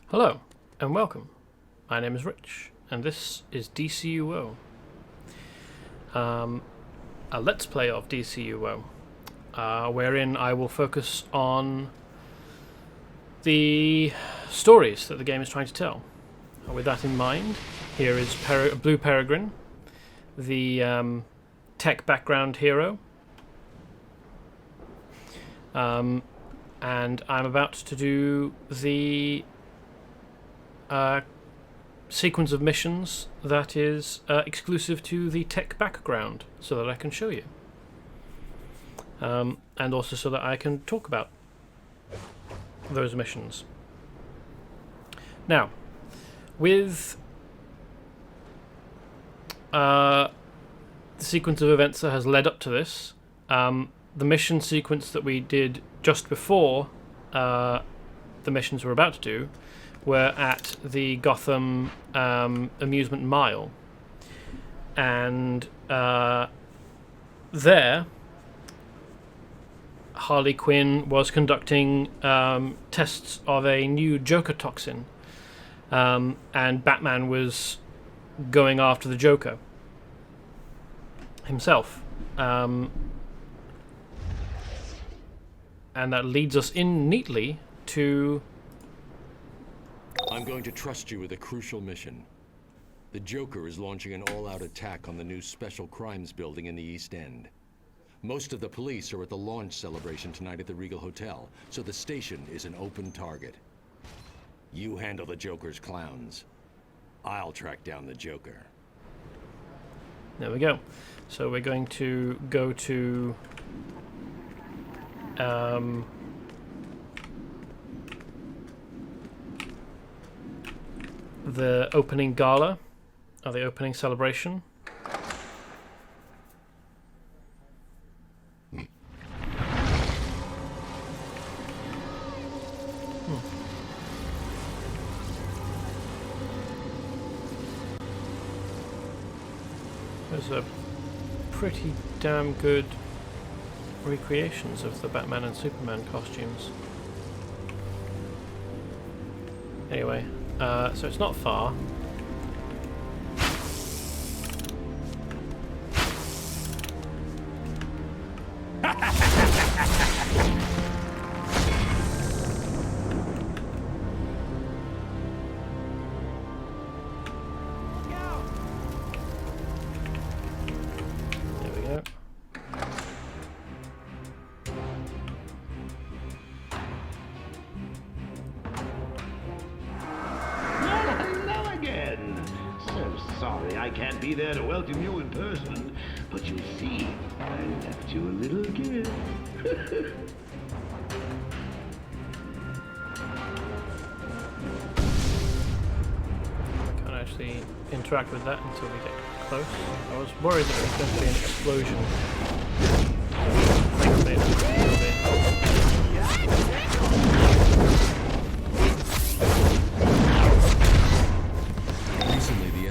Hello, and welcome. My name is Rich, and this is DCUO. A Let's Play of DCUO, wherein I will focus on the stories that the game is trying to tell. With that in mind, here is Blue Peregrine, the tech background hero. And I'm about to do the sequence of missions that is exclusive to the tech background, so that I can show you. And also so that I can talk about those missions. Now, with the sequence of events that has led up to this, the mission sequence that we did just before the missions we're about to do were at the Gotham Amusement Mile. And there, Harley Quinn was conducting tests of a new Joker toxin, and Batman was going after the Joker himself. And that leads us in neatly to... I'm going to trust you with a crucial mission. The Joker is launching an all-out attack on the new Special Crimes building in the East End. Most of the police are at the launch celebration tonight at the Regal Hotel, so the station is an open target. You handle the Joker's clowns. I'll track down the Joker. There we go. So we're going to go to... the opening gala, or the opening celebration. There's a pretty damn good recreations of the Batman and Superman costumes. Anyway, so it's not far. There we go. Sorry I can't be there to welcome you in person, but you see, I left you a little gift. I can't actually interact with that until we get close. I was worried that it was going to be an explosion.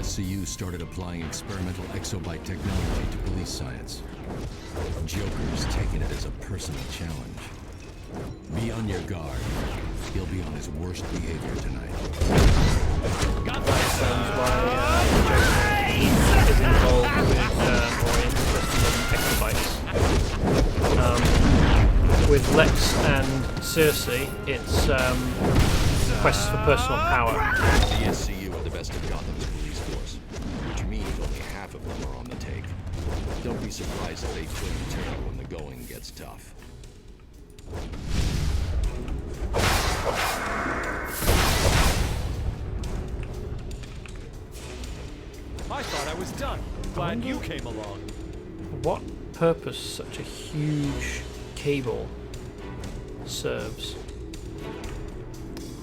SCU started applying experimental exobyte technology to police science. Joker's taken it as a personal challenge. Be on your guard. He'll be on his worst behavior tonight. That sounds why Joker is involved with, or interested in exobytes. With Lex and Circe, it's quests for personal power. The SCU are the best of Gotham's police force, which means only half of them are on the take. Don't be surprised if they twin the tail when the going gets tough. I thought I was done. Glad you came along. What purpose such a huge cable serves?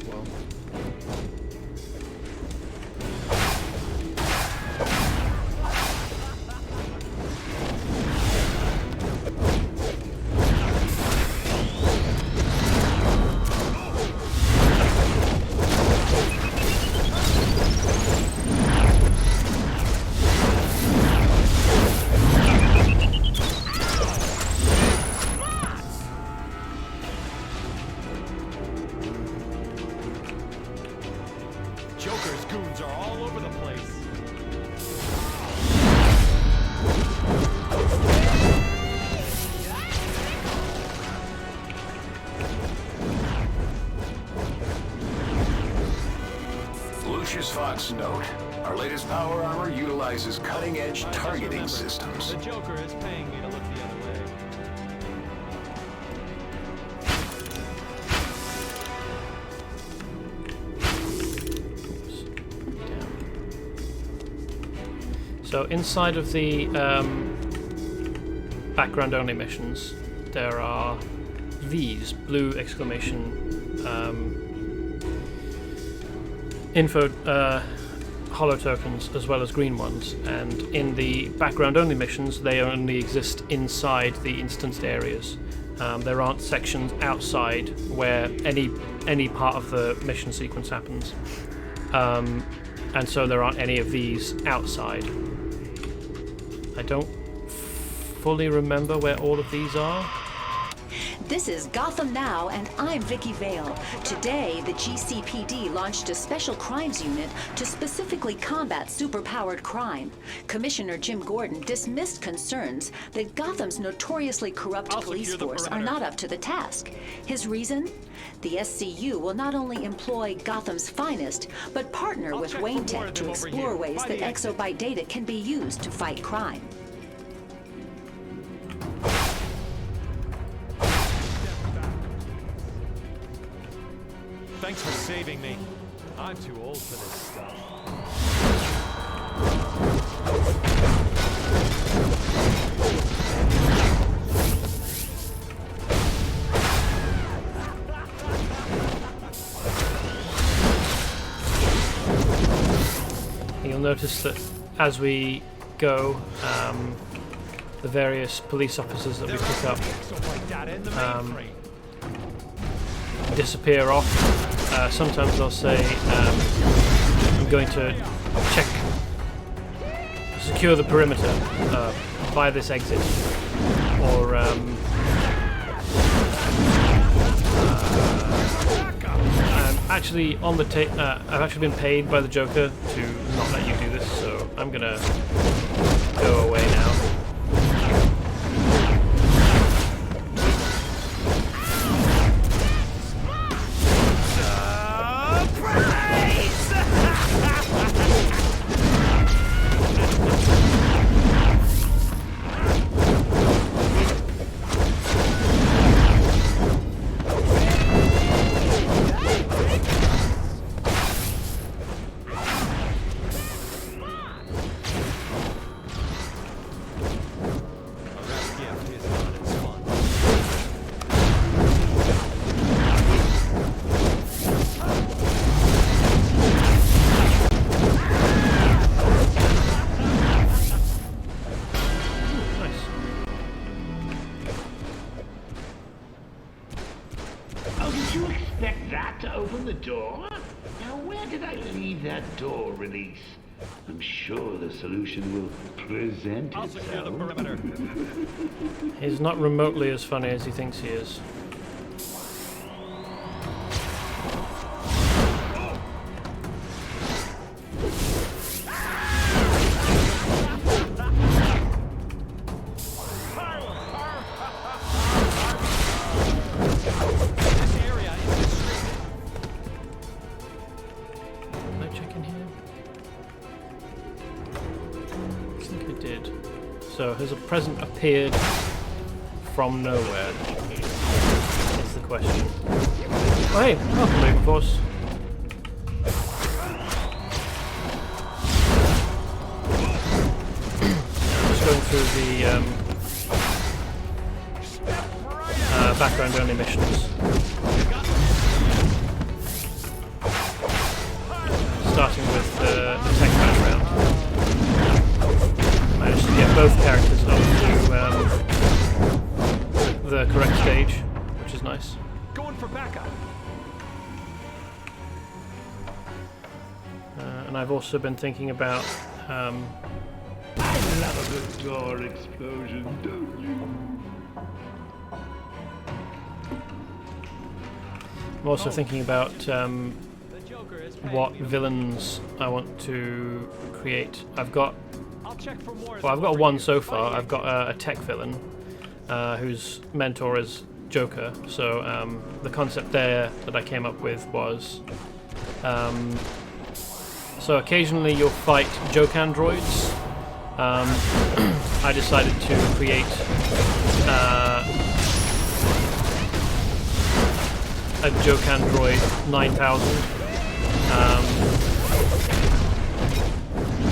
Well... nuance note. Our latest power armor utilizes cutting-edge targeting systems. The Joker is paying me to look the other way. So inside of the background-only missions, there are these blue exclamation info holo tokens, as well as green ones. And in the background-only missions, they only exist inside the instanced areas. There aren't sections outside where any part of the mission sequence happens, and so there aren't any of these outside. I don't fully remember where all of these are. This is Gotham Now, and I'm Vicky Vale. Today, the GCPD launched a special crimes unit to specifically combat superpowered crime. Commissioner Jim Gordon dismissed concerns that Gotham's notoriously corrupt police force are not up to the task. His reason? The SCU will not only employ Gotham's finest, but partner with Wayne Tech to explore ways that exobyte data can be used to fight crime. Thanks for saving me. I'm too old for this stuff. You'll notice that as we go, the various police officers that we pick up disappear off. Sometimes they'll say, I'm going to secure the perimeter by this exit, or I'm actually on the I've actually been paid by the Joker to not let you do this, so I'm gonna go away now. Door? Now, where did I leave that door release? I'm sure the solution will present I'll secure the itself. perimeter. He's not remotely as funny as he thinks he is. So has a present appeared from nowhere? Is the question. Oh hey, welcome Labor Force. Just going through the background only missions. Starting with the tech background. Managed to get both characters onto the correct stage, which is nice. Going for backup. And I've also been thinking about I love a good door explosion, don't you? I'm also thinking about what villains I want to create. I've got one so far. I've got a tech villain whose mentor is Joker. So the concept there that I came up with was So occasionally you'll fight joke androids. I decided to create a joke android 9000.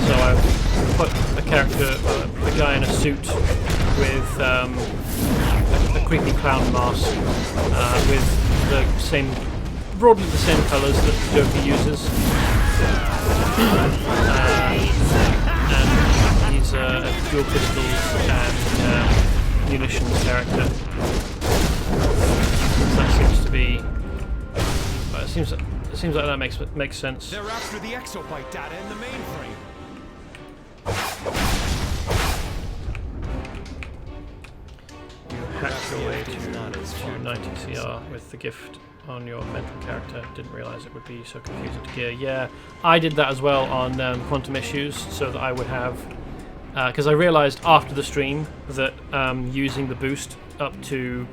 So I've put a character, a guy in a suit with a creepy clown mask with the same, broadly the same colours that the Joker uses. And he's a dual pistols and munitions character. That seems to be. It seems like that makes sense. They're after the exobyte data in the mainframe. You hacked your way to 290 CR with the gift on your mental character. Didn't realise it would be so confusing to gear. Yeah, I did that as well on Quantum Issues, so that I would have. Because I realised after the stream that using the boost up to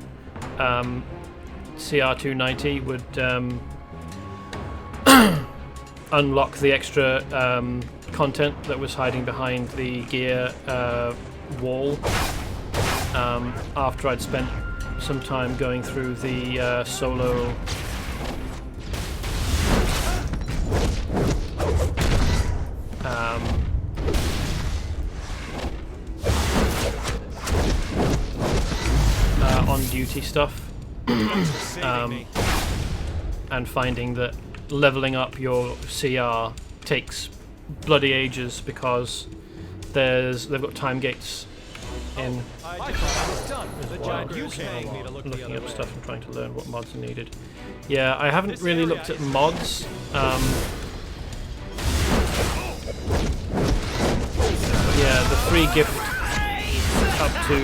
CR290 would unlock the extra content that was hiding behind the gear wall after I'd spent some time going through the solo on-duty stuff. And finding that leveling up your CR takes bloody ages because they've got time gates in. I thought I was done. The giant While paying me to look the looking other up way. stuff and trying to learn what mods are needed. Yeah, I haven't really looked at mods. Yeah, the free gift up to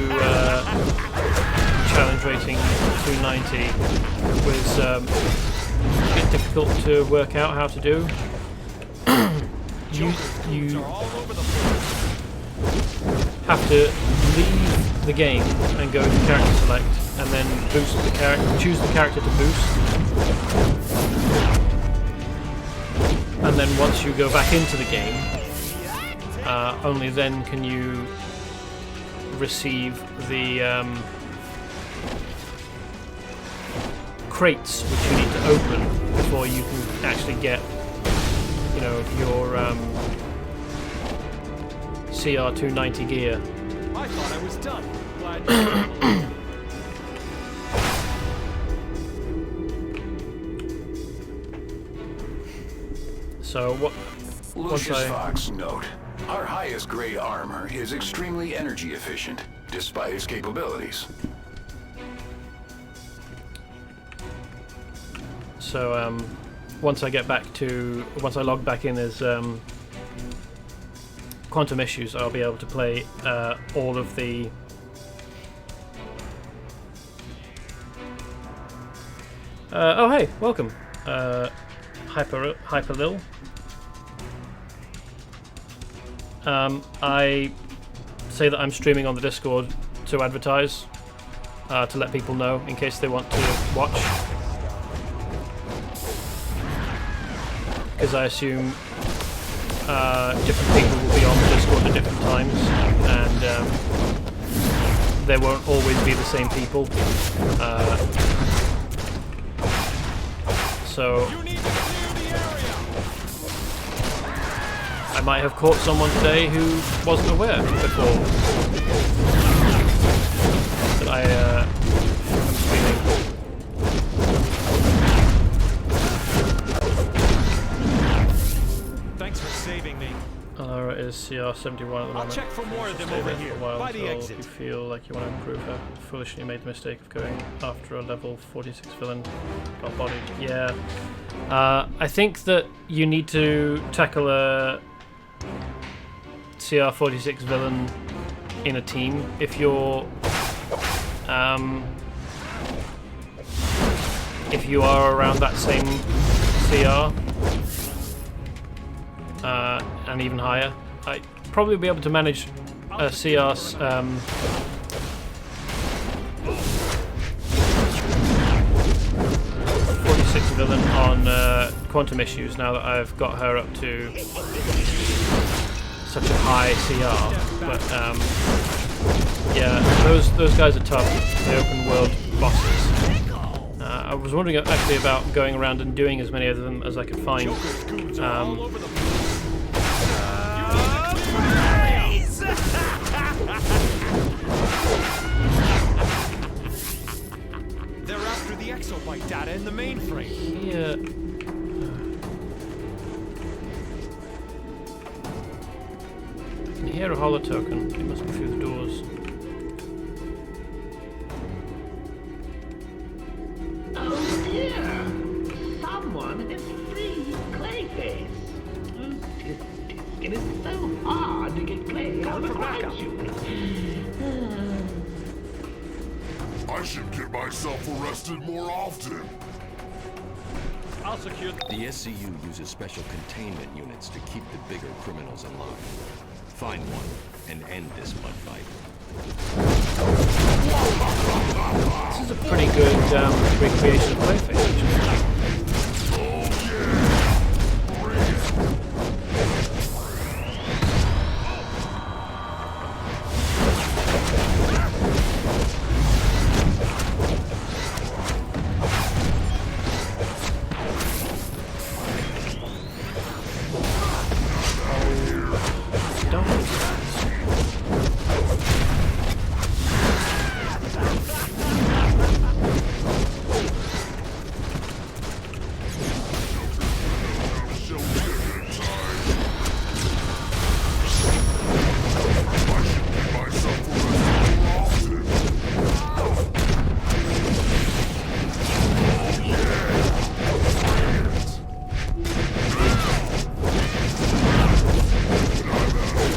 challenge rating 290 was a bit difficult to work out how to do. You have to leave the game and go to character select, and then boost the character. Choose the character to boost, and then once you go back into the game, only then can you receive the crates which you need to open before you can actually get, you know, your CR290 gear. I thought I was done. Glad So what? Lucius Fox, note. Our highest grade armor is extremely energy efficient, despite its capabilities. So once I log back in as Quantum Issues, I'll be able to play all of the oh hey, welcome, Hyperlil. I say that I'm streaming on the Discord to advertise, to let people know in case they want to watch. Because I assume different people will be on the Discord at different times, and there won't always be the same people. So I might have caught someone today who wasn't aware before that I'm streaming. Thanks for saving me. Alara is CR71 at the moment. I'll check for more of them Stay over there for here, a while by the until exit. you feel like you want to improve her. Foolishly made the mistake of going after a level 46 villain. Got bodied. Yeah. I think that you need to tackle a CR46 villain in a team if you're if you are around that same CR and even higher. I'd probably be able to manage a CR 46 villain on quantum issues now that I've got her up to such a high CR. But yeah, those guys are tough. The open world bosses. I was wondering actually about going around and doing as many of them as I could find. They're after the exobyte data in the mainframe. Yeah. I can hear a holo token. It must be through the doors. Oh dear! Someone has freed Clayface. It is so hard to get Clay out of the crime unit. I should get myself arrested more often. I'll secure The SCU uses special containment units to keep the bigger criminals in line. Find one and end this mud fight. This is a pretty good recreation of Clayface, actually.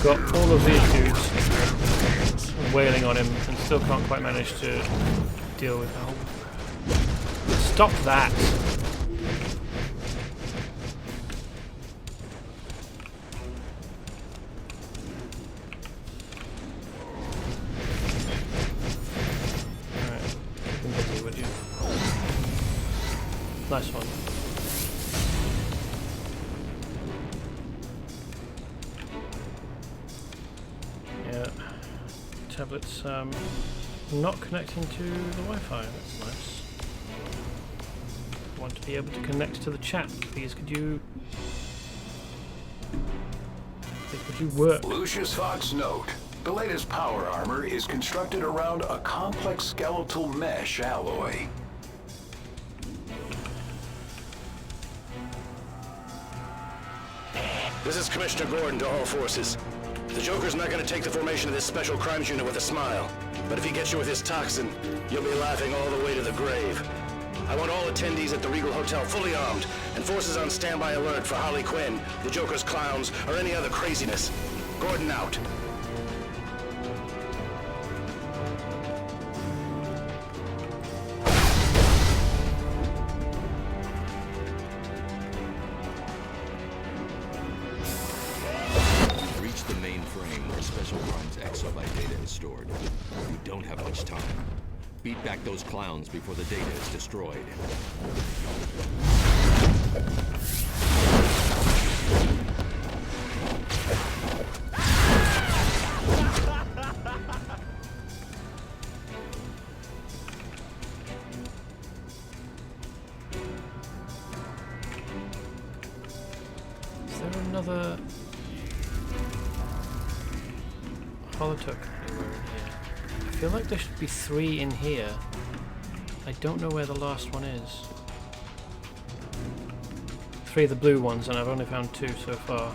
Got all of these dudes wailing on him and still can't quite manage to deal with the whole... Stop that! Alright, keep him busy, would you? Nice one. Tablet's not connecting to the Wi-Fi. That's nice. I want to be able to connect to the chat. Please, could you work? Lucius Fox note. The latest power armor is constructed around a complex skeletal mesh alloy. This is Commissioner Gordon to all forces. The Joker's not going to take the formation of this special crimes unit with a smile. But if he gets you with his toxin, you'll be laughing all the way to the grave. I want all attendees at the Regal Hotel fully armed, and forces on standby alert for Harley Quinn, the Joker's clowns, or any other craziness. Gordon out. Special Crimes exobyte data is stored. We don't have much time. Beat back those clowns before the data is destroyed. Is there another holotoken anywhere in here? I feel like there should be 3 in here. I don't know where the last one is. 3 of the blue ones, and I've only found 2 so far.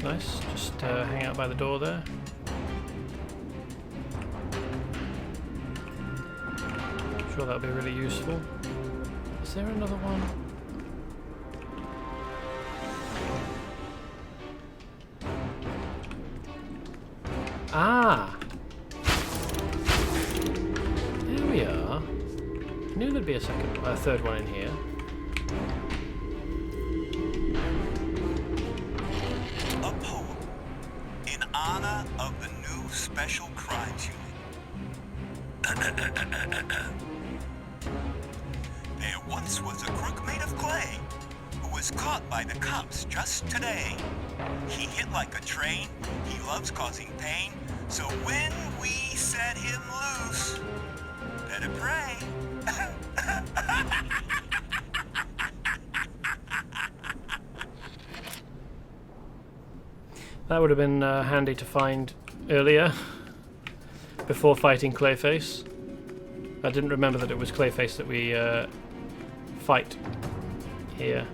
Nice, just hang out by the door there. I'm sure that'll be really useful. Is there another one? Ah! There we are. I knew there'd be a third one in here. A poem in honor of the new Special Crimes Unit. There once was a crook made of clay who was caught by the cops just today. He hit like a train, he loves causing pain, so when we set him loose, better pray. That would have been handy to find earlier, before fighting Clayface. I didn't remember that it was Clayface that we fight here.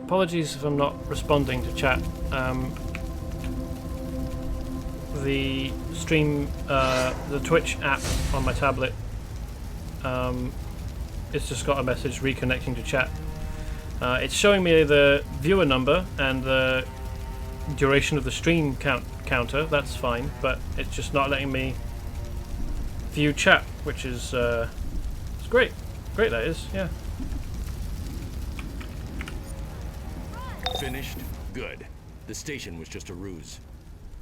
Apologies if I'm not responding to chat. The stream, the Twitch app on my tablet, it's just got a message reconnecting to chat. It's showing me the viewer number and the duration of the stream counter. That's fine, but it's just not letting me view chat, which is it's great. Great, that is. Yeah. Finished? Good. The station was just a ruse.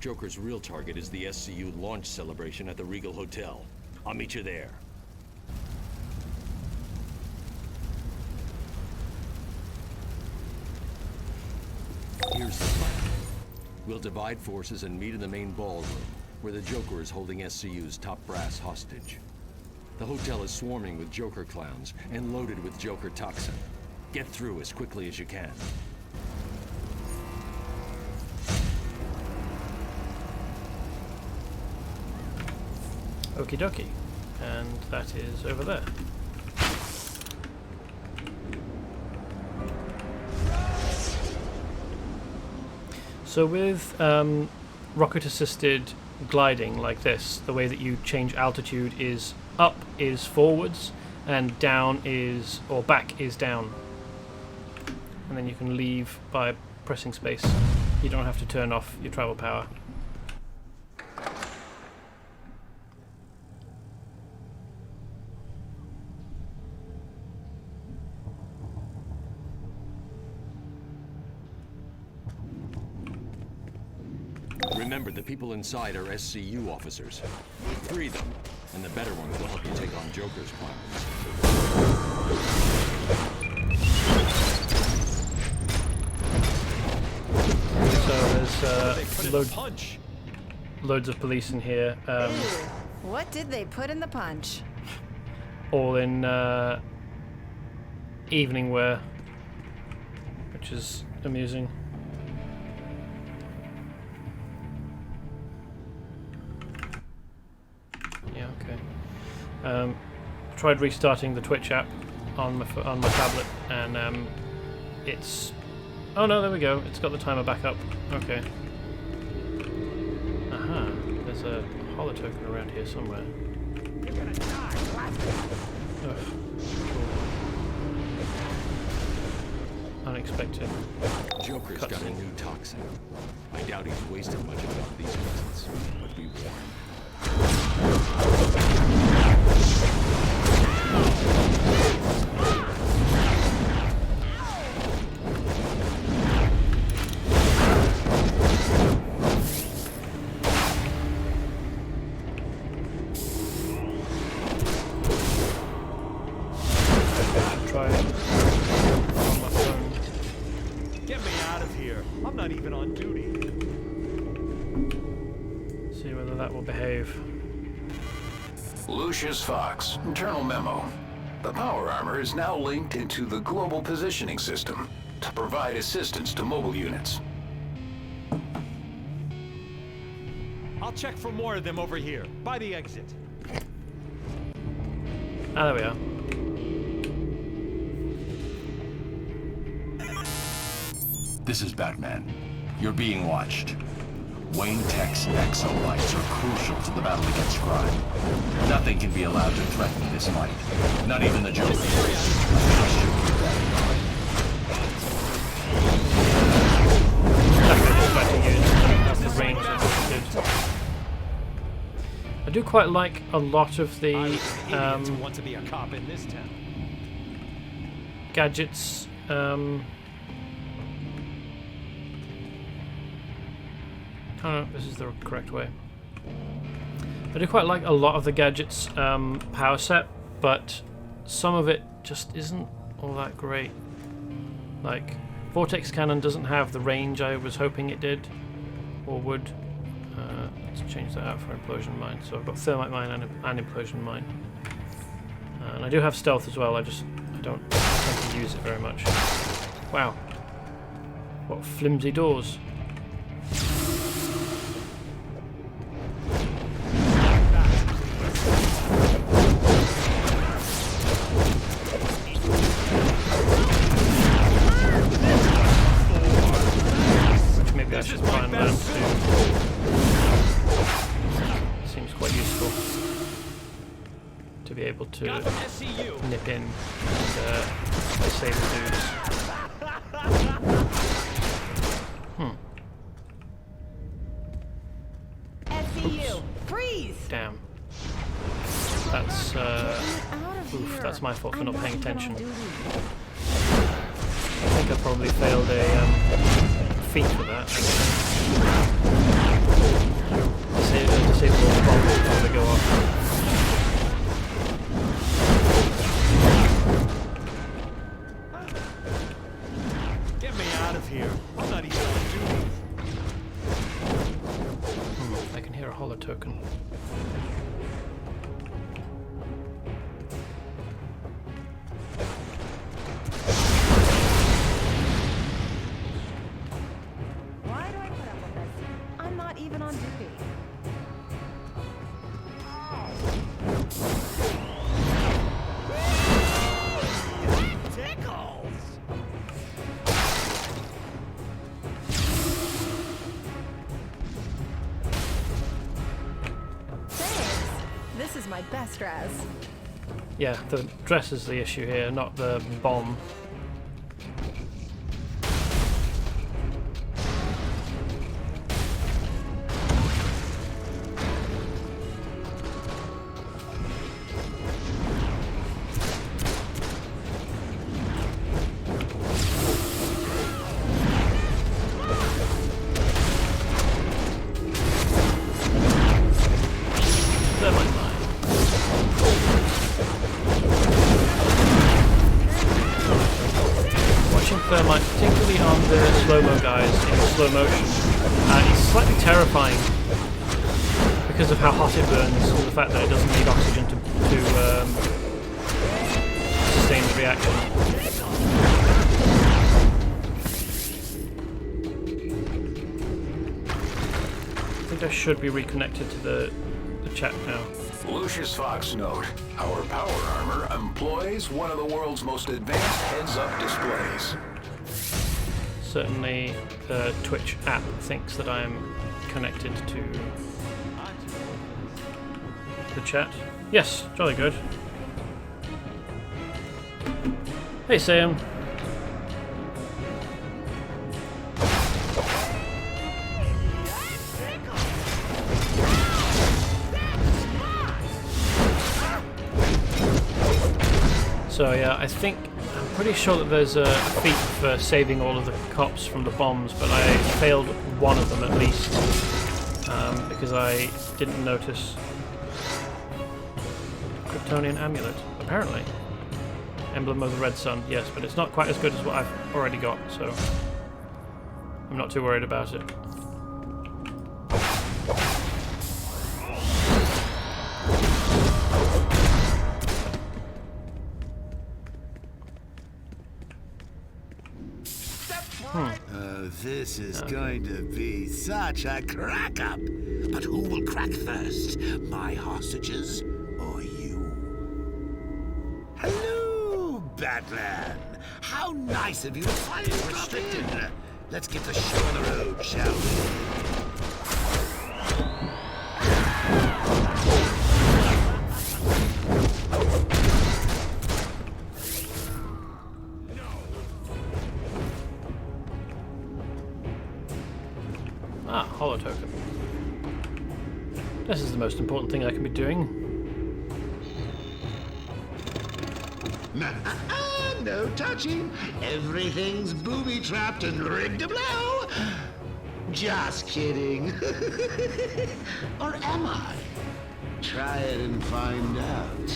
Joker's real target is the SCU launch celebration at the Regal Hotel. I'll meet you there. Here's the plan. We'll divide forces and meet in the main ballroom, where the Joker is holding SCU's top brass hostage. The hotel is swarming with Joker clowns and loaded with Joker toxin. Get through as quickly as you can. Okie dokie. And that is over there. So with rocket-assisted gliding like this, the way that you change altitude is up is forwards, and down is, or back is down. And then you can leave by pressing space. You don't have to turn off your travel power. Remember, the people inside are SCU officers. Free them, and the better ones will help you take on Joker's plans. So there's loads of police in here. What did they put in the punch? All in evening wear, which is amusing. Tried restarting the Twitch app on my tablet, and it's... Oh no, there we go. It's got the timer back up. Okay. Aha. There's a holo token around here somewhere. You're gonna die. Ugh. Cool. Unexpected. Joker's got a new toxin. I doubt he's wasted much of these presents, but be warned. Get me out of here. I'm not even on duty. See whether that will behave. Lucius Fox, internal memo. The power armor is now linked into the global positioning system to provide assistance to mobile units. I'll check for more of them over here, by the exit. Ah, there we are. This is Batman. You're being watched. Wayne Tech's exolites are crucial to the battle against crime. Nothing can be allowed to threaten this fight. Not even the Joker. I trust you to keep that in mind. The range that it did. I do quite like a lot of the want to be a cop in this town. gadgets. I don't know if this is the correct way. I do quite like a lot of the gadgets power set, but some of it just isn't all that great. Like, Vortex Cannon doesn't have the range I was hoping it did, or would. Let's change that out for Implosion Mine. So I've got Thermite Mine and Implosion Mine. And I do have Stealth as well, I don't tend to use it very much. Wow. What flimsy doors. Which maybe I should try and learn to do. Seems quite useful to be able to nip in and save the dudes. SCU, freeze! Damn. That's oof, that's my fault for not paying attention. I think I probably failed a feat for that. Disable all the bombs before they go off. Get me out of here. I'm not even on duty. I can hear a holo token. Why do I put up with this? I'm not even on duty. This is my best dress. Yeah, the dress is the issue here, not the bomb. Thermite, particularly on the slow-mo guys in slow motion, is slightly terrifying because of how hot it burns and the fact that it doesn't need oxygen to sustain the reaction. I think I should be reconnected to the chat now. Lucius Fox note, our power armor employs one of the world's most advanced heads-up displays. Certainly the Twitch app thinks that I'm connected to the chat. Yes, jolly good. Hey Sam. So yeah, I'm pretty sure that there's a feat for saving all of the cops from the bombs, but I failed one of them at least, because I didn't notice. Kryptonian amulet, apparently. Emblem of the Red Sun, yes, but it's not quite as good as what I've already got, so I'm not too worried about it. This is going to be such a crack-up. But who will crack first? My hostages or you? Hello, Batman. How nice of you to finally restricted. Let's get the show on the road, shall we? Ah, holo token. This is the most important thing I can be doing. No touching. Everything's booby-trapped and rigged to blow. Just kidding. Or am I? Try it and find out.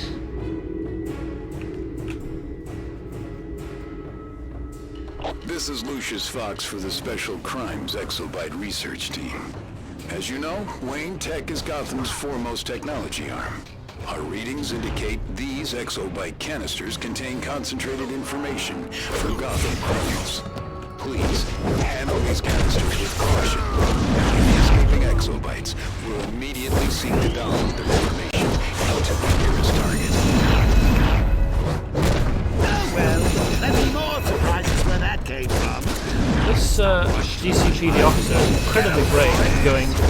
This is Lucius Fox for the Special Crimes Exobyte Research Team. As you know, Wayne Tech is Gotham's foremost technology arm. Our readings indicate these exobyte canisters contain concentrated information for Gotham criminals. Please, handle these canisters with caution. Any escaping exobytes will immediately seek to download their information into the nearest target. Oh well, plenty more surprises where that came from. This GCPD officer is incredibly brave going for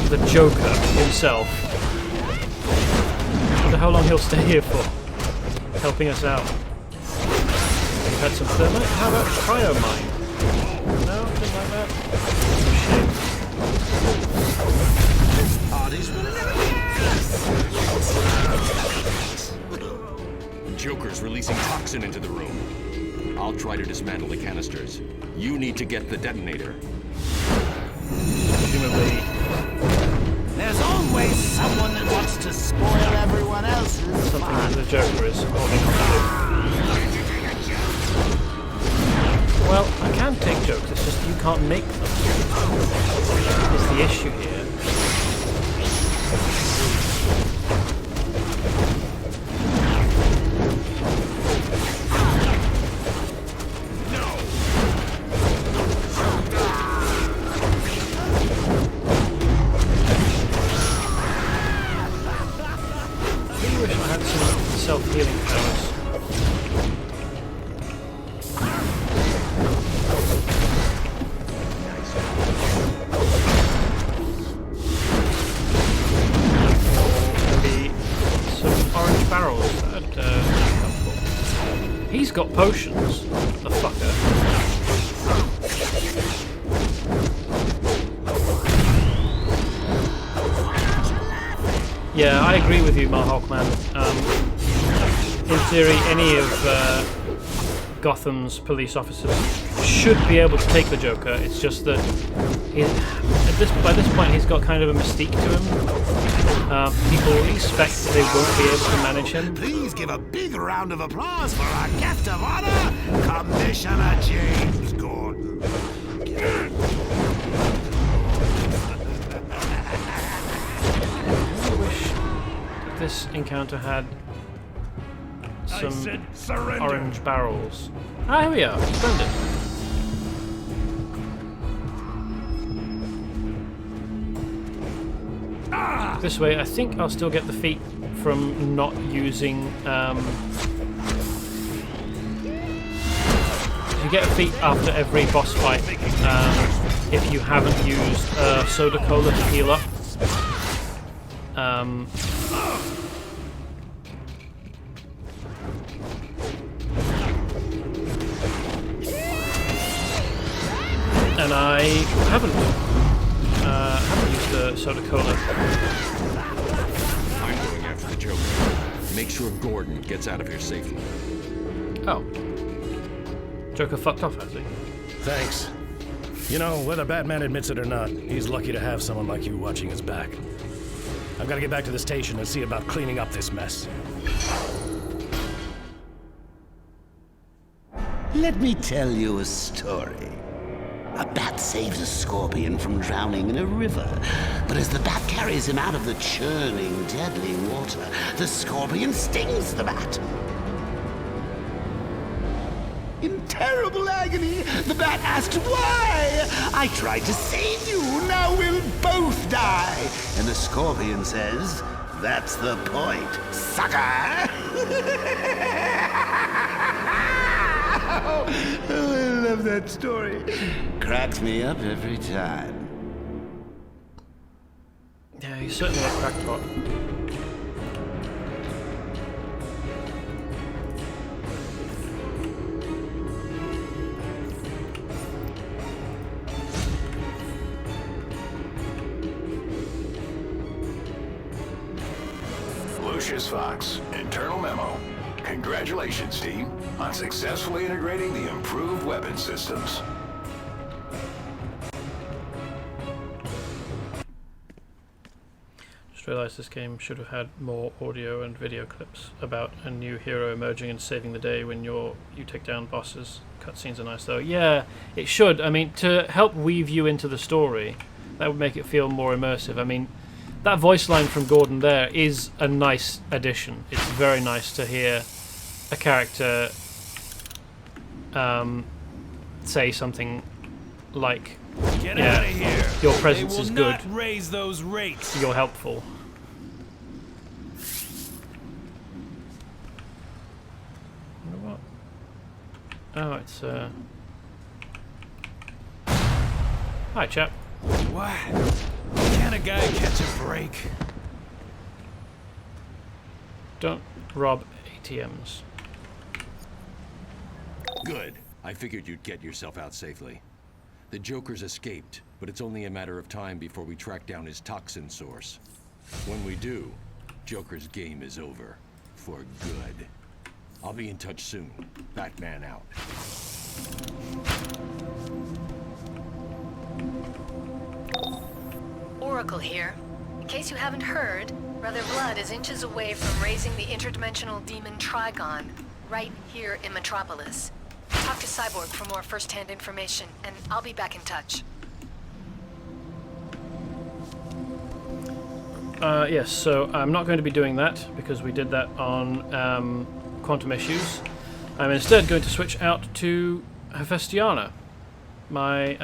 the Joker himself. I wonder how long he'll stay here for, helping us out. We've had some thermite. How about cryomine? No, didn't like that. Shame. Party's running out of gas. Joker's releasing toxin into the room. I'll try to dismantle the canisters. You need to get the detonator. Presumably. There's always someone that wants to spoil everyone else's Something fun. that the Joker is holding on to. Well, I can take jokes, it's just you can't make them. Is the issue here. Self-healing powers. Maybe some orange barrels. That'd be helpful. He's got potions, the fucker. Yeah, I agree with you, Marhawkman. In theory, any of Gotham's police officers should be able to take the Joker. It's just that by this point he's got kind of a mystique to him. People expect that they won't be able to manage him. Please give a big round of applause for our guest of honor, Commissioner James Gordon. I wish this encounter had some orange barrels. Ah, here we are. Splendid. This way, I think I'll still get the feat from not using. You get a feat after every boss fight if you haven't used soda cola to heal up. And I haven't used the soda cola. I'm going after the Joker. Make sure Gordon gets out of here safely. Oh. Joker fucked off, has he? Thanks. You know, whether Batman admits it or not, he's lucky to have someone like you watching his back. I've got to get back to the station and see about cleaning up this mess. Let me tell you a story. A bat saves a scorpion from drowning in a river, but as the bat carries him out of the churning, deadly water, the scorpion stings the bat. In terrible agony, the bat asked why. I tried to save you, now we'll both die. And the scorpion says, that's the point, sucker. Oh, I love that story. Cracks me up every time. Yeah, he's certainly a crackpot. Lucius Fox, internal memo. Congratulations, team, on successfully integrating the improved weapon systems. Just realised this game should have had more audio and video clips about a new hero emerging and saving the day when you take down bosses. Cutscenes are nice though. Yeah, it should. I mean, to help weave you into the story, that would make it feel more immersive. I mean, that voice line from Gordon there is a nice addition. It's very nice to hear a character say something like, Get out of here. Your presence is good. Not raise those rates. You're helpful. Wonder what? Oh, it's Hi, chap. What? Can a guy catch a break? Don't rob ATMs. Good. I figured you'd get yourself out safely. The Joker's escaped, but it's only a matter of time before we track down his toxin source. When we do, Joker's game is over. For good. I'll be in touch soon. Batman out. Oracle here. In case you haven't heard, Brother Blood is inches away from raising the interdimensional demon Trigon, right here in Metropolis. Talk to Cyborg for more first-hand information, and I'll be back in touch. Yes, so I'm not going to be doing that, because we did that on Quantum Issues. I'm instead going to switch out to Hephaestionia, my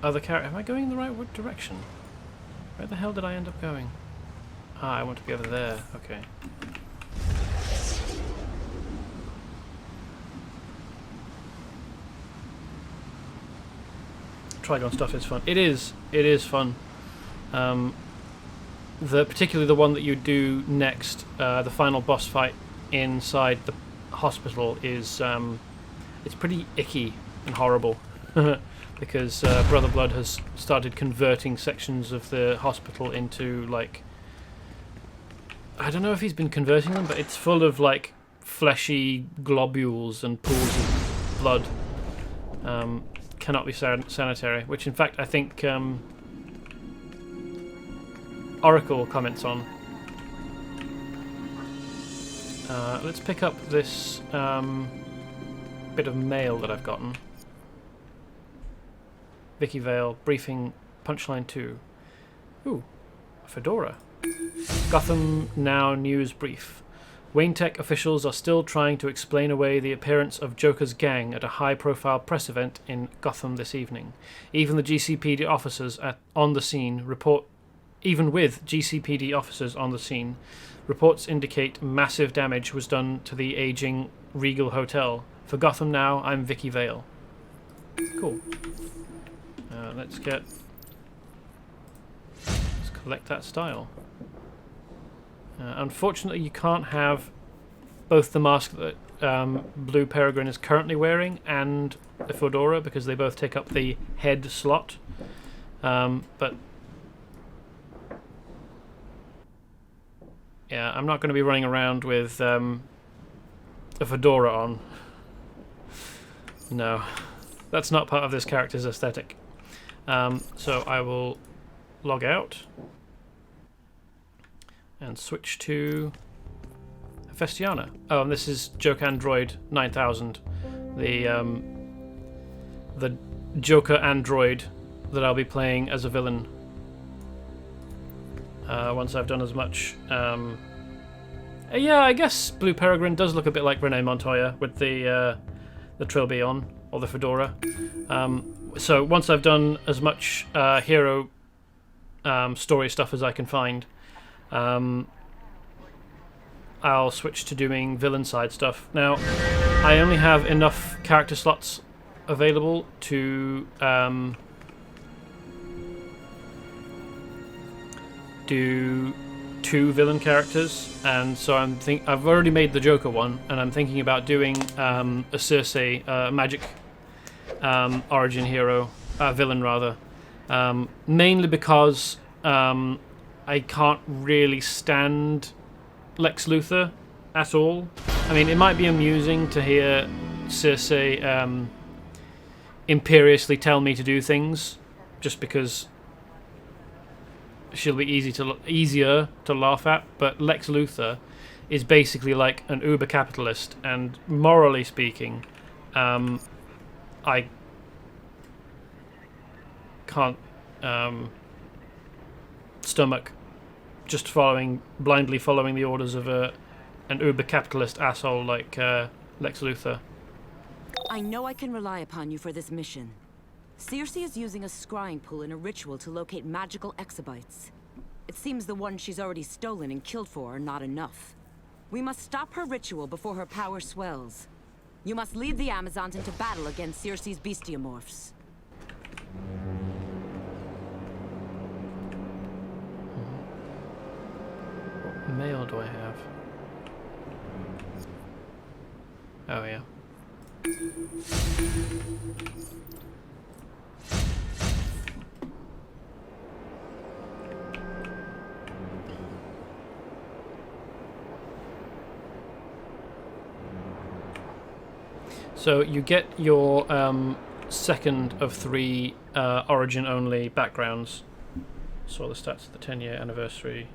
other character. Am I going in the right direction? Where the hell did I end up going? Ah, I want to be over there. Okay. Trigon stuff is fun. It is fun. Particularly the one that you do next, the final boss fight inside the hospital is it's pretty icky and horrible because Brother Blood has started converting sections of the hospital into, like, I don't know if he's been converting them, but it's full of like fleshy globules and pools of blood. Cannot be sanitary, which in fact I think Oracle comments on. Let's pick up this bit of mail that I've gotten. Vicky Vale, briefing punchline 2. Ooh, a fedora. Gotham Now news brief. Wayne Tech officials are still trying to explain away the appearance of Joker's gang at a high-profile press event in Gotham this evening. Even the GCPD officers on the scene report. Even with GCPD officers on the scene, reports indicate massive damage was done to the aging Regal Hotel. For Gotham Now, I'm Vicky Vale. Cool. Let's collect that style. Unfortunately, you can't have both the mask that Blue Peregrine is currently wearing and the fedora because they both take up the head slot. But yeah, I'm not going to be running around with a fedora on. No, that's not part of this character's aesthetic. So I will log out and switch to Hephaestionia. Oh, and this is Joker Android 9000, the Joker Android that I'll be playing as a villain. Once I've done as much. Yeah, I guess Blue Peregrine does look a bit like Renee Montoya with the trilby on, or the fedora. So once I've done as much hero story stuff as I can find, I'll switch to doing villain side stuff. Now, I only have enough character slots available to do 2 villain characters, and so I've already made the Joker one, and I'm thinking about doing a Circe magic origin hero, villain rather, mainly because I can't really stand Lex Luthor at all. I mean, it might be amusing to hear Circe imperiously tell me to do things, just because she'll be easier to laugh at. But Lex Luthor is basically like an uber capitalist, and morally speaking, I can't stomach just blindly following the orders of an uber capitalist asshole like Lex Luthor. I know I can rely upon you for this mission. Circe is using a scrying pool in a ritual to locate magical exabytes. It seems the ones she's already stolen and killed for are not enough. We must stop her ritual before her power swells. You must lead the Amazons into battle against Circe's bestiamorphs. What mail do I have? Oh yeah. So you get your second of 3 origin-only backgrounds. Saw the stats of the 10-year anniversary.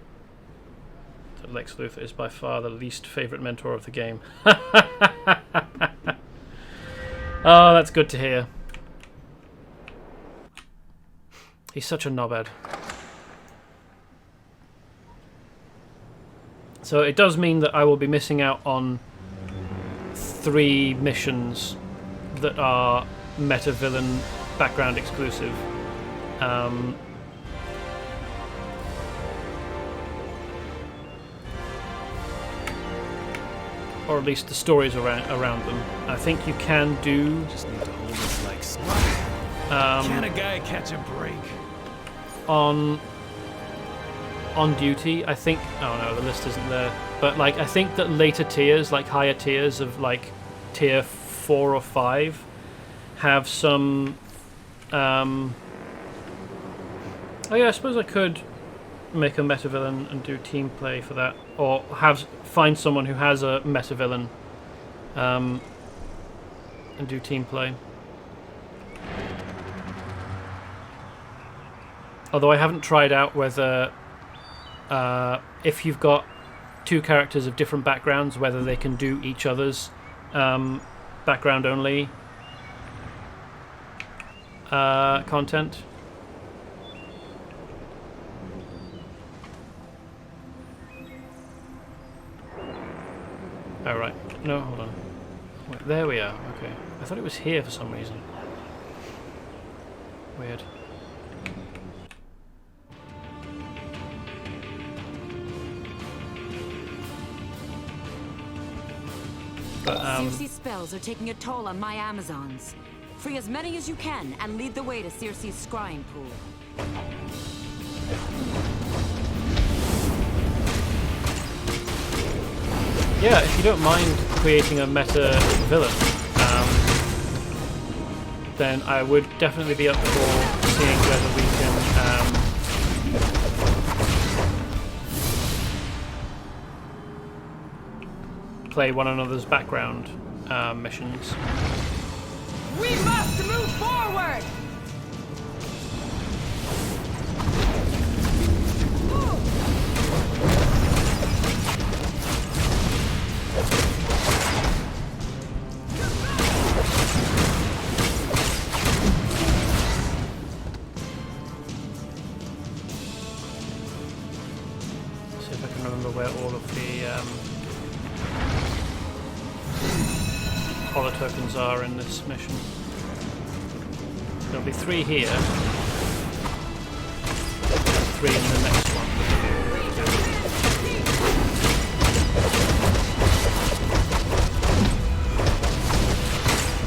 That Lex Luthor is by far the least favourite mentor of the game. Oh, that's good to hear. He's such a knobhead. So it does mean that I will be missing out on 3 missions that are meta-villain background exclusive. Or at least the stories around them. I think you can do. Just need to hold this like. Can a guy catch a break? On duty, I think. Oh no, the list isn't there. But like, I think that later tiers, like higher tiers of like tier 4 or 5, have some. Oh yeah, I suppose I could make a meta villain and do team play for that, or find someone who has a meta villain and do team play. Although I haven't tried out whether if you've got 2 characters of different backgrounds, whether they can do each other's background only content. Oh, right. No, hold on. Wait, there we are. Okay. I thought it was here for some reason. Weird. But, Circe's spells are taking a toll on my Amazons. Free as many as you can and lead the way to Circe's scrying pool. Yeah, if you don't mind creating a meta villain, then I would definitely be up for seeing whether we can play one another's background missions. We must move forward! See if I can remember where all of the holo tokens are in this mission. There'll be 3 here. 3 in the next one.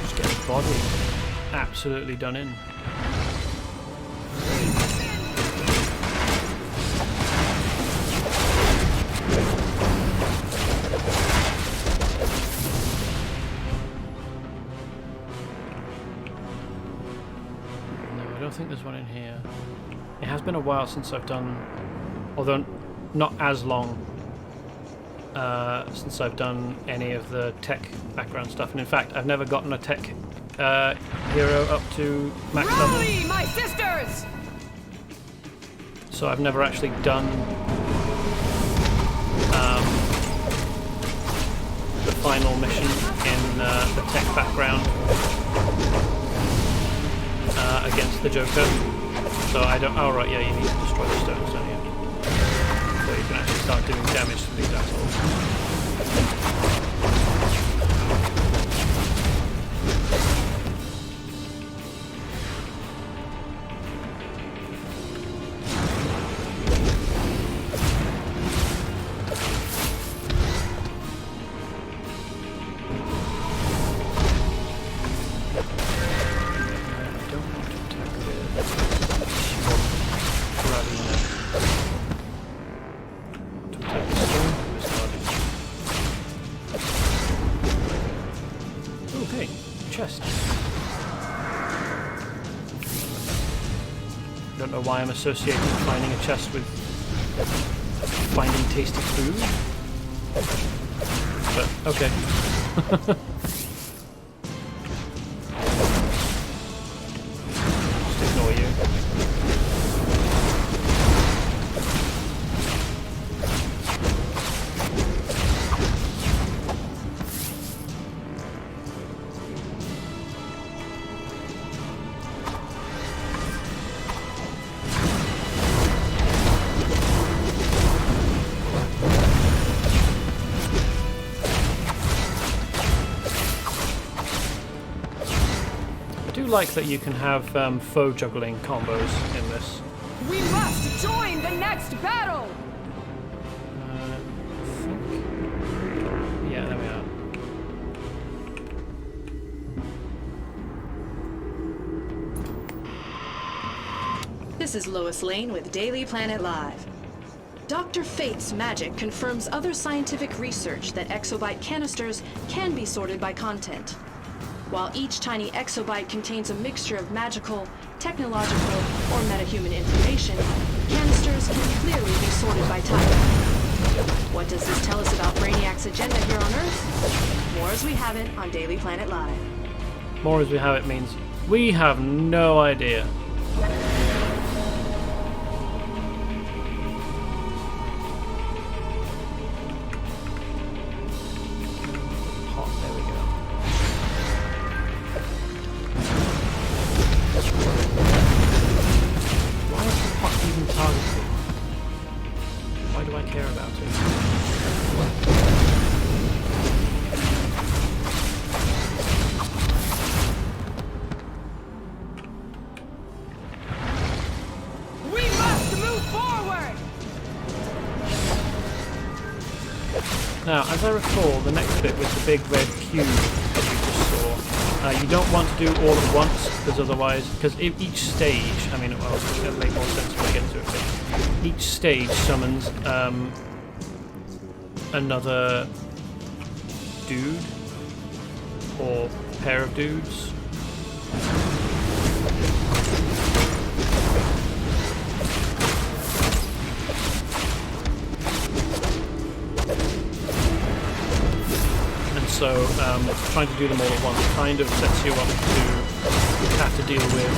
Just get his body absolutely done in. I don't think there's one in here. It has been a while since I've done although not as long since I've done any of the tech background stuff. And in fact, I've never gotten a tech hero up to max level. My sisters! So I've never actually done the final mission in the tech background against the Joker. So I don't. Oh right, yeah, you need to destroy the stones, don't you? So you can actually start doing damage to these assholes. Why I'm associating finding a chest with finding tasty food, but okay. Just ignore you. Like that you can have foe juggling combos in this. We must join the next battle! Yeah, there we are. This is Lois Lane with Daily Planet Live. Dr. Fate's magic confirms other scientific research that exobyte canisters can be sorted by content. While each tiny exobyte contains a mixture of magical, technological, or metahuman information, canisters can clearly be sorted by type. What does this tell us about Brainiac's agenda here on Earth? More as we have it on Daily Planet Live. More as we have it means we have no idea. Now, as I recall, the next bit was the big red cube that we just saw. You don't want to do all at once, because otherwise, each stage, I mean, well, it'll make more sense when I get to it, but each stage summons another dude, or pair of dudes. So trying to do them all at once kind of sets you up to have to deal with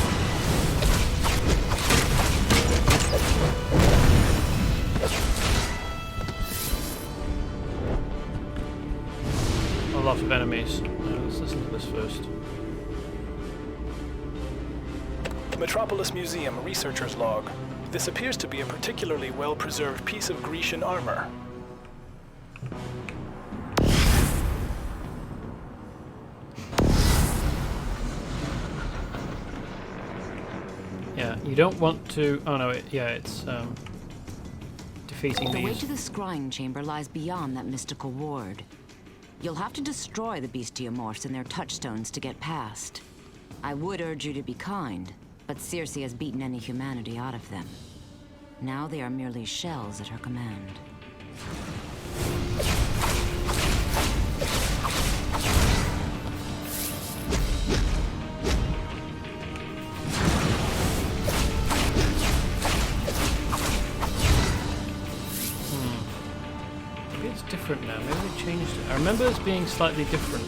a lot of enemies. Let's listen to this first. Metropolis Museum Researcher's Log. This appears to be a particularly well-preserved piece of Grecian armor. Yeah, you don't want to... Oh no, it's defeating these. The way to the scrying chamber lies beyond that mystical ward. You'll have to destroy the bestiomorphs and their touchstones to get past. I would urge you to be kind, but Circe has beaten any humanity out of them. Now they are merely shells at her command. changed it? I remember it being slightly different.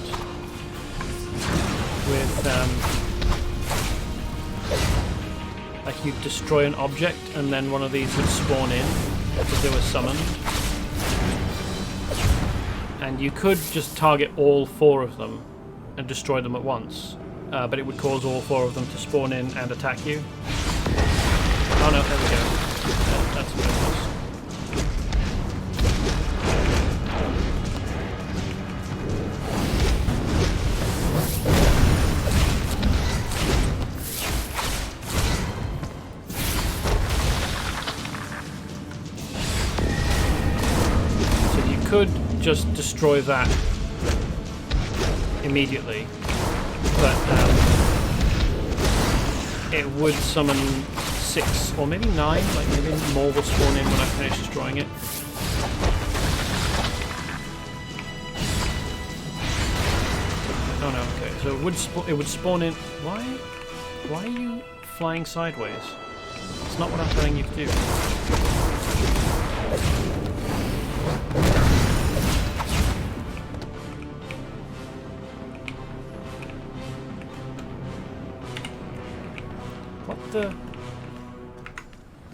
With, like you'd destroy an object and then one of these would spawn in if they were summoned. And you could just target all 4 of them and destroy them at once. But it would cause all 4 of them to spawn in and attack you. Oh no, there we go. That's what it was. So you could just destroy that immediately, but it would summon 6 or maybe 9, like maybe more will spawn in when I finish destroying it. Oh no, okay, so it would spawn in. Why are you flying sideways? It's not what I'm telling you to do. What the?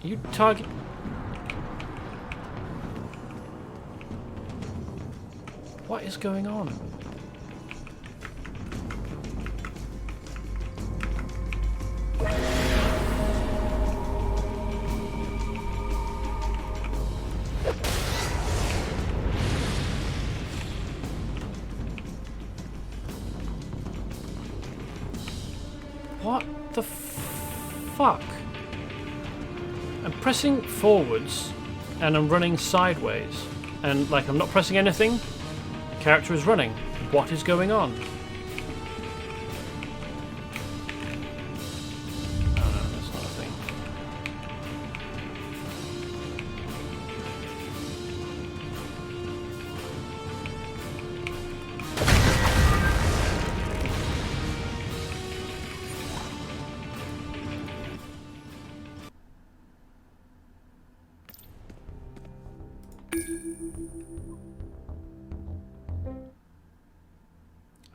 You target. What is going on? What the fuck? I'm pressing forwards and I'm running sideways and like I'm not pressing anything. The character is running. What is going on? Oh no, that's not a thing.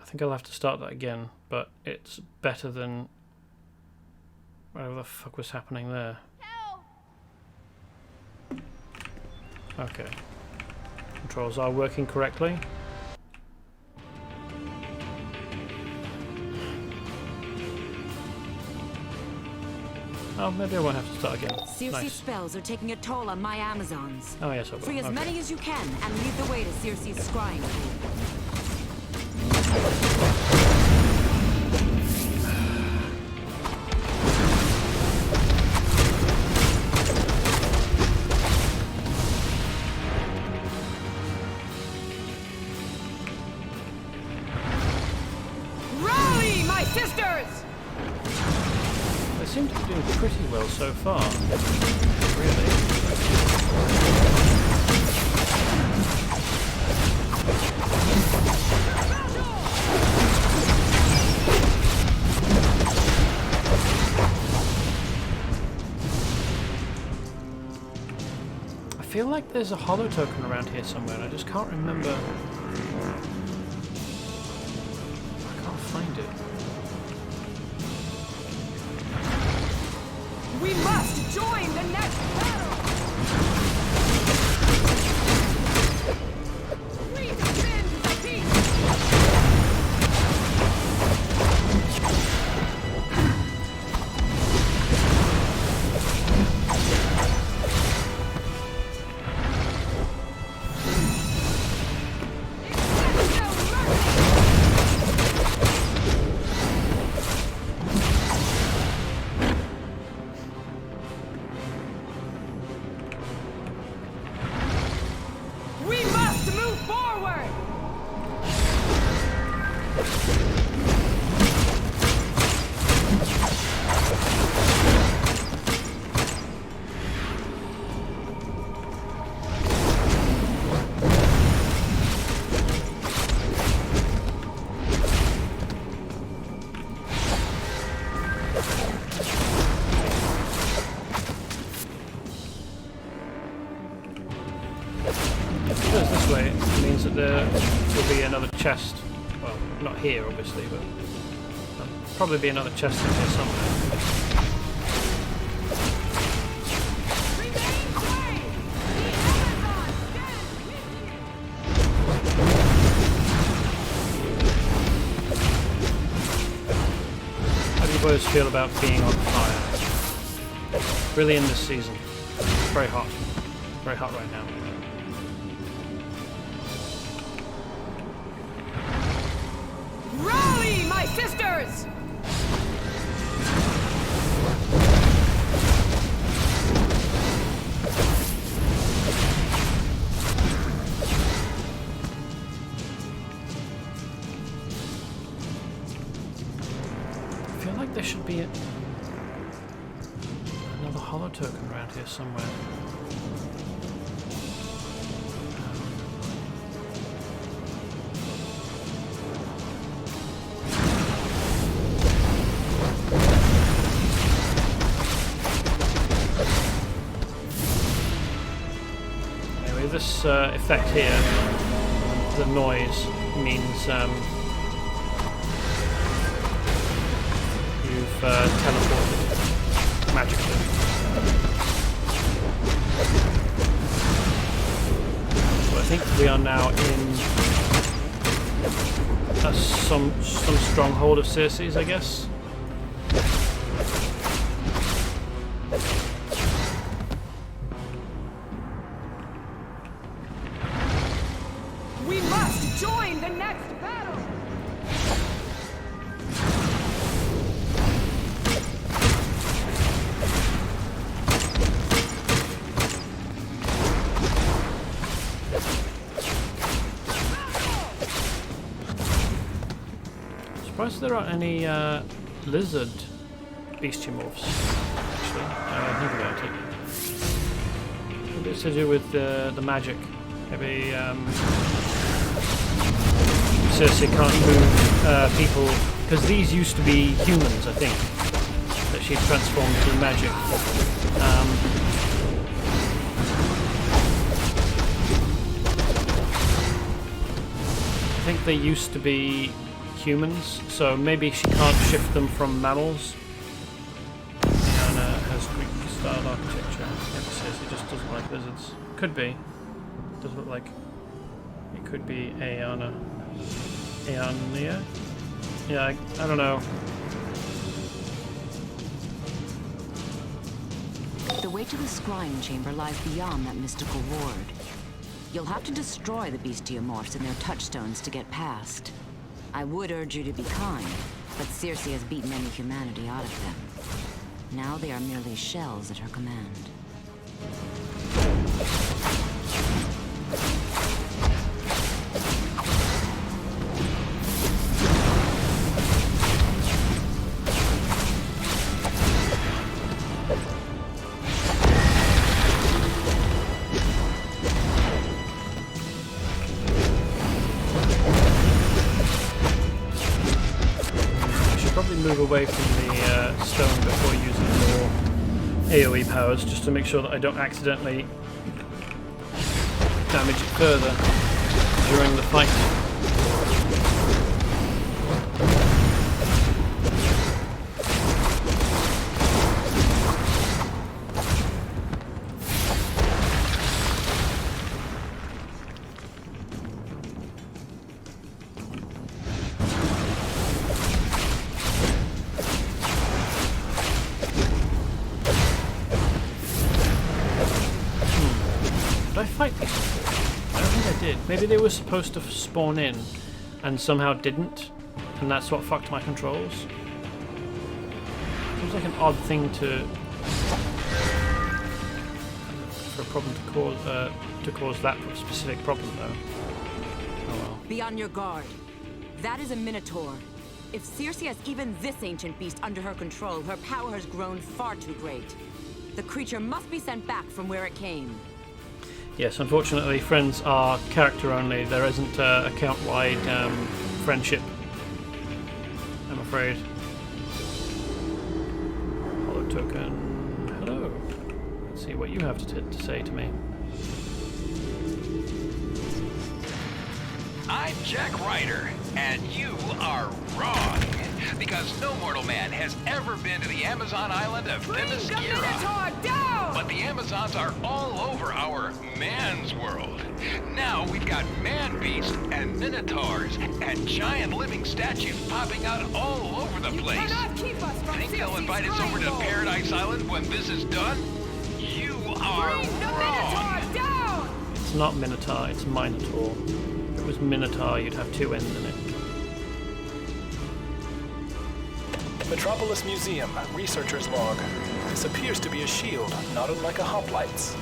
I think I'll have to start that again, but it's better than whatever the fuck was happening there. Okay. Controls are working correctly. Oh, maybe I won't have to start again. Circe's Nice. spells are taking a toll on my Amazons. Oh yes, I will. Free as Okay. many as you can and lead the way to Circe's scrying pool. Rally, my sisters! They seem to be doing pretty well so far. Really. I feel like there's a holo token around here somewhere and I just can't remember. I can't find it. We must join the next battle! We defend the peace! We must move forward! If it goes this way, it means that they're another chest. Well, not here, obviously, but there'll probably be another chest in here somewhere. How do you boys feel about being on fire? Really in this season. It's very hot. Very hot right now. Rally, my sisters! I feel like there should be another holo token around here somewhere. This effect here, the noise, means you've teleported magically. So I think we are now in some stronghold of Circe's, I guess. Join the next battle! I'm surprised there aren't any lizard bestiamorphs, actually, now I think about it. Maybe it's to do with the magic. Maybe Circe can't move people, because these used to be humans, I think, that she transformed through magic. I think they used to be humans, so maybe she can't shift them from mammals. Diana has Greek-style architecture. Maybe Circe just doesn't like lizards. Could be. Does look like it could be Aeania? Yeah, I don't know. The way to the scrying chamber lies beyond that mystical ward. You'll have to destroy the bestiamorphs and their touchstones to get past. I would urge you to be kind, but Circe has beaten any humanity out of them. Now they are merely shells at her command. Move away from the stone before using more AoE powers, just to make sure that I don't accidentally damage it further during the fight. Maybe they were supposed to spawn in and somehow didn't, and that's what fucked my controls. Seems like an odd thing for a problem to cause that specific problem, though. Oh well. Be on your guard. That is a Minotaur. If Circe has even this ancient beast under her control, her power has grown far too great. The creature must be sent back from where it came. Yes, unfortunately, friends are character only. There isn't account-wide friendship, I'm afraid. Holo token. Hello. Let's see what you have to say to me. I'm Jack Ryder, and you are wrong. Because no mortal man has ever been to the Amazon island of Themyscira. But the Amazons are all over our man's world. Now we've got man-beasts and minotaurs and giant living statues popping out all over the place. Think they'll invite us over to Paradise Island when this is done? You are wrong. It's not Minotaur, it's Minotaur. If it was Minotaur, you'd have two N's in it. Metropolis Museum, researcher's log. This appears to be a shield, not unlike a hoplites.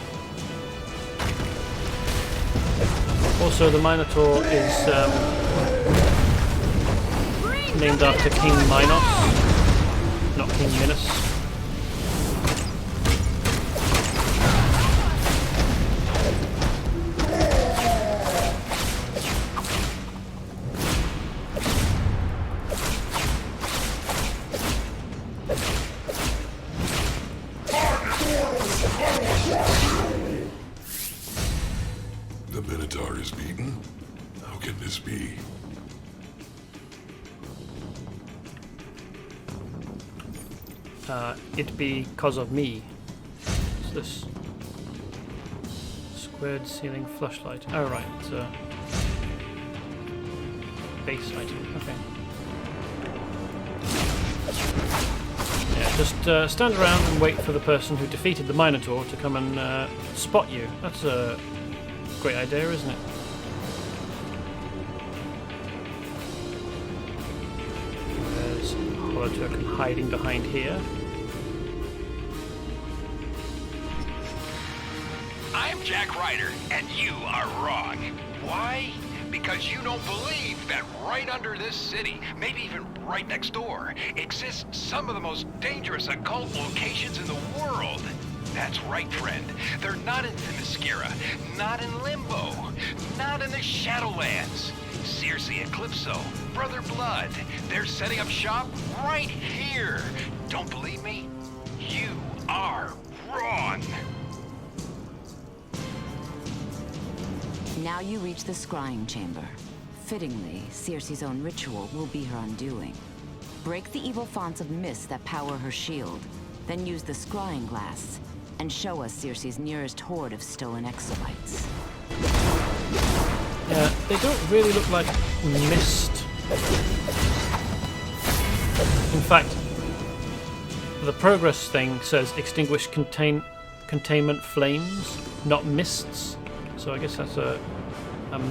Also, the Minotaur is named after King Minos, not King Minos. The Minotaur is beaten? How can this be? It be cause of me. What's this? Squared ceiling flashlight. Oh right, it's a base item. Okay. Yeah, just stand around and wait for the person who defeated the Minotaur to come and spot you. That's a great idea, isn't it? There's Holoturk hiding behind here. I'm Jack Ryder, and you are wrong. Why? Because you don't believe that right under this city, maybe even right next door, exists some of the most dangerous occult locations in the world. That's right, friend. They're not in Themyscira, not in Limbo, not in the Shadowlands. Circe Eclipso, Brother Blood, they're setting up shop right here. Don't believe me? You are wrong. Now you reach the scrying chamber. Fittingly, Circe's own ritual will be her undoing. Break the evil fonts of mist that power her shield, then use the scrying glass and show us Circe's nearest hoard of stolen exobytes. Yeah, they don't really look like mist. In fact, the progress thing says extinguish containment flames, not mists. So I guess that's a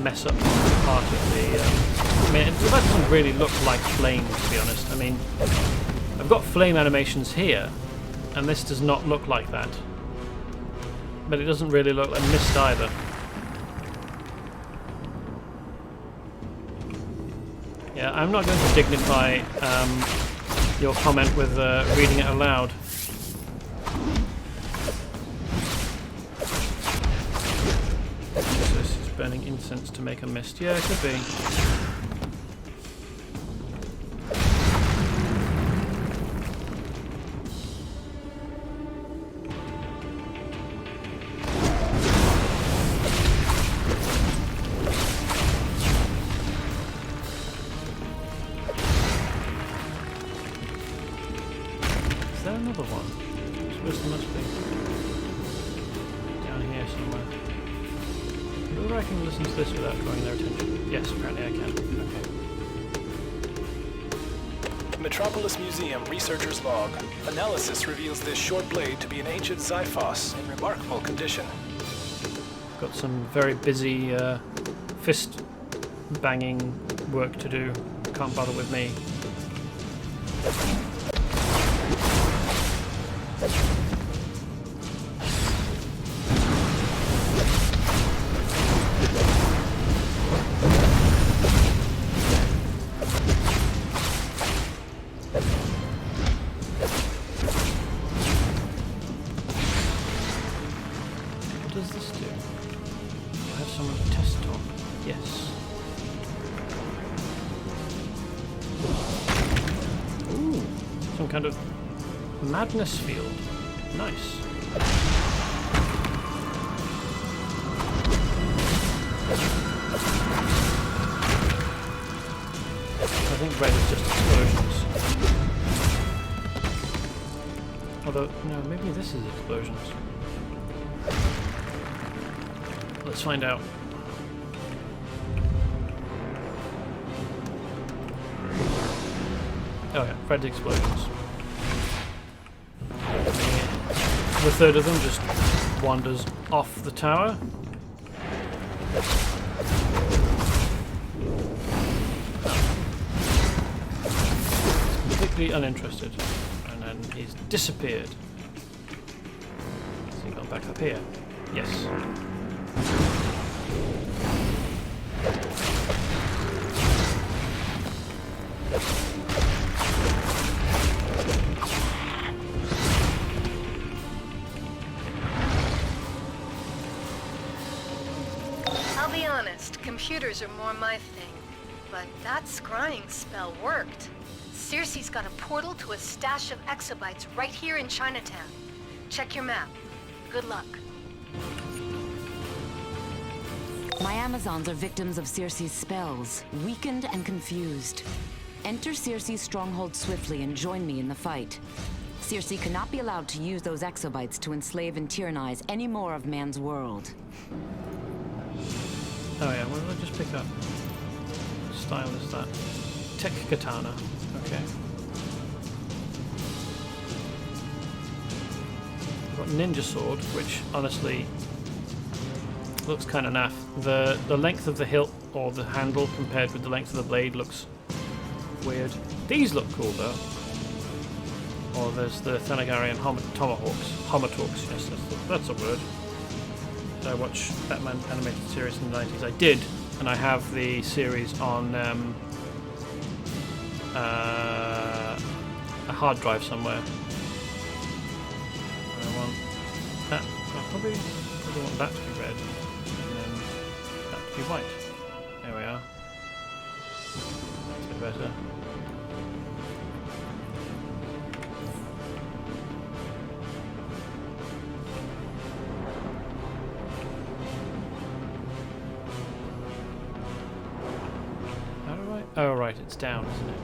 mess up part of the... I mean, that doesn't really look like flame, to be honest. I mean, I've got flame animations here, and this does not look like that. But it doesn't really look like mist either. Yeah, I'm not going to dignify your comment with reading it aloud. This is burning incense to make a mist. Yeah, it could be. Is there another one? I suppose there must be. Down here somewhere. Whether I can listen to this without drawing their attention? Yes, apparently I can. Okay. Metropolis Museum researcher's log. Analysis reveals this short blade to be an ancient Xiphos in remarkable condition. Got some very busy fist banging work to do. Can't bother with me. What does this do? I have someone to test it on. Yes. Ooh, some kind of madness field. Nice. I think red is just explosions. Although, no, maybe this is explosions. Let's find out. Oh yeah, red's explosions. The third of them just wanders off the tower. Completely uninterested. And then he's disappeared. Has he gone back up here? Yes. I'll be honest, computers are more my thing. But that scrying spell worked. Circe's got a portal to a stash of exabytes right here in Chinatown. Check your map. Good luck. My Amazons are victims of Circe's spells, weakened and confused. Enter Circe's stronghold swiftly and join me in the fight. Circe cannot be allowed to use those exabytes to enslave and tyrannize any more of man's world. Oh yeah, well, let's just pick up. What style is that? Tech katana. Okay. I've got ninja sword, which honestly looks kind of naff. The length of the hilt or the handle compared with the length of the blade looks weird. These look cool though. Or there's the Thanagarian tomahawks. Homatalks, yes, that's a word. Did I watch Batman animated series in the 90s? I did, and I have the series on a hard drive somewhere. I want that. I probably want that to be red, and then that to be white. There we are. That's a bit better. Oh right, it's down, isn't it?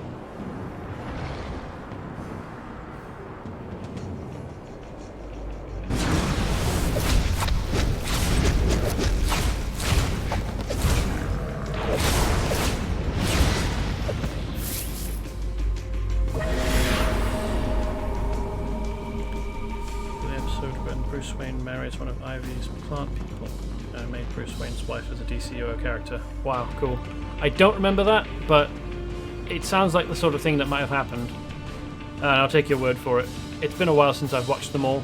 The episode when Bruce Wayne marries one of Ivy's plant people made Bruce Wayne's wife as a DCUO character. Wow, cool. I don't remember that, but it sounds like the sort of thing that might have happened. And I'll take your word for it. It's been a while since I've watched them all.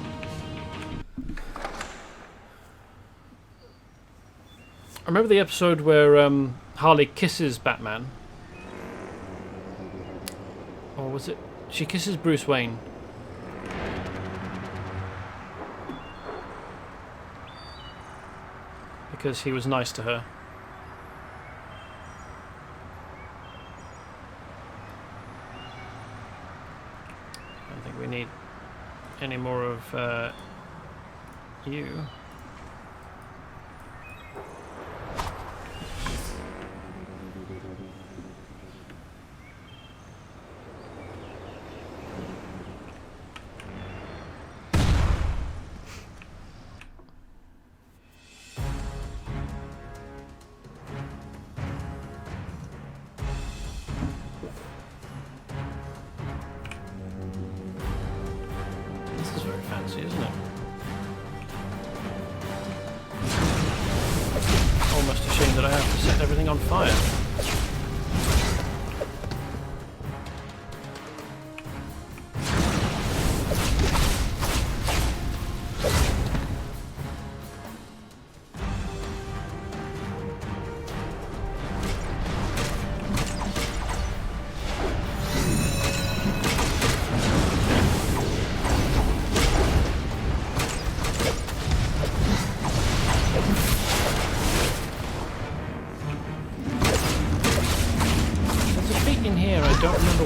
I remember the episode where Harley kisses Batman. Or was it? She kisses Bruce Wayne. Because he was nice to her. I don't think we need any more of you. Isn't it? Almost a shame that I have to set everything on fire.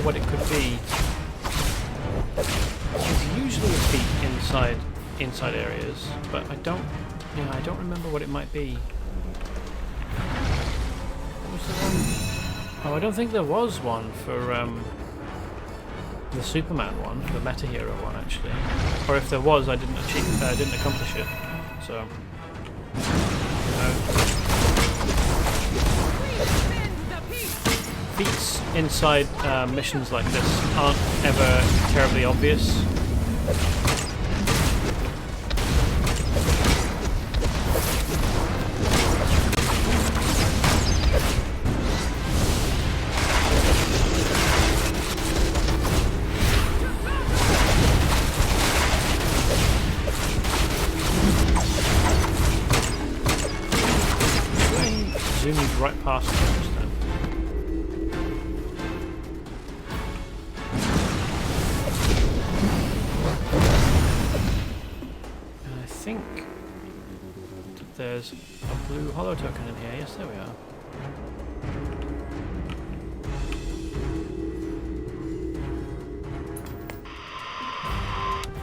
What it could be. There's usually a feat inside areas, but I don't remember what it might be. What was the one? Oh, I don't think there was one for the Superman one, the Meta-Hero one, actually. Or if there was, I didn't accomplish it. So, feats inside missions like this aren't ever terribly obvious. Zoomed right past them just then. And I think that there's a blue holo token in here. Yes, there we are.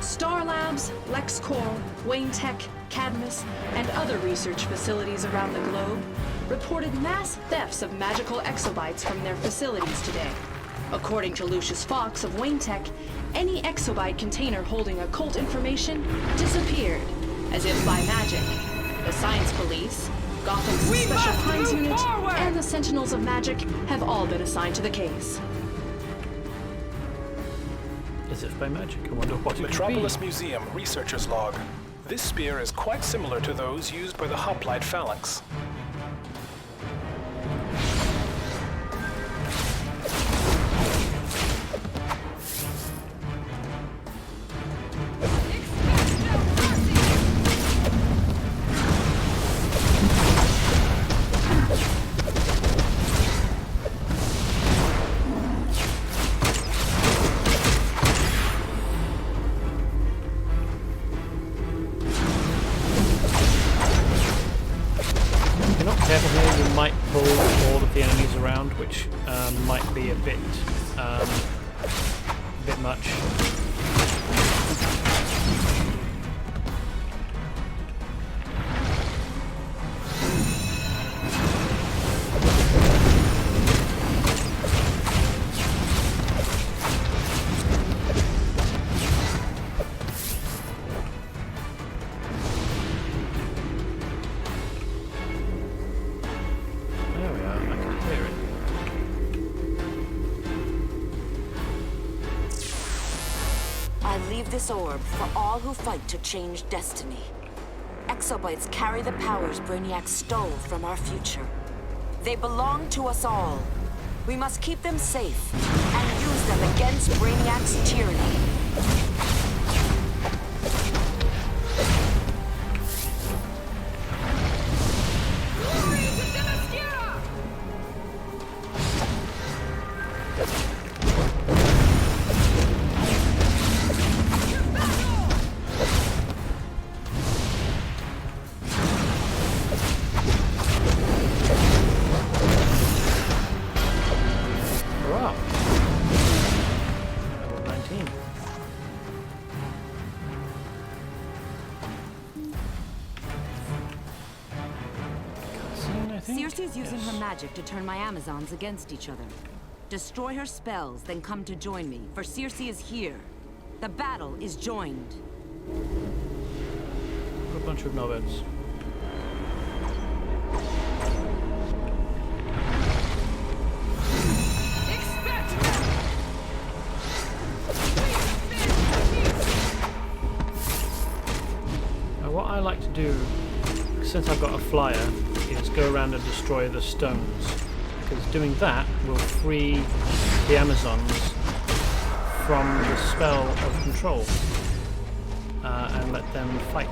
Star Labs, LexCorp, Wayne Tech, Cadmus, and other research facilities around the globe reported mass thefts of magical exobytes from their facilities today. According to Lucius Fox of Wayne Tech, any exobyte container holding occult information disappeared, as if by magic. The Science Police, Gotham's Special Crimes Unit, and the Sentinels of Magic have all been assigned to the case. As if by magic. I wonder what it could be. Metropolis Museum researcher's log. This spear is quite similar to those used by the Hoplite Phalanx. Which might be a bit much. This orb for all who fight to change destiny. Exobytes carry the powers Brainiac stole from our future. They belong to us all. We must keep them safe and use them against Brainiac's tyranny. Circe is using her magic to turn my Amazons against each other. Destroy her spells, then come to join me, for Circe is here. The battle is joined. A bunch of novids. Now what I like to do, since I've got a flyer, is go around and destroy the stones, because doing that will free the Amazons from the spell of control and let them fight.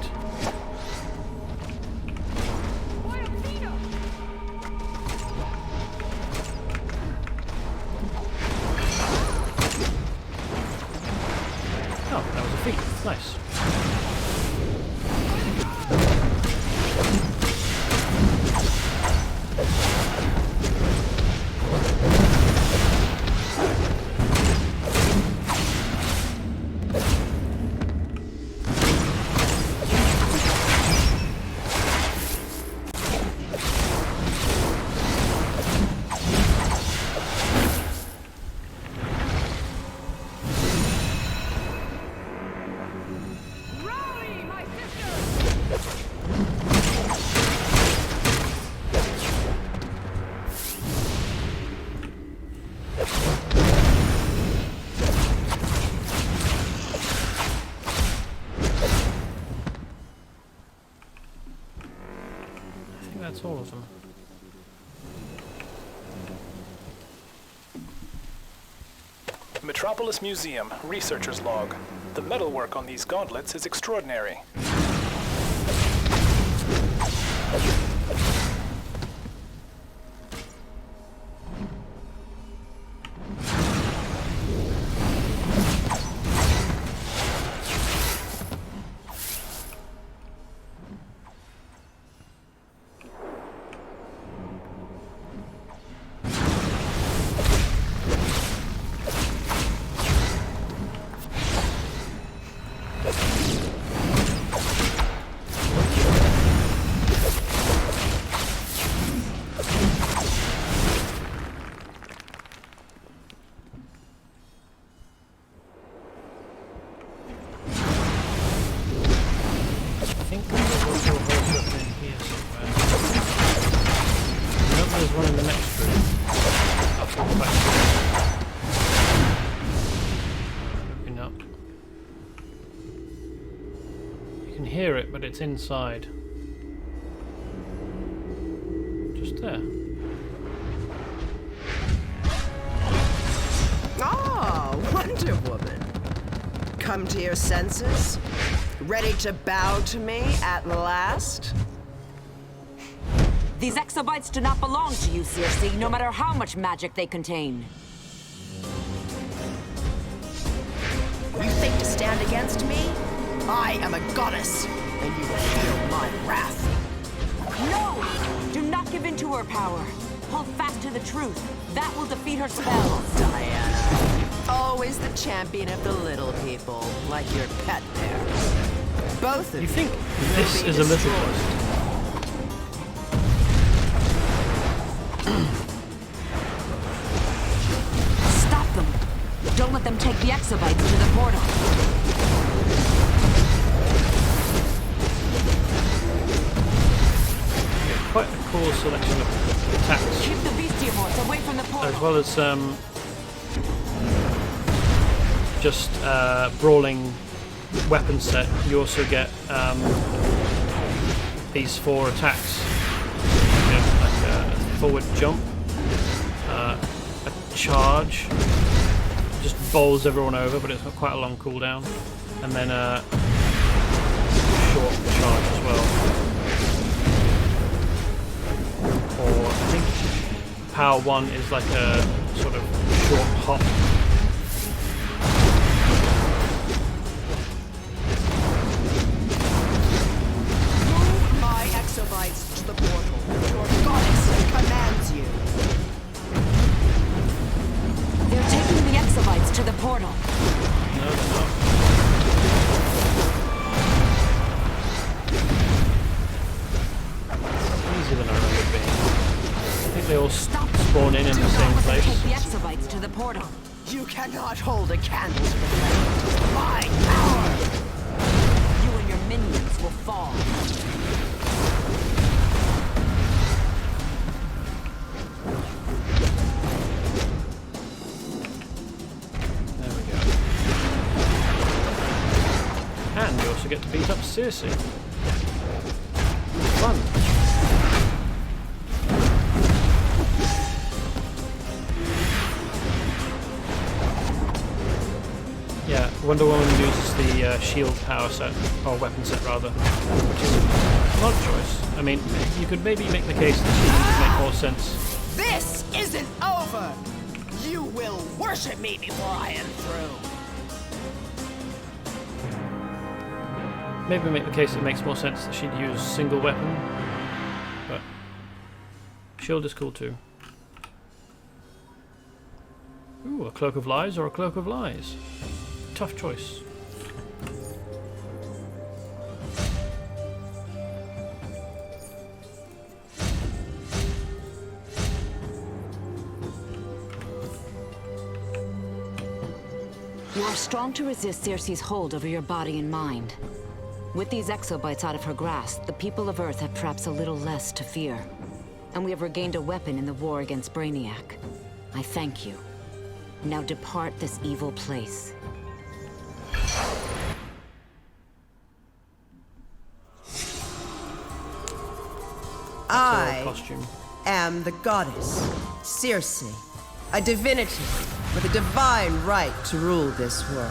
Oh, that was a feat. Nice. That's all of them. Metropolis Museum, researcher's log. The metalwork on these gauntlets is extraordinary. But it's inside. Just there. Ah, Wonder Woman. Come to your senses? Ready to bow to me at last? These exobytes do not belong to you, Circe, no matter how much magic they contain. You think to stand against me? I am a goddess, and you will feel my wrath. No! Do not give in to her power. Hold fast to the truth. That will defeat her spells. Diana. Always the champion of the little people, like your pet bear. Both of you. You think this is a little ghost? Stop them. Don't let them take the exobytes to the portal. Quite a cool selection of attacks. Keep the bestiamorphs away from the portal. As well as just brawling weapon set, you also get these 4 attacks. You get like a forward jump, a charge, just bowls everyone over, but it's got quite a long cooldown, and then a short charge as well. Or I think power 1 is like a sort of short hop. Move my exobytes to the portal. Your goddess commands you. They're taking the exobytes to the portal. No, they're not. Easier than I remember it being. I think they all spawn in the same place. Take the exobytes to the portal. You cannot hold a candle to the flame. My power! You and your minions will fall. There we go. And you also get to beat up Circe. Fun. Yeah, Wonder Woman uses the shield power set, or weapon set rather, which is an odd choice. I mean, you could maybe make the case that she would make more sense. This isn't over! You will worship me before I am through. Maybe make the case it makes more sense that she'd use single weapon, but shield is cool too. Ooh, a cloak of lies or a cloak of lies? Tough choice. You are strong to resist Circe's hold over your body and mind. With these exobytes out of her grasp, the people of Earth have perhaps a little less to fear. And we have regained a weapon in the war against Brainiac. I thank you. Now depart this evil place. I costume. am the goddess Circe, a divinity with a divine right to rule this world.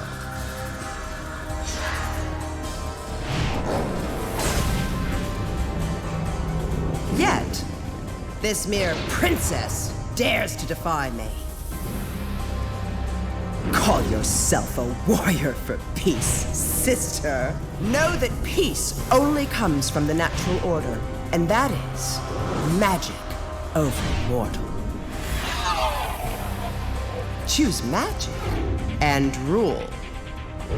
Yet, this mere princess dares to defy me. Call yourself a warrior for peace, sister. Know that peace only comes from the natural order, and that is magic over mortal. Choose magic and rule.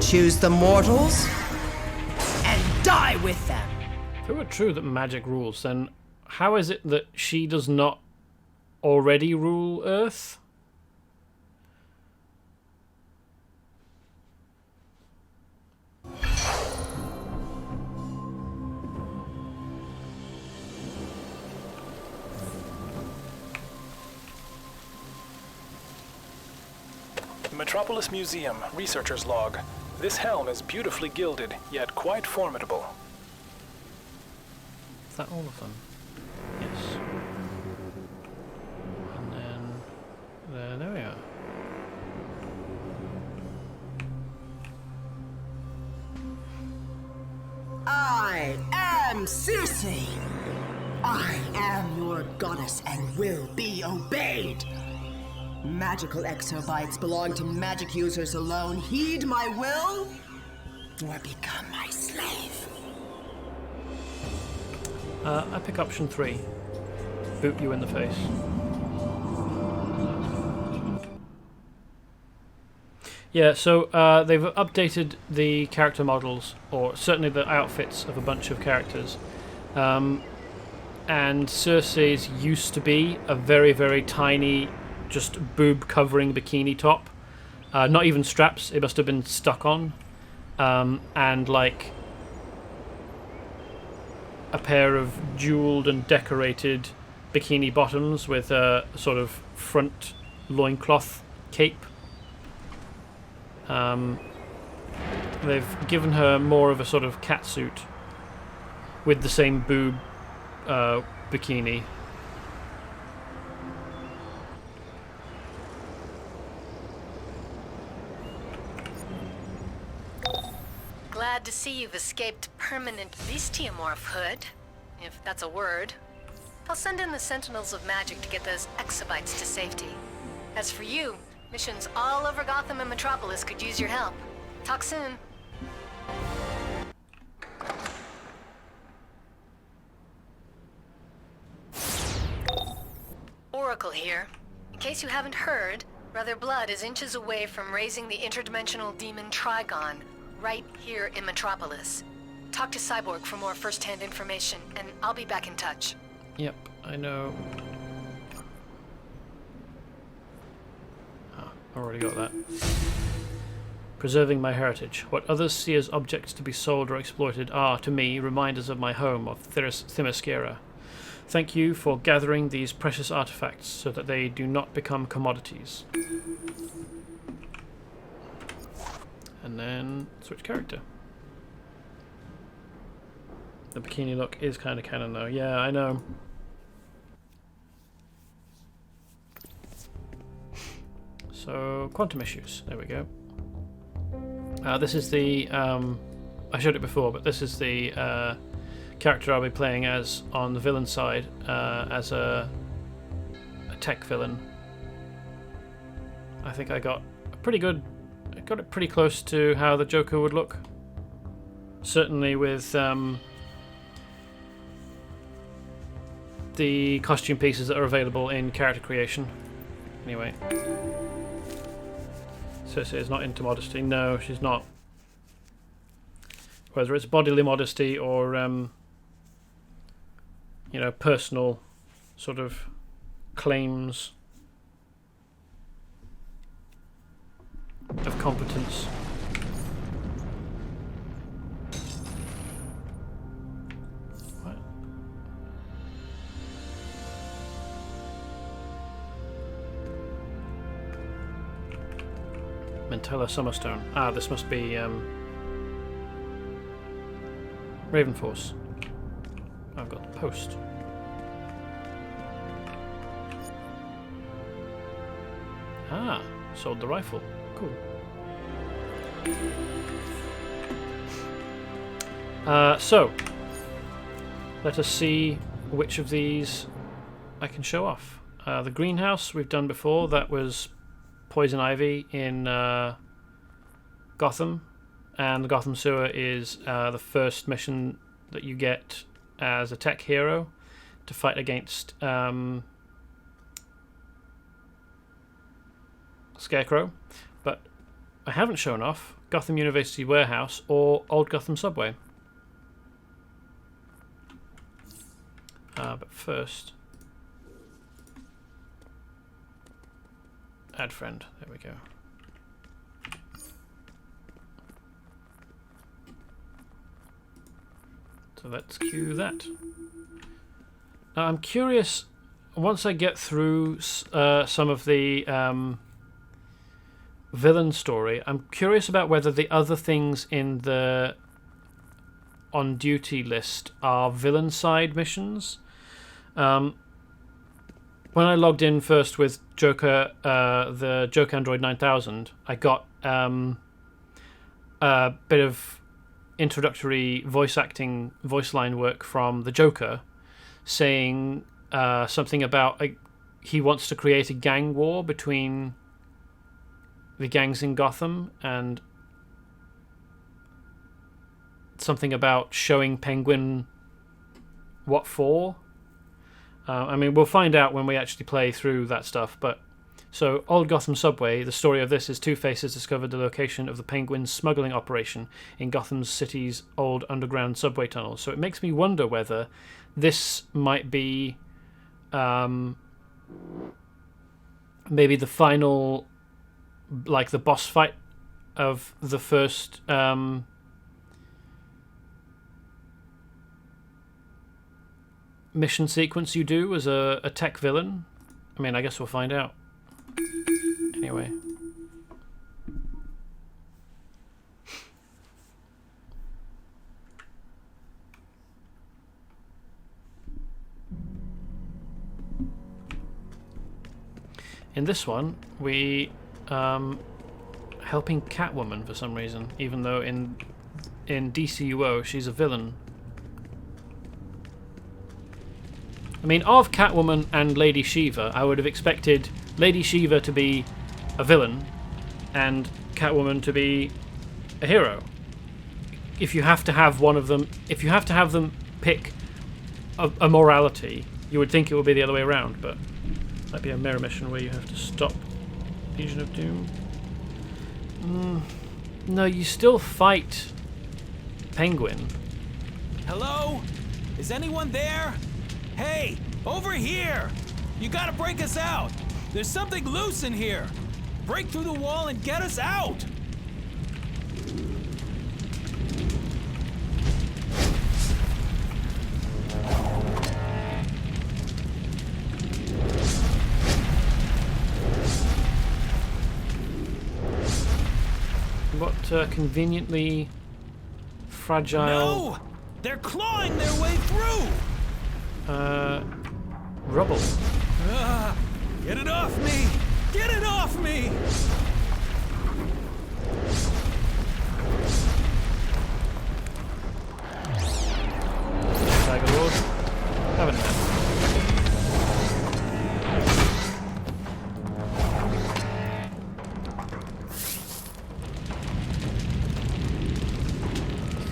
Choose the mortals and die with them. If it were true that magic rules, then how is it that she does not already rule Earth? Metropolis Museum, researcher's log. This helm is beautifully gilded, yet quite formidable. Is that all of them? Yes. And then... there we are. I am Circe. I am your goddess and will be obeyed. Magical exobytes belong to magic users alone. Heed my will, or become my slave. I pick option 3. Boot you in the face. Yeah, so they've updated the character models, or certainly the outfits of a bunch of characters. And Circe's used to be a very, very tiny, just boob-covering bikini top. Not even straps, it must have been stuck on. And like a pair of jeweled and decorated bikini bottoms with a sort of front loincloth cape. They've given her more of a sort of catsuit with the same boob bikini. Glad to see you've escaped permanent bestiamorph hood, if that's a word. I'll send in the Sentinels of Magic to get those exobytes to safety. As for you, missions all over Gotham and Metropolis could use your help. Talk soon. Oracle here. In case you haven't heard, Brother Blood is inches away from raising the interdimensional demon Trigon, right here in Metropolis. Talk to Cyborg for more first-hand information, and I'll be back in touch. Yep, I know. Already got that. Preserving my heritage. What others see as objects to be sold or exploited are, to me, reminders of my home of Themyscira. Thank you for gathering these precious artifacts so that they do not become commodities. And then switch character. The bikini look is kind of canon though. Yeah, I know. So, quantum issues. There we go. This is the... I showed it before, but this is the character I'll be playing as on the villain side, as a tech villain. I think I got a pretty good... I got it pretty close to how the Joker would look. Certainly with the costume pieces that are available in character creation. Anyway. Circe is not into modesty. No, she's not. Whether it's bodily modesty or, you know, personal sort of claims of competence. What? Mentella Summerstone. Ah, this must be Raven Force. I've got the post. Ah, sold the rifle. Cool. So, let us see which of these I can show off. The greenhouse we've done before. That was Poison Ivy in Gotham. And the Gotham Sewer is the first mission that you get as a tech hero to fight against Scarecrow. But I haven't shown off Gotham University Warehouse or Old Gotham Subway. But first, add friend. There we go. So let's cue that. Now I'm curious, once I get through some of the villain story, I'm curious about whether the other things in the on duty list are villain side missions. When I logged in first with Joker, the Joker Android 9000, I got a bit of introductory voice line work from the Joker, saying something about he wants to create a gang war between the gangs in Gotham, and something about showing Penguin what for. I mean, we'll find out when we actually play through that stuff, but so Old Gotham Subway, the story of this is Two-Faces discovered the location of the Penguin's smuggling operation in Gotham City's old underground subway tunnels. So it makes me wonder whether this might be maybe the final, like the boss fight of the first mission sequence you do as a tech villain. I mean, I guess we'll find out. Anyway. In this one, we helping Catwoman for some reason, even though in DCUO she's a villain. I mean, of Catwoman and Lady Shiva, I would have expected Lady Shiva to be a villain and Catwoman to be a hero. If you have to have one of them, if you have to have them pick a morality, you would think it would be the other way around, but that'd be a mirror mission where you have to stop Legion of Doom. No, you still fight Penguin. Hello? Is anyone there? Hey, over here! You gotta break us out! There's something loose in here! Break through the wall and get us out! What conveniently fragile... No! They're clawing their way through! Rubble. Get it off me! Get it off me! Tiger Lord. Have it now.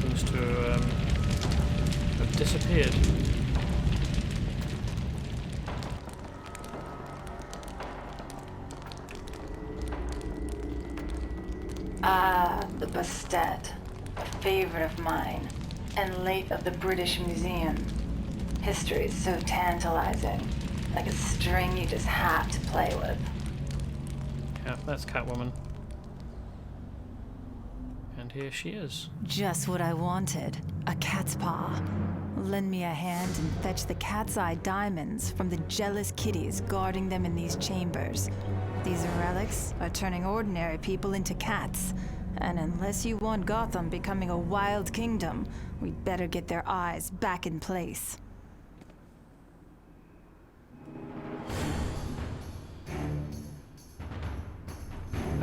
Seems to have disappeared. The Bastet, a favorite of mine, and late of the British Museum. History is so tantalizing, like a string you just have to play with. Yeah, that's Catwoman. And here she is. Just what I wanted. A cat's paw. Lend me a hand and fetch the cat's eye diamonds from the jealous kitties guarding them in these chambers. These relics are turning ordinary people into cats. And unless you want Gotham becoming a wild kingdom, we'd better get their eyes back in place.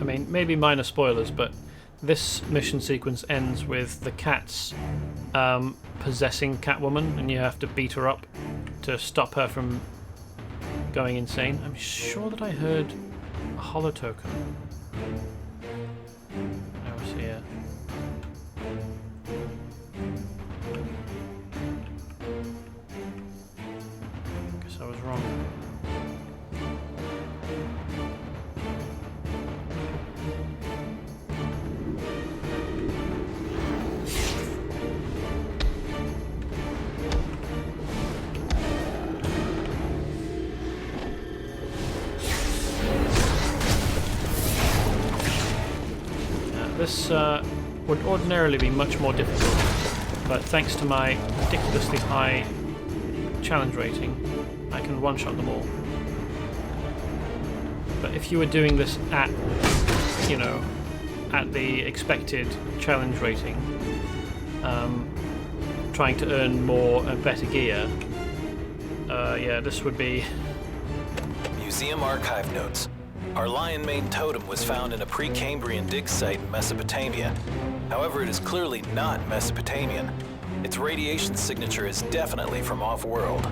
mean, maybe minor spoilers, but this mission sequence ends with the cats possessing Catwoman, and you have to beat her up to stop her from going insane. I'm sure that I heard a holo token. I was here. Guess I was wrong. This would ordinarily be much more difficult, but thanks to my ridiculously high challenge rating, I can one-shot them all. But if you were doing this at, you know, at the expected challenge rating, trying to earn more and better gear, yeah, this would be... Museum archive notes. Our lion mane totem was found in a pre-Cambrian dig site in Mesopotamia. However, it is clearly not Mesopotamian. Its radiation signature is definitely from off-world.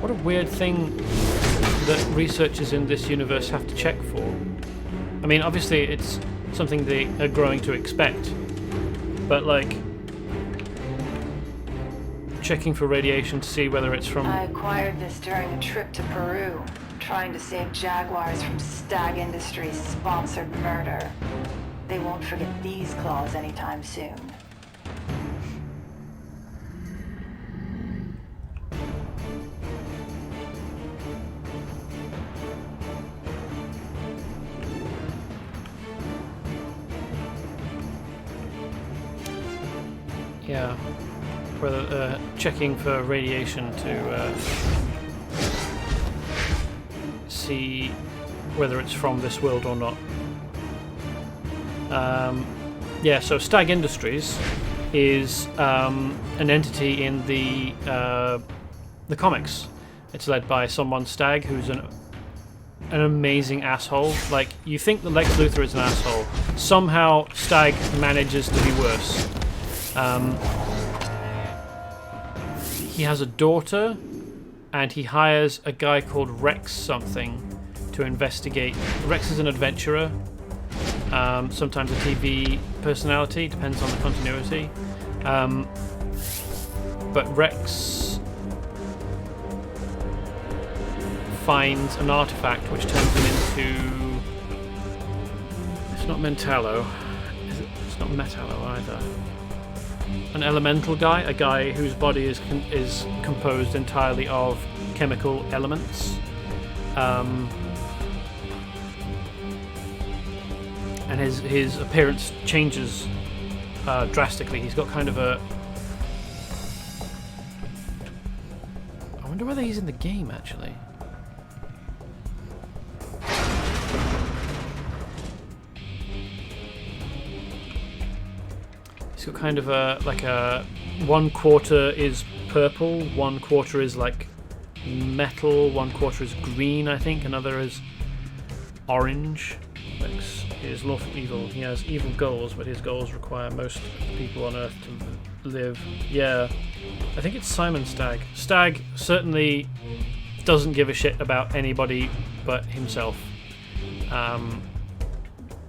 What a weird thing that researchers in this universe have to check for. I mean, obviously it's something they are growing to expect, but like checking for radiation to see whether it's from... I acquired this during a trip to Peru, trying to save jaguars from Stag Industries' sponsored murder. They won't forget these claws anytime soon. Yeah, whether checking for radiation to see whether it's from this world or not. Yeah, so Stag Industries is an entity in the comics. It's led by someone Stag, who's an amazing asshole. Like, you think that Lex Luthor is an asshole. Somehow Stag manages to be worse. He has a daughter, and he hires a guy called Rex something to investigate. Rex is an adventurer, sometimes a TV personality, depends on the continuity. But Rex finds an artifact which turns him into... It's not Mentallo. It's not Metallo either. An elemental guy, a guy whose body is composed entirely of chemical elements. And his appearance changes drastically. He's got kind of a... I wonder whether he's in the game, actually. He's got kind of a, like a... 1/4 is purple, 1/4 is like metal, 1/4 is green, I think, another is orange. Lex is lawful evil. He has evil goals, but his goals require most people on Earth to live. Yeah, I think it's Simon Stagg. Stagg certainly doesn't give a shit about anybody but himself.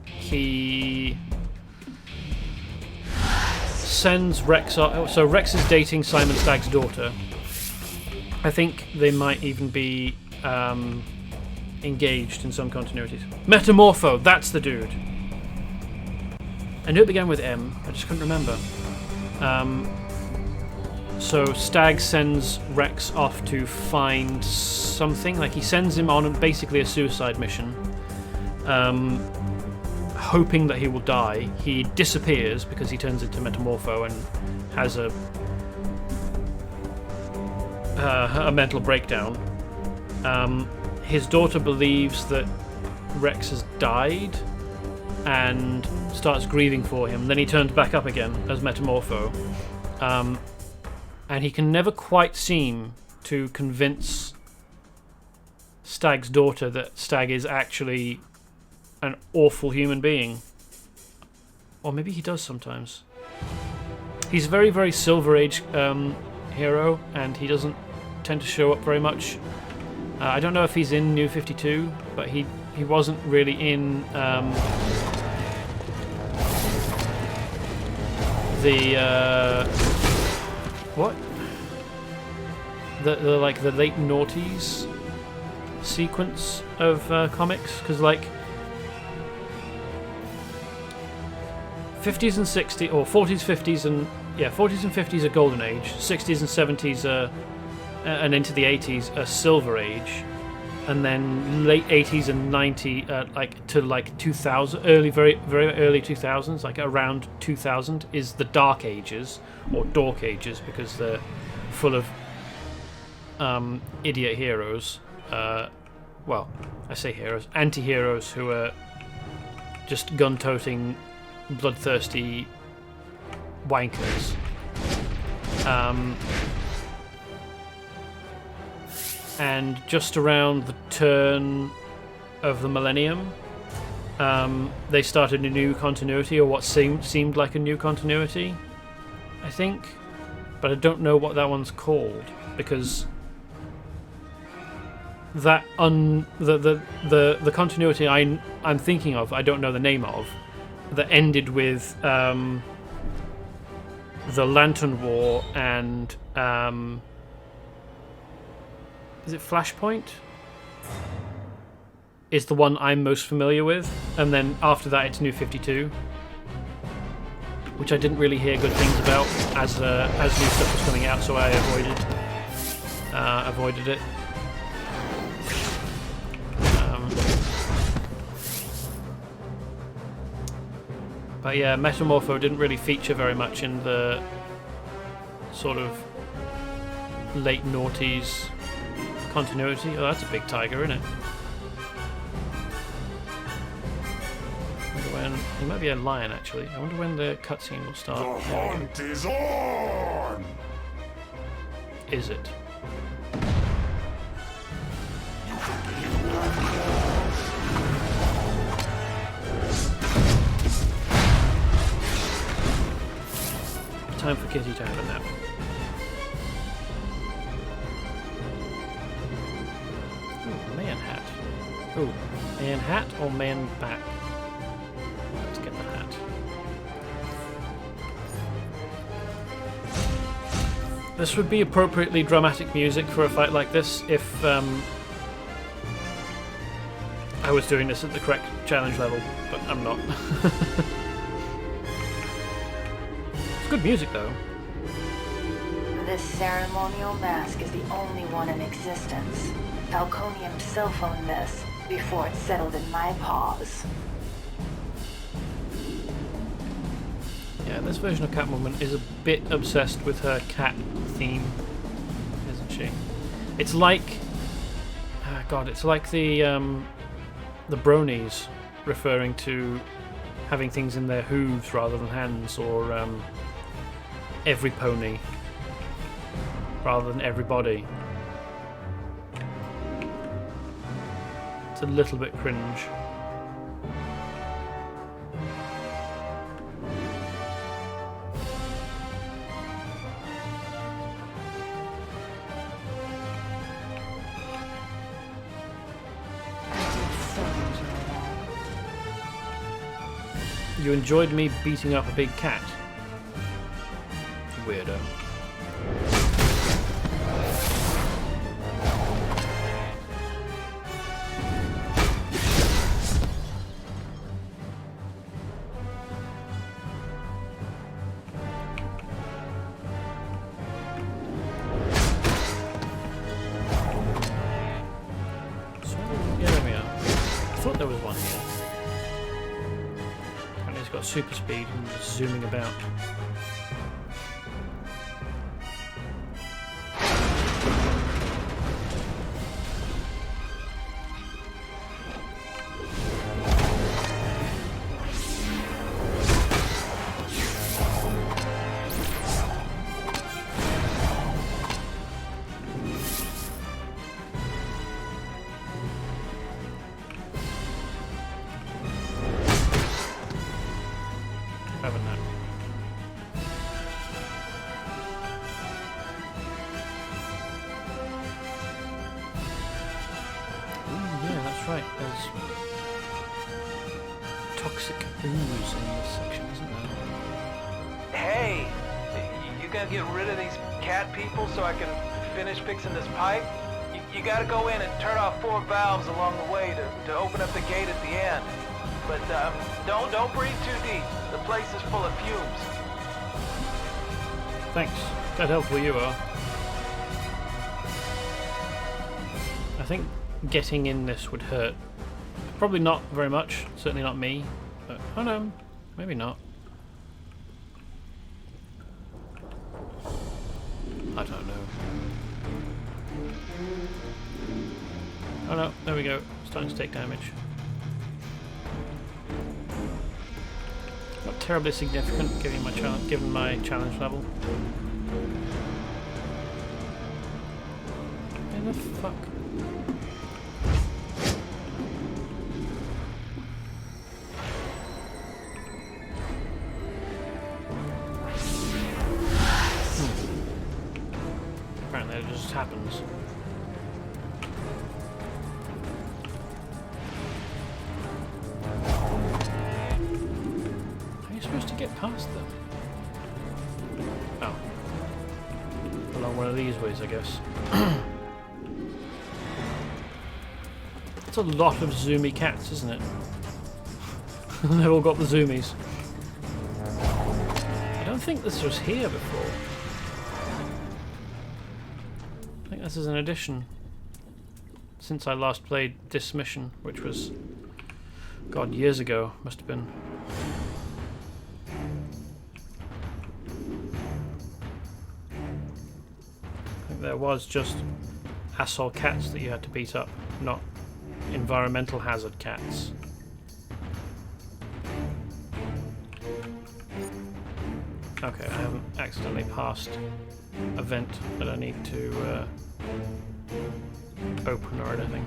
He sends Rex off. So Rex is dating Simon Stagg's daughter. I think they might even be engaged in some continuities. Metamorpho, that's the dude. I knew it began with M, I just couldn't remember. So Stagg sends Rex off to find something. Like, he sends him on basically a suicide mission, hoping that he will die. He disappears because he turns into Metamorpho and has a mental breakdown. His daughter believes that Rex has died and starts grieving for him. Then he turns back up again as Metamorpho. And he can never quite seem to convince Stagg's daughter that Stagg is actually an awful human being. Or maybe he does sometimes. He's a very, very Silver Age hero, and he doesn't tend to show up very much. I don't know if he's in New 52, but he wasn't really in what? The like the late noughties sequence of comics, because like 50s and 60s, or 40s, 50s, and 40s and 50s are Golden Age, 60s and 70s are, and into the 80s are Silver Age, and then late 80s and 90s, like to like 2000, very early 2000s, like around 2000 is the Dark Ages or Dork Ages, because they're full of idiot heroes. Well, I say heroes, anti-heroes who are just gun-toting, bloodthirsty wankers. And just around the turn of the millennium, they started a new continuity, or what seemed like a new continuity, I think, but I don't know what that one's called, because that the continuity I'm thinking of, I don't know the name of, that ended with the Lantern War and is it Flashpoint? Is the one I'm most familiar with, and then after that it's New 52, which I didn't really hear good things about as new stuff was coming out, so I avoided it. But yeah, Metamorpho didn't really feature very much in the sort of late noughties continuity. Oh, that's a big tiger, isn't it? I wonder when... He might be a lion, actually. I wonder when the cutscene will start. The hunt is on! Is it? Time for Kitty to have a nap. Ooh, man hat. Ooh, man hat or man back? Let's get the hat. This would be appropriately dramatic music for a fight like this if I was doing this at the correct challenge level, but I'm not. Good music, though. This ceremonial mask is the only one in existence. Falcone himself owned this before it settled in my paws. Yeah, this version of Catwoman is a bit obsessed with her cat theme, isn't she? It's like... God, it's like the bronies referring to having things in their hooves rather than hands, or every pony rather than everybody. It's a little bit cringe. You enjoyed me beating up a big cat? Weirdo. Yeah, there we are. I thought there was one here. Apparently it's got super speed and just zooming about. toxic ooze in this section, isn't there? Hey, you gonna get rid of these cat people so I can finish fixing this pipe? You gotta go in and turn off 4 valves along the way to open up the gate at the end. But don't breathe too deep. The place is full of fumes. Thanks. Glad helpful you are. I think getting in this would hurt. Probably not very much. Certainly not me. But, oh no, maybe not. I don't know. Oh no, there we go. Starting to take damage. Not terribly significant given my challenge level. Where the fuck? Apparently it just happens. Supposed to get past them. Oh. Along one of these ways, I guess. It's a lot of zoomy cats, isn't it? They've all got the zoomies. I don't think this was here before. I think this is an addition. Since I last played this mission, which was, God, years ago, must have been. There was just asshole cats that you had to beat up, not environmental hazard cats. Okay, I haven't accidentally passed a vent that I need to open or anything.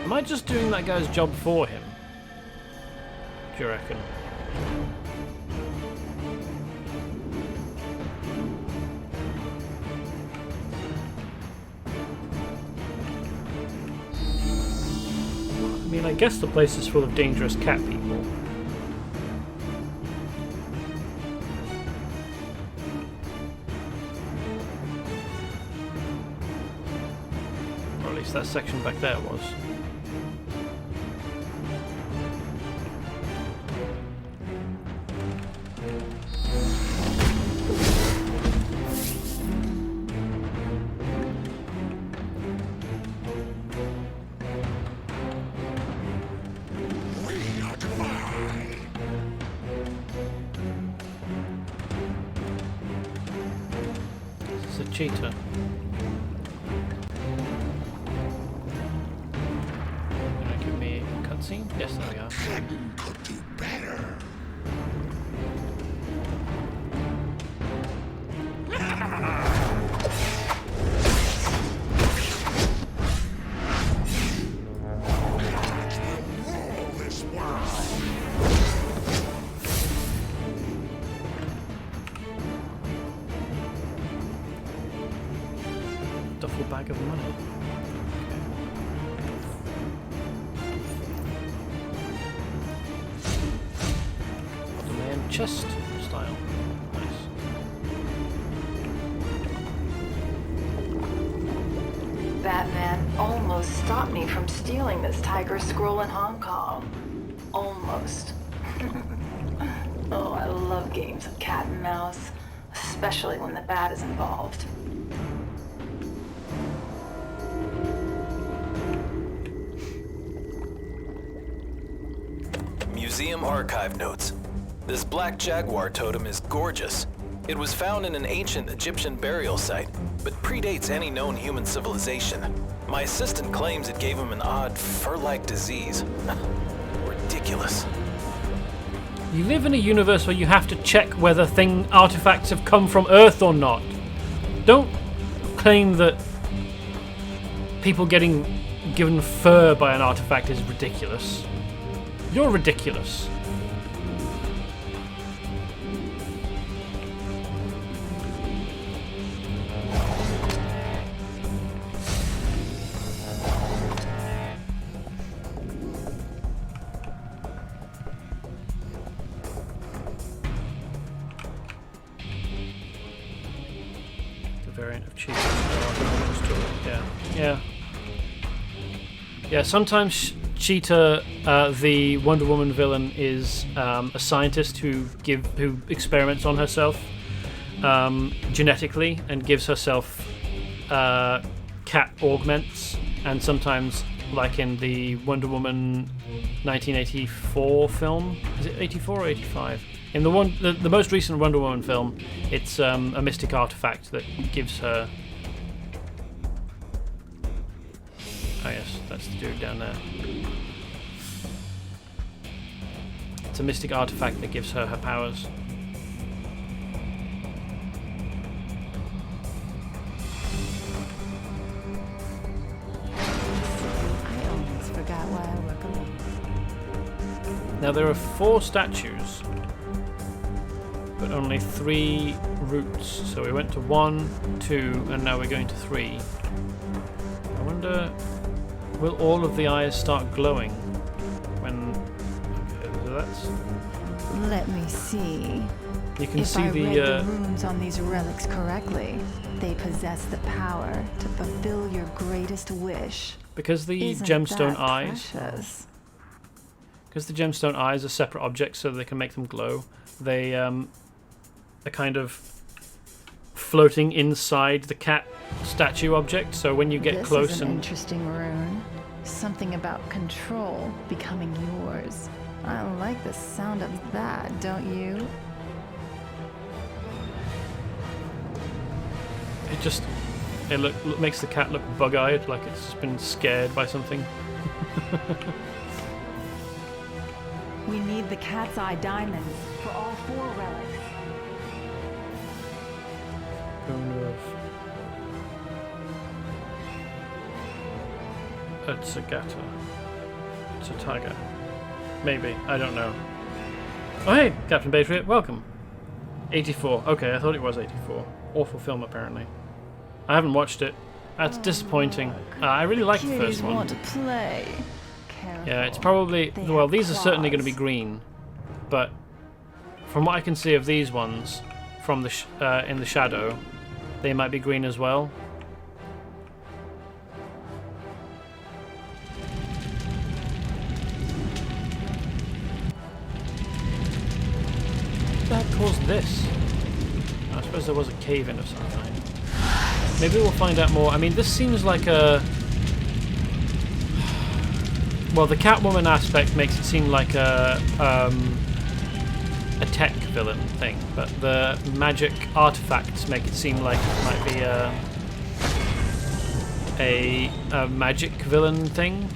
Am I just doing that guy's job for him? Do you reckon? I mean, I guess the place is full of dangerous cat people. Or at least that section back there was. Cheetah. Gonna give me a cutscene? Yes, there we are. Could do better. Duffel bag of money. Ottoman chest style. Nice. Batman almost stopped me from stealing this tiger scroll in Hong Kong. Almost. Oh, I love games of cat and mouse, especially when the bat is involved. Museum archive notes. This black jaguar totem is gorgeous. It was found in an ancient Egyptian burial site, but predates any known human civilization. My assistant claims it gave him an odd fur-like disease. Ridiculous. You live in a universe where you have to check whether artifacts have come from Earth or not. Don't claim that people getting given fur by an artifact is ridiculous. You're ridiculous. Variant of Cheetah. Yeah. Sometimes Cheetah, the Wonder Woman villain, is a scientist who experiments on herself genetically and gives herself cat augments. And sometimes, like in the Wonder Woman 1984 film, is it 84 or 85? In the most recent Wonder Woman film, it's a mystic artifact that gives her... Oh yes, that's the dude down there. It's a mystic artifact that gives her powers. I almost forgot why I work alone. Now there are 4 statues, but only 3 routes. So we went to 1, 2, and now we're going to 3. I wonder, will all of the eyes start glowing when... Okay, so that's... Let me see. You can see if I read the the runes on these relics correctly, they possess the power to fulfill your greatest wish. because the Isn't gemstone that eyes... precious? Because the gemstone eyes are separate objects so they can make them glow, they are kind of floating inside the cat statue object, so when you get This close is an and... interesting rune. Something about control becoming yours. I like the sound of that, don't you? It just... It makes the cat look bug-eyed, like it's just been scared by something. We need the cat's eye diamonds for all 4 relics. It's a gata. It's a tiger. Maybe. I don't know. Oh hey, Captain Patriot, welcome. 84. Okay, I thought it was 84. Awful film, apparently. I haven't watched it. That's disappointing. I really like the first one. Want to play. Yeah, it's probably... Well, these are certainly going to be green. But from what I can see of these ones, from the in the shadow, they might be green as well. What caused this? I suppose there was a cave-in of some kind. Maybe we'll find out more. I mean, this seems like a... Well, the Catwoman aspect makes it seem like a tech villain thing, but the magic artifacts make it seem like it might be a magic villain thing.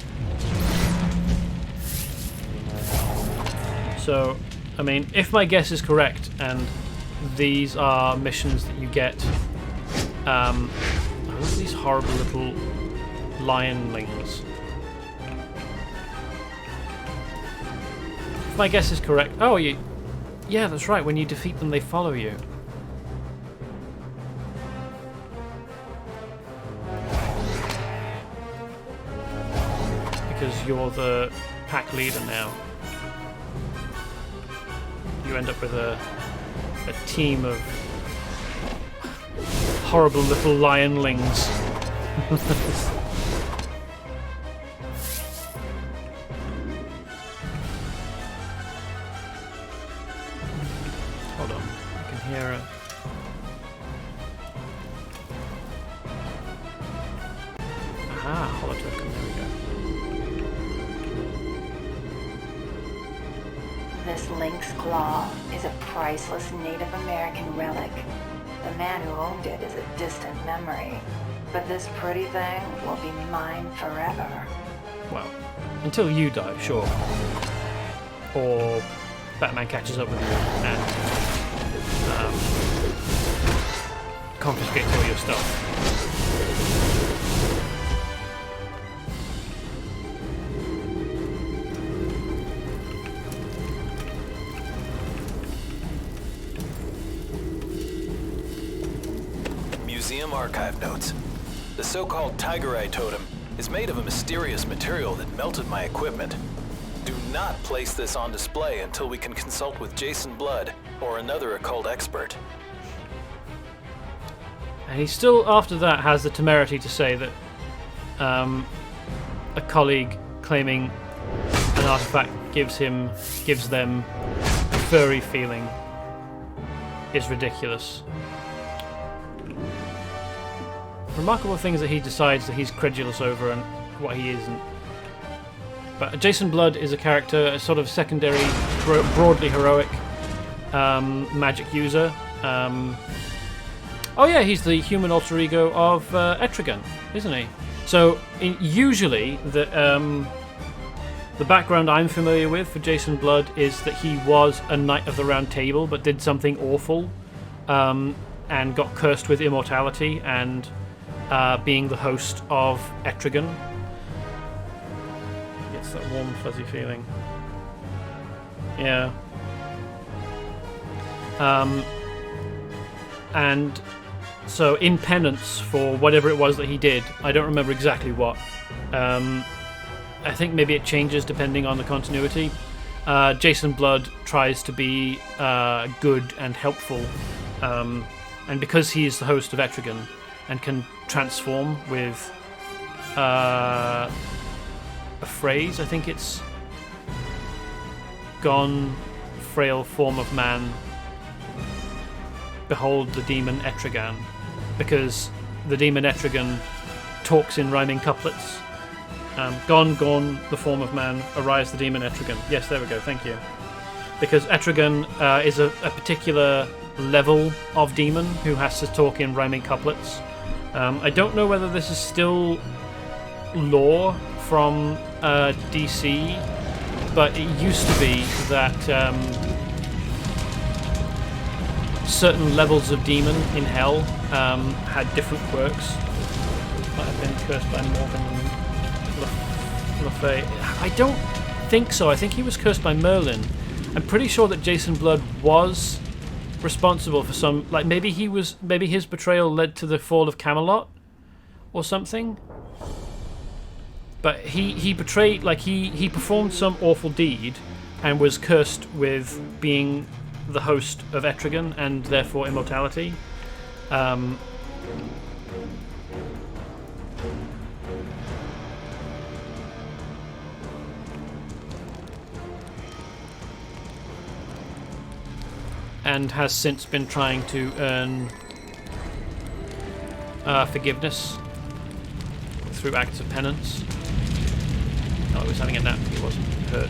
So, I mean, if my guess is correct, and these are missions that you get, I love these horrible little lionlings. If my guess is correct, oh, yeah, that's right. When you defeat them, they follow you. Because you're the pack leader now. You end up with a team of horrible little lionlings. Hold on, I can hear a... Aha, holotoken, there we go. This lynx claw is a priceless Native American relic. The man who owned it is a distant memory, but this pretty thing will be mine forever. Well, until you die, sure. Or Batman catches up with you and confiscates all your stuff. Museum archive notes. The so-called Tiger Eye totem is made of a mysterious material that melted my equipment. Do not place this on display until we can consult with Jason Blood or another occult expert. And he still, after that, has the temerity to say that a colleague claiming an artifact gives them a furry feeling is ridiculous. Remarkable things that he decides that he's credulous over and what he isn't. But Jason Blood is a character, a sort of secondary, broadly heroic magic user. Oh yeah, he's the human alter ego of Etrigan, isn't he? So usually the background I'm familiar with for Jason Blood is that he was a Knight of the Round Table but did something awful and got cursed with immortality and being the host of Etrigan. Gets that warm fuzzy feeling. Yeah. And so in penance for whatever it was that he did, I don't remember exactly what. I think maybe it changes depending on the continuity. Jason Blood tries to be good and helpful, and because he is the host of Etrigan and can transform with a phrase, I think it's "Gone, frail form of man, behold the demon Etrigan," because the demon Etrigan talks in rhyming couplets. Gone, the form of man, arise the demon Etrigan. Yes, there we go, thank you. Because Etrigan is a particular level of demon who has to talk in rhyming couplets. I don't know whether this is still lore from DC, but it used to be that certain levels of demon in hell had different quirks. Might have been cursed by Morgan Le Fay. I don't think so. I think he was cursed by Merlin. I'm pretty sure that Jason Blood was responsible for some, like maybe his betrayal led to the fall of Camelot or something. But he betrayed, like he performed some awful deed and was cursed with being the host of Etrigan and therefore immortality. And has since been trying to earn forgiveness through acts of penance. Oh, he was having a nap, he wasn't hurt.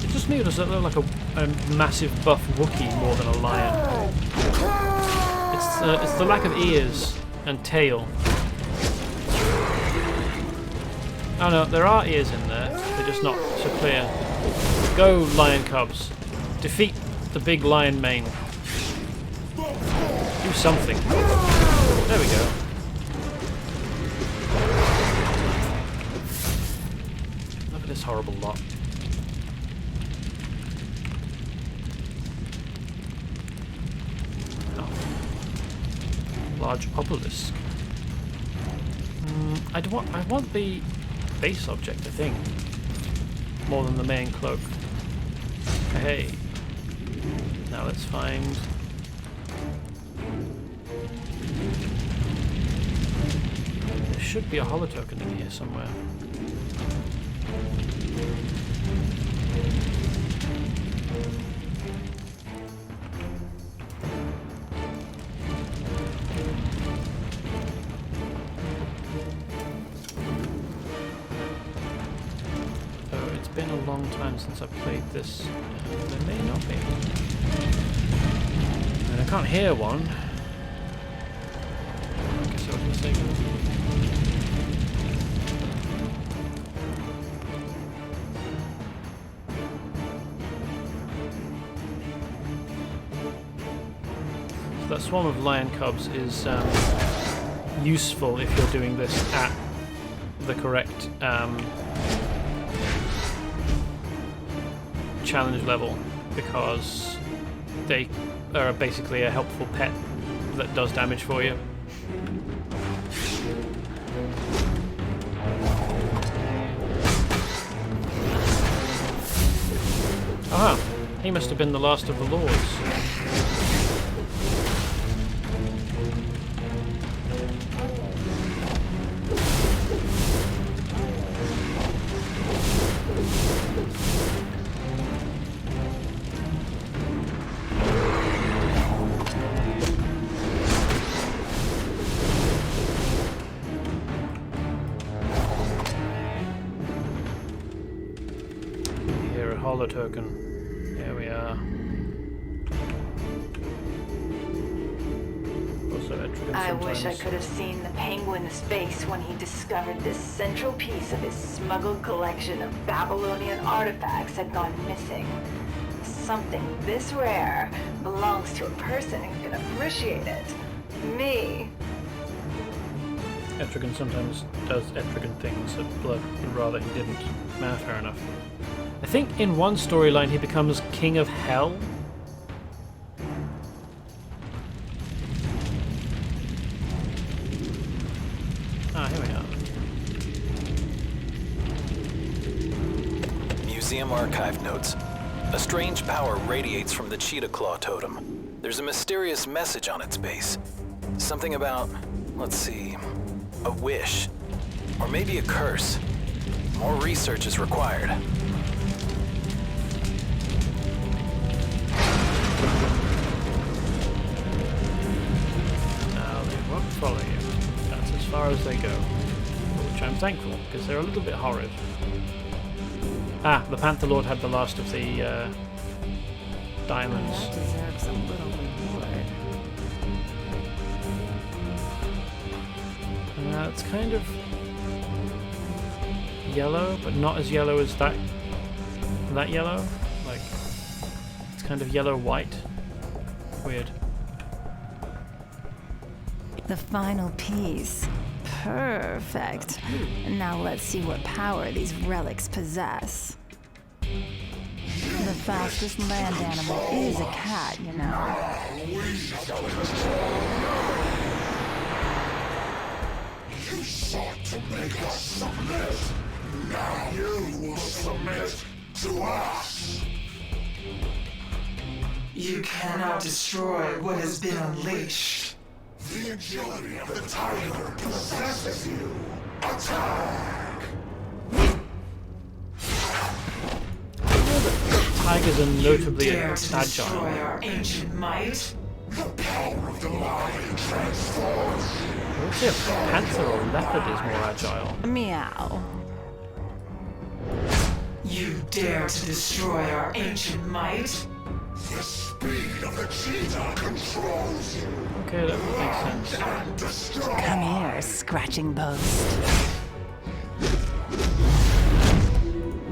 It just me, or does it look like a massive buff Wookiee more than a lion? It's the lack of ears and tail. Oh no, there are ears in there, they're just not so clear. Go, lion cubs. Defeat the big lion mane. Do something. There we go. Look at this horrible lot. Oh. Large obelisk. I want the base object, I think, more than the main cloak. Hey. Now let's find... There should be a holotoken in here somewhere. Oh, it's been a long time since I've played this. There may not be. And I can't hear one. I guess I was mistaken. So that swarm of lion cubs is useful if you're doing this at the correct challenge level, because they are basically a helpful pet that does damage for you. Aha! He must have been the last of the lords. Here, a holo token. Here we are. I wish I could have seen the Penguin's face when he discovered this central piece of his smuggled collection of Babylonian artifacts had gone missing. Something this rare belongs to a person who can appreciate it. Me. Etrigan sometimes does Etrigan things that Blood would rather he didn't. Fair enough. I think in one storyline he becomes King of Hell. Here we are. Museum archive notes. A strange power radiates from the cheetah claw totem. There's a mysterious message on its base. Something about, let's see, a wish. Or maybe a curse. More research is required. Now they won't follow you. That's as far as they go. For which I'm thankful, because they're a little bit horrid. Ah, the Panther Lord had the last of the diamonds. That deserves a little reward. It's kind of yellow, but not as yellow as that yellow. Like, it's kind of yellow-white. Weird. The final piece. Perfect. Now let's see what power these relics possess. The fastest land animal is a cat, you know. You sought to make us submit. Now you will submit to us. You cannot destroy what has been unleashed. The agility of the tiger possesses you. Attack! Tigers are notably You dare to destroy agile. our ancient might? The power of the lion transforms you. I would say a panther or leopard is more agile. Meow. You dare to destroy our ancient might? The speed of the cheetah controls you. Okay, that would make sense. And destroy. Come here, scratching post.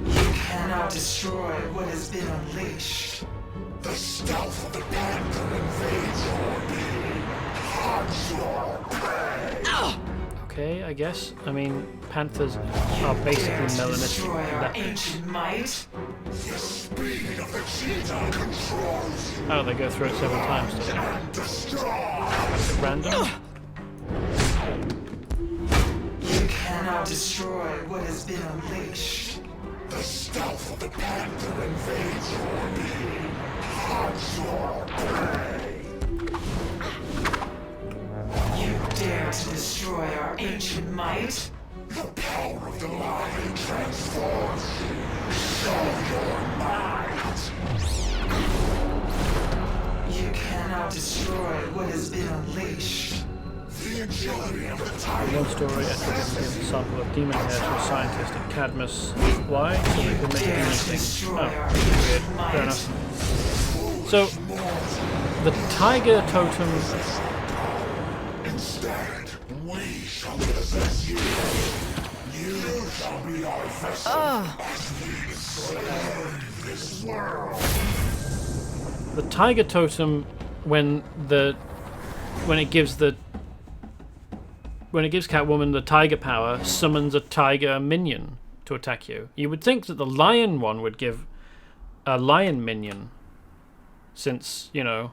You cannot destroy what has been unleashed. The stealth of the panther invades your being. Hunts your prey. Okay, I guess. I mean, panthers are basically melanistic Destroy our leopards. ancient might? The speed of the cheetah controls you. Oh, they go through it several times, doesn't it? And destroy. At random? You cannot destroy what has been unleashed. The stealth of the panther invades your being. Hunts your prey. You dare to destroy our ancient might? The power of the lion transforms you. Show your might. You cannot destroy what has been unleashed. The agility of the In tiger. one story, Etrigan gives a sample of demon hair to a scientist at Cadmus. Why? So they could make a demon thing. Oh, weird. Fair enough. So, the tiger totem. Instead, we shall possess you. You shall be our vessel as we enslave this world. The tiger totem, when it gives Catwoman the tiger power, summons a tiger minion to attack you. You would think that the lion one would give a lion minion, since, you know,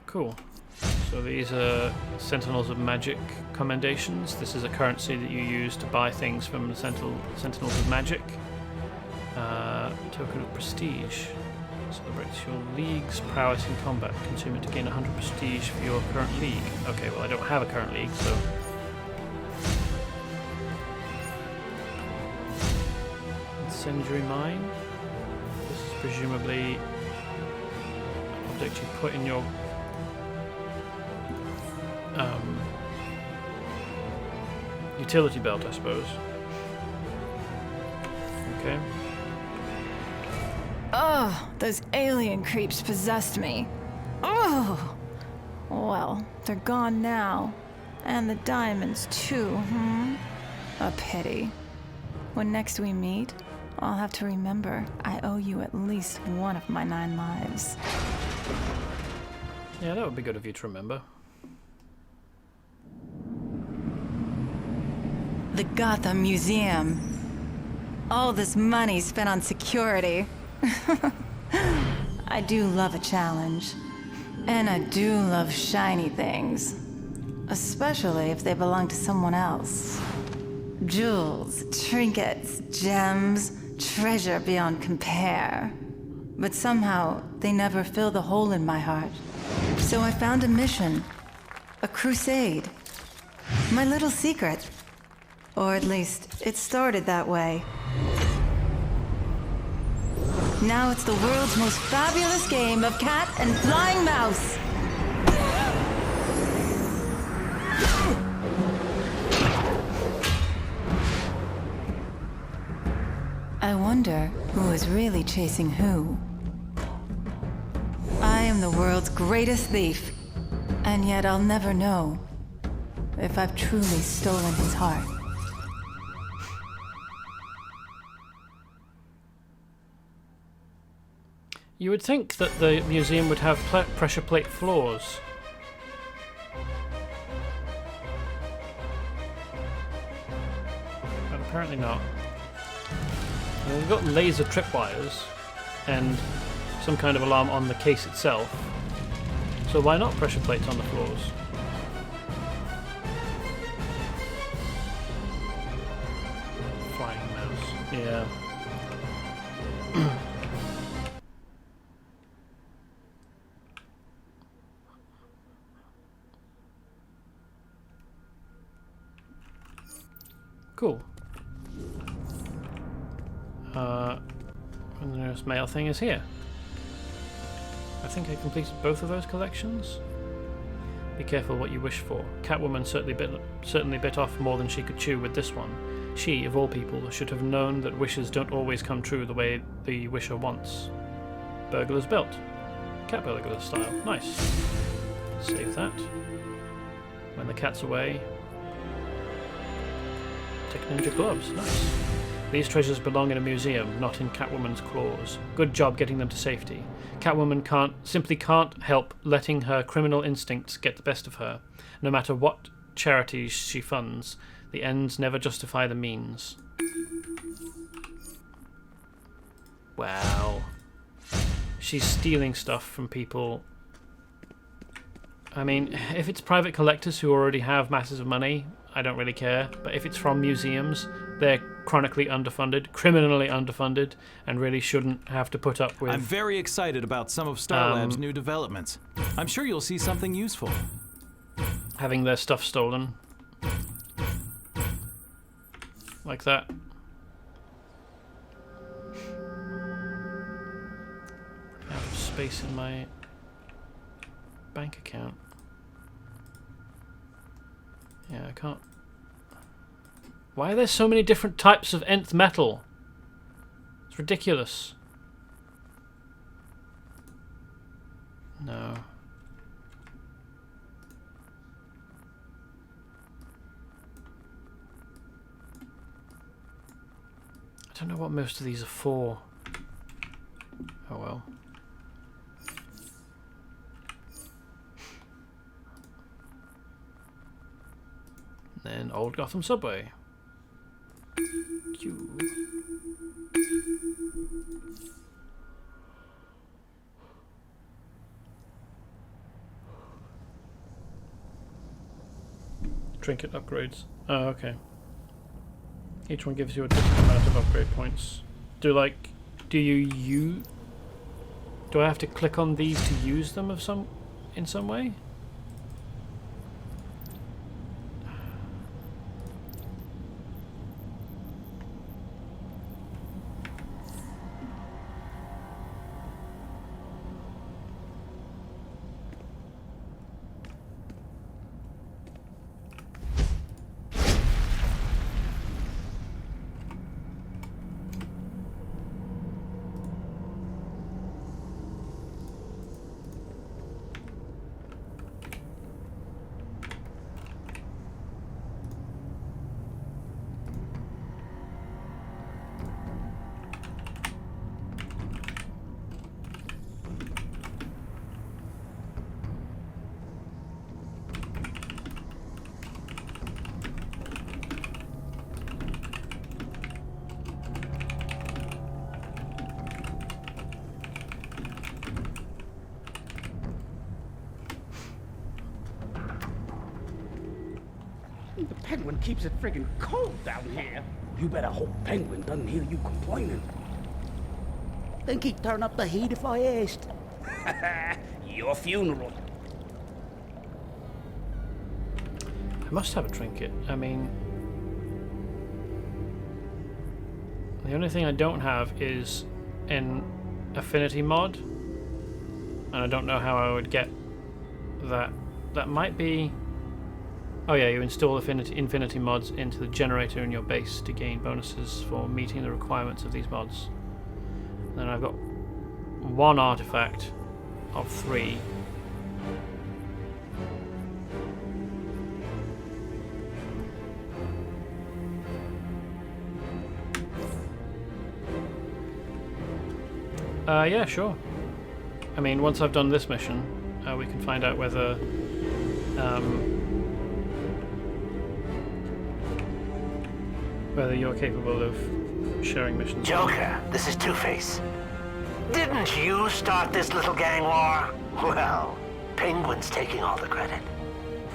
Cool. So these are Sentinels of Magic commendations. This is a currency that you use to buy things from the Sentinels of Magic. Token of Prestige. Celebrates your league's prowess in combat. Consume it to gain 100 prestige for your current league. Okay, well I don't have a current league, so... Incendiary Mine. This is presumably an object you put in your... utility belt, I suppose. Okay. Ugh, those alien creeps possessed me. Ugh! Well, they're gone now. And the diamonds, too, A pity. When next we meet, I'll have to remember I owe you at least one of my 9 lives. Yeah, that would be good of you to remember. The Gotham Museum. All this money spent on security. I do love a challenge. And I do love shiny things. Especially if they belong to someone else. Jewels, trinkets, gems, treasure beyond compare. But somehow, they never fill the hole in my heart. So I found a mission. A crusade. My little secret. Or at least, it started that way. Now it's the world's most fabulous game of cat and flying mouse. I wonder who is really chasing who. I am the world's greatest thief, and yet I'll never know if I've truly stolen his heart. You would think that the museum would have pressure plate floors. But apparently not. Well, we've got laser tripwires and some kind of alarm on the case itself. So why not pressure plates on the floors? Flying mouse. Yeah. Cool. And the nearest mail thing is here. I think I completed both of those collections. Be careful what you wish for. Catwoman certainly bit off more than she could chew with this one. She, of all people, should have known that wishes don't always come true the way the wisher wants. Burglar's belt. Cat burglar style. Nice. Save that. When the cat's away. Tech Ninja gloves. Nice. These treasures belong in a museum, not in Catwoman's claws. Good job getting them to safety. Catwoman simply can't help letting her criminal instincts get the best of her. No matter what charities she funds, the ends never justify the means. Wow. She's stealing stuff from people. I mean, if it's private collectors who already have masses of money, I don't really care. But if it's from museums, they're chronically underfunded, criminally underfunded, and really shouldn't have to put up with... I'm very excited about some of Starlab's new developments. I'm sure you'll see something useful. Having their stuff stolen. Like that. Out of space in my bank account. Yeah, I can't... Why are there so many different types of nth metal? It's ridiculous. No. I don't know what most of these are for. Oh well. Then Old Gotham Subway. Q. Trinket upgrades. Oh, okay. Each one gives you a different amount of upgrade points. Do I have to click on these to use them in some way? The Penguin keeps it friggin' cold down here. You better hope Penguin doesn't hear you complaining. Think he'd turn up the heat if I asked? Your funeral. I must have a trinket. I mean, the only thing I don't have is an affinity mod, and I don't know how I would get that. That might be... Oh yeah, you install infinity mods into the generator in your base to gain bonuses for meeting the requirements of these mods. And then I've got one artifact of 3. Yeah, sure. I mean, once I've done this mission, we can find out whether you're capable of sharing missions. Joker, this is Two-Face. Didn't you start this little gang war? Well, Penguin's taking all the credit.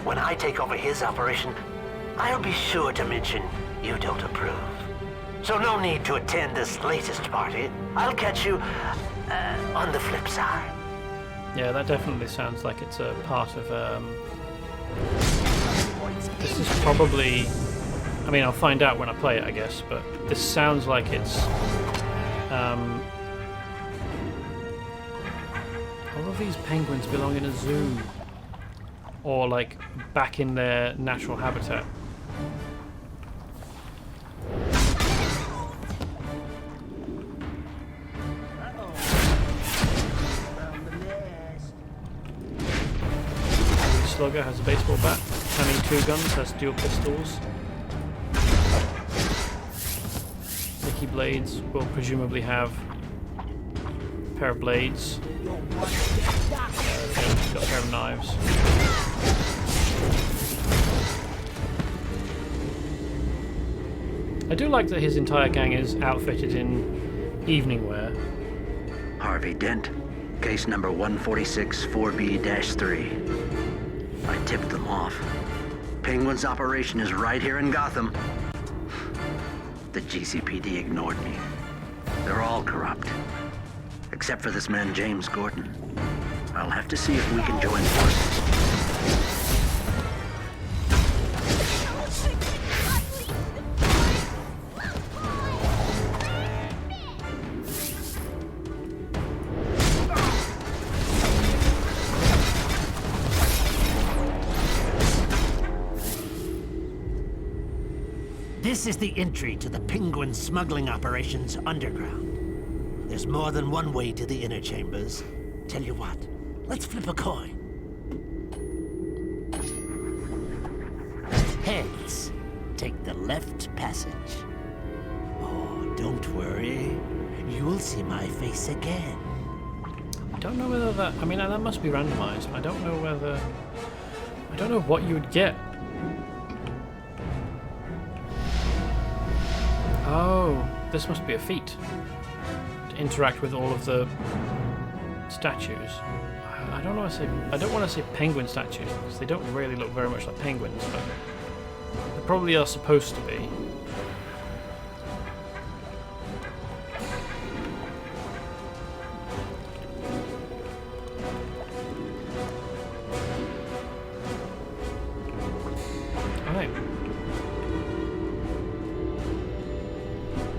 When I take over his operation, I'll be sure to mention you don't approve. So no need to attend this latest party. I'll catch you on the flip side. Yeah, that definitely sounds like it's a part of... This is probably... I mean, I'll find out when I play it, I guess, but this sounds like it's... all of these penguins belong in a zoo. Or, like, back in their natural habitat. Slugger has a baseball bat. Hammy 2 guns has dual pistols. Nicky Blades will presumably have a pair of blades. He's got a pair of knives. I do like that his entire gang is outfitted in evening wear. Harvey Dent, case number 146 4B-3. I tipped them off. Penguin's operation is right here in Gotham. The GCPD ignored me. They're all corrupt. Except for this man, James Gordon. I'll have to see if we can join forces. This is the entry to the Penguin smuggling operations underground. There's more than one way to the inner chambers. Tell you what, let's flip a coin. Heads, take the left passage. Oh, don't worry. You'll see my face again. I don't know whether that... I mean, that must be randomized. I don't know whether... I don't know what you would get. Oh, this must be a feat. To interact with all of the statues. I don't want to say penguin statues because they don't really look very much like penguins, but They probably are supposed to be. Alright.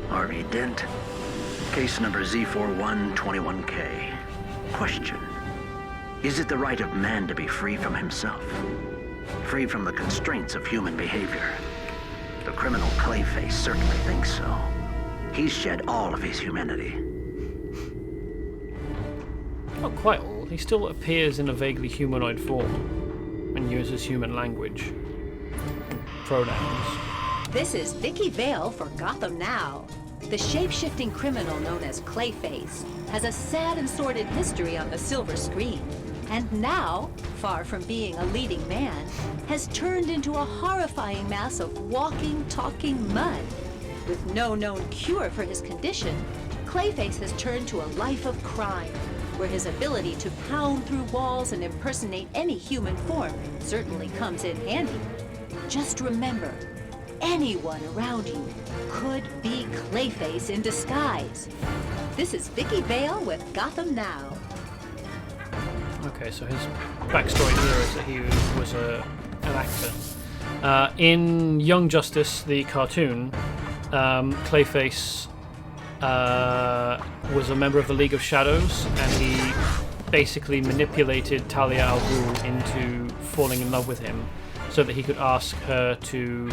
Harvey Dent, case number Z4121K. Question. Is it the right of man to be free from himself? Free from the constraints of human behavior? The criminal Clayface certainly thinks so. He's shed all of his humanity. Not quite all. He still appears in a vaguely humanoid form and uses human language. Pronouns. This is Vicky Vale for Gotham Now. The shape-shifting criminal known as Clayface has a sad and sordid history on the silver screen. And now, far from being a leading man, has turned into a horrifying mass of walking, talking mud. With no known cure for his condition, Clayface has turned to a life of crime, where his ability to pound through walls and impersonate any human form certainly comes in handy. Just remember, anyone around you could be Clayface in disguise. This is Vicky Vale with Gotham Now. Okay, so his backstory here is that he was an actor. In Young Justice, the cartoon, Clayface was a member of the League of Shadows, and he basically manipulated Talia al Ghul into falling in love with him so that he could ask her to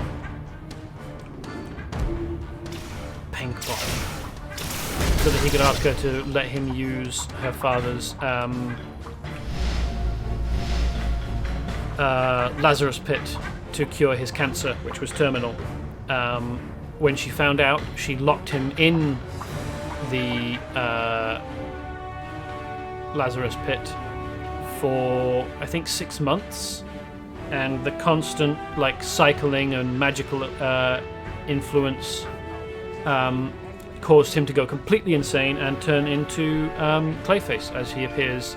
so that he could ask her to let him use her father's Lazarus Pit to cure his cancer, which was terminal. When she found out, she locked him in the Lazarus Pit for, I think, 6 months, and the constant cycling and magical influence caused him to go completely insane and turn into Clayface, as he appears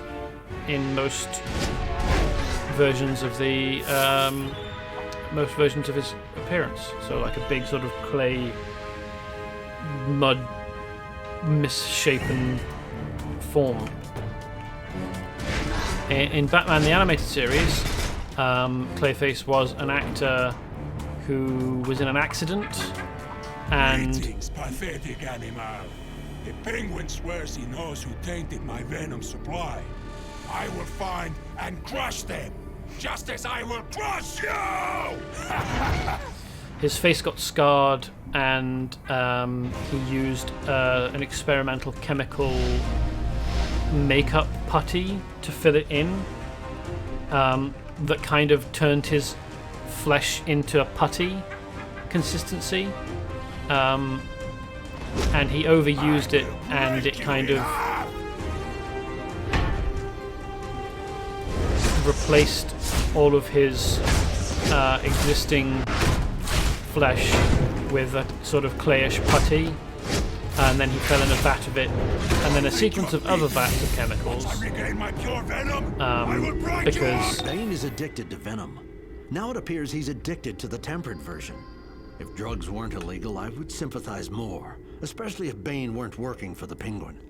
in most versions of his appearance. So like a big sort of clay, mud, misshapen form. In Batman the Animated Series, Clayface was an actor who was in an accident, and Greetings, pathetic animal. The Penguin swears he knows who tainted my venom supply. I will find and crush them, just as I will crush you! his face got scarred, and he used an experimental chemical makeup putty to fill it in, that kind of turned his flesh into a putty consistency. And he overused it, and it kind of replaced all of his existing flesh with a sort of clayish putty, and then he fell in a vat of it, and then a sequence of other vats of chemicals, because Bane is addicted to venom. Now it appears he's addicted to the tempered version. If drugs weren't illegal, I would sympathize more, especially if Bane weren't working for the Penguin.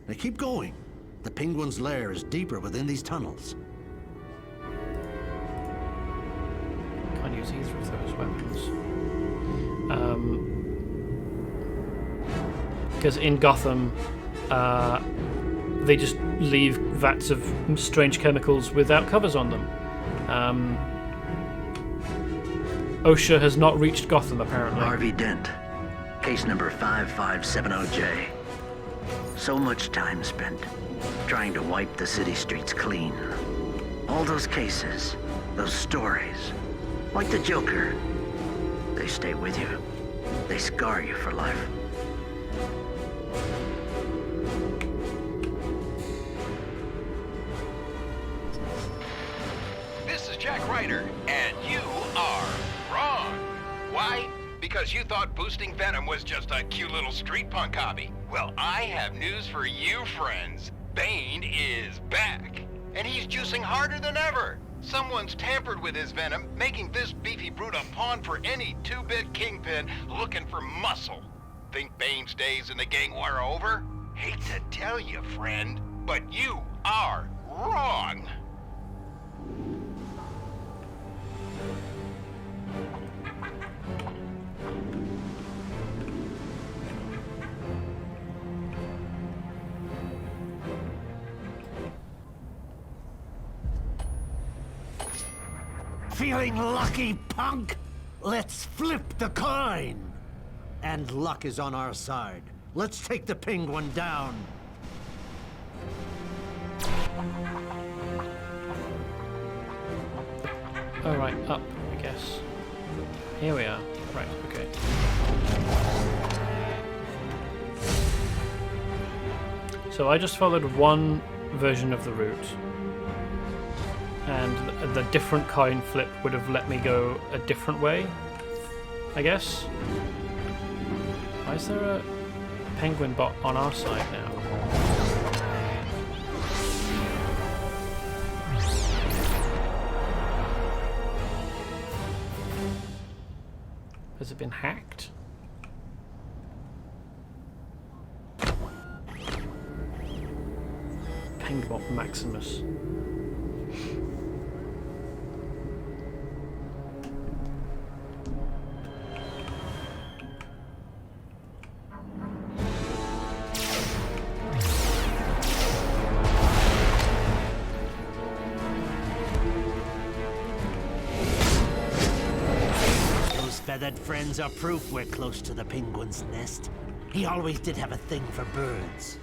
Now keep going. The Penguin's lair is deeper within these tunnels. Can't use either of those weapons. Because in Gotham, they just leave vats of strange chemicals without covers on them. OSHA has not reached Gotham, apparently. Harvey Dent, case number 5570J. So much time spent trying to wipe the city streets clean. All those cases, those stories, like the Joker, they stay with you. They scar you for life. This is Jack Ryder, and you are wrong. Why? Because you thought boosting venom was just a cute little street punk hobby. Well, I have news for you, friends. Bane is back, and he's juicing harder than ever. Someone's tampered with his venom, making this beefy brute a pawn for any two-bit kingpin looking for muscle. Think Bane's days in the gang were over? Hate to tell you, friend, but you are wrong. Feeling lucky, punk? Let's flip the coin! And luck is on our side. Let's take the penguin down. Alright, up, I guess. Here we are. Right, okay. So I just followed one version of the route, and the different coin flip would have let me go a different way, I guess. Why is there a penguin bot on our side now? Has it been hacked? Pengbot Maximus. Feathered friends are proof we're close to the penguin's nest. He always did have a thing for birds.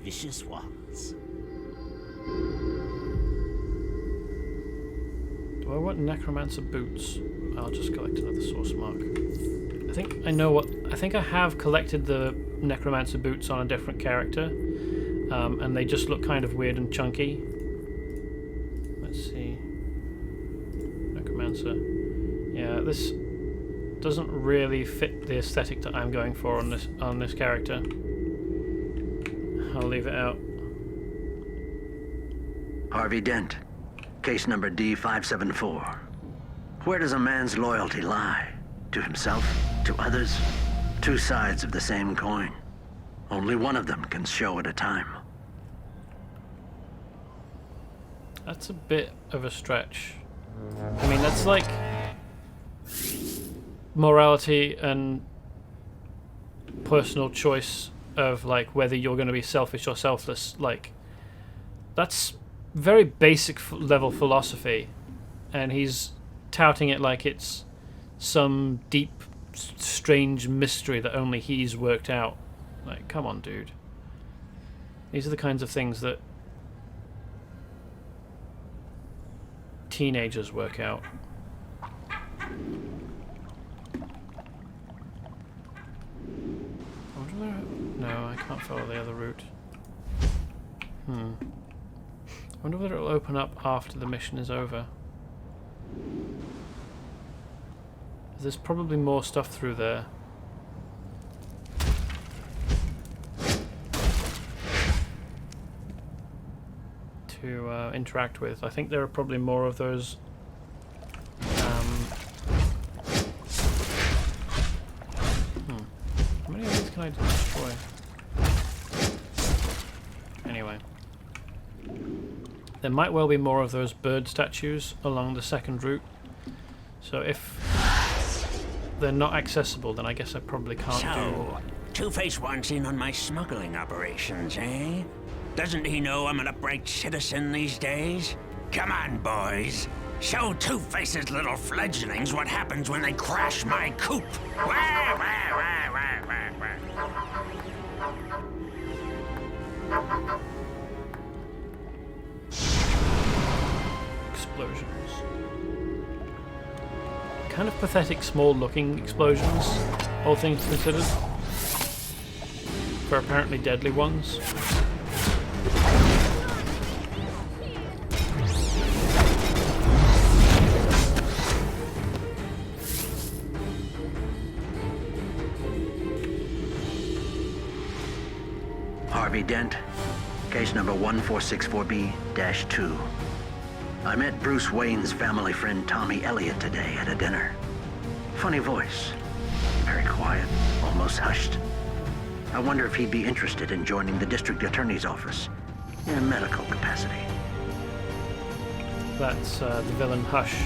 Vicious ones. Do I want necromancer boots? I'll just collect another source mark. I think I know what... I think I have collected the necromancer boots on a different character. And they just look kind of weird and chunky. Let's see. Necromancer. Yeah, this doesn't really fit the aesthetic that I'm going for on this character. I'll leave it out. Harvey Dent, case number D574. Where does a man's loyalty lie? To himself? To others? Two sides of the same coin. Only one of them can show at a time. That's a bit of a stretch. I mean, that's like morality and personal choice of like whether you're going to be selfish or selfless. Like, that's very basic level philosophy, and he's touting it like it's some deep, strange mystery that only he's worked out. Like, come on, dude. These are the kinds of things that teenagers work out. No, I can't follow the other route. I wonder whether it'll open up after the mission is over. There's probably more stuff through there. To interact with. I think there are probably more of those. How many of these can I destroy? Anyway. There might well be more of those bird statues along the second route. So if they're not accessible, then I guess I probably can't So, Two-Face wants in on my smuggling operations, eh? Doesn't he know I'm an upright citizen these days? Come on, boys. Show Two-Face's little fledglings what happens when they crash my coop. Wah, wah, wah, wah, wah, wah. Explosions. Kind of pathetic, small-looking explosions, all things considered. For apparently deadly ones. Harvey Dent, case number 1464B-2. I met Bruce Wayne's family friend Tommy Elliott today at a dinner. Funny voice. Very quiet, almost hushed. I wonder if he'd be interested in joining the district attorney's office in a medical capacity. That's the villain Hush.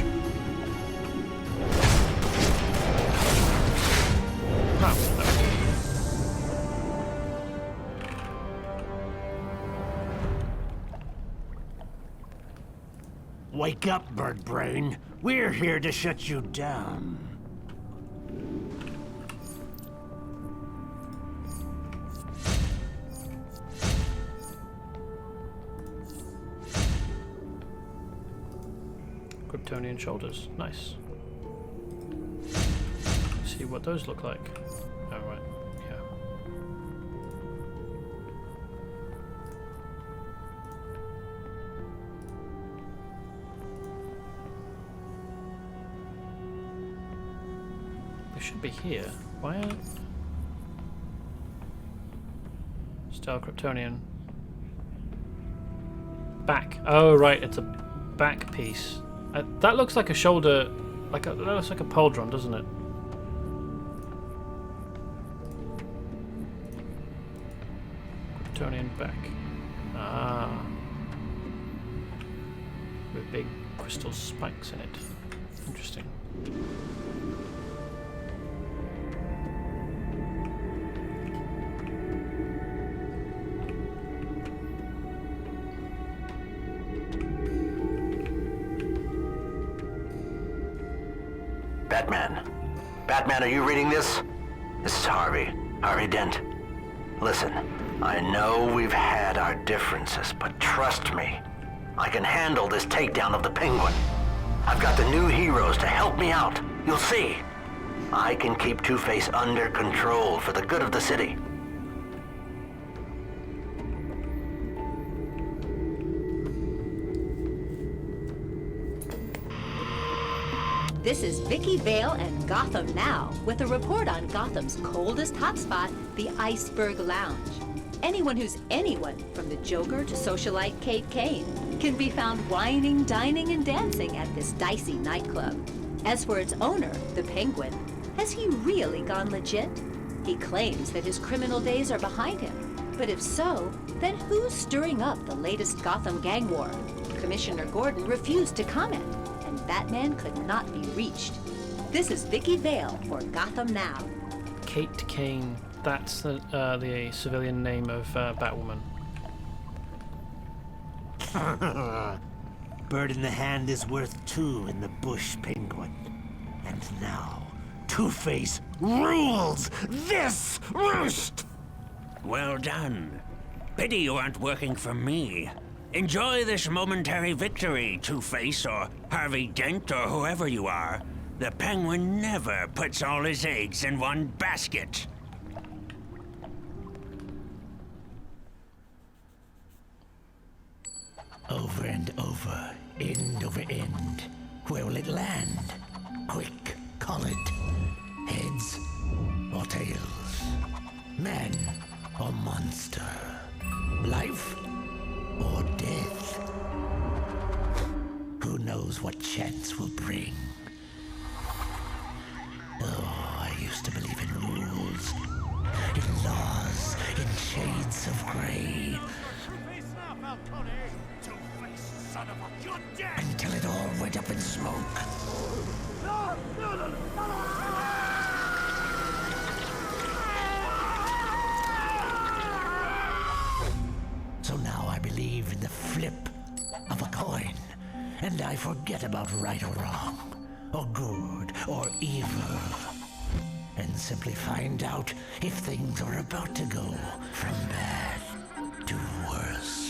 Wake up, bird brain. We're here to shut you down. Kryptonian shoulders. Nice. See what those look like. Oh, right. Yeah. They should be here. Why aren't... Style Kryptonian. Back. Oh, right. It's a back piece. That looks like a shoulder, that looks like a pauldron, doesn't it? Kryptonian back. Ah. With big crystal spikes in it. Interesting. Batman, are you reading this? This is Harvey Dent. Listen, I know we've had our differences, but trust me, I can handle this takedown of the Penguin. I've got the new heroes to help me out. You'll see. I can keep Two-Face under control for the good of the city. This is Vicki Vale and Gotham Now, with a report on Gotham's coldest hotspot, the Iceberg Lounge. Anyone who's anyone, from the Joker to socialite Kate Kane, can be found whining, dining, and dancing at this dicey nightclub. As for its owner, the Penguin, has he really gone legit? He claims that his criminal days are behind him. But if so, then who's stirring up the latest Gotham gang war? Commissioner Gordon refused to comment, and Batman could not be reached. This is Vicki Vale for Gotham Now. Kate Kane. That's the civilian name of Batwoman. Bird in the hand is worth two in the bush, Penguin. And now, Two-Face rules this roost! Well done. Pity you aren't working for me. Enjoy this momentary victory, Two-Face or Harvey Dent or whoever you are. The Penguin never puts all his eggs in one basket. Over and over, end over end. Where will it land? Quick, call it. Heads or tails? Man or monster? Life or death? Who knows what chance will bring? Oh, I used to believe in rules, in laws, in shades of gray. Until it all went up in smoke. So now I believe in the flip of a coin, and I forget about right or wrong, or good or evil, and simply find out if things are about to go from bad to worse.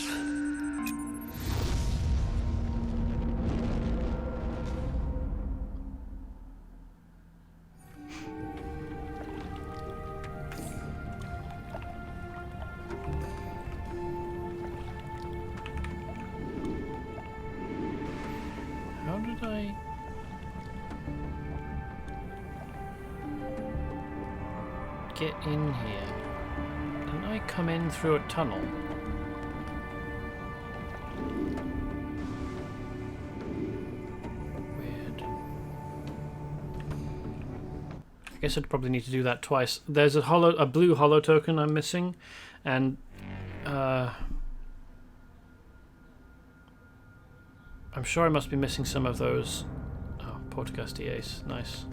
How did I... get in here? Didn't I come in through a tunnel? guess I'd probably need to do that twice. There's a blue holo token I'm missing, and I'm sure I must be missing some of those. Oh, Portgasti Ace, nice.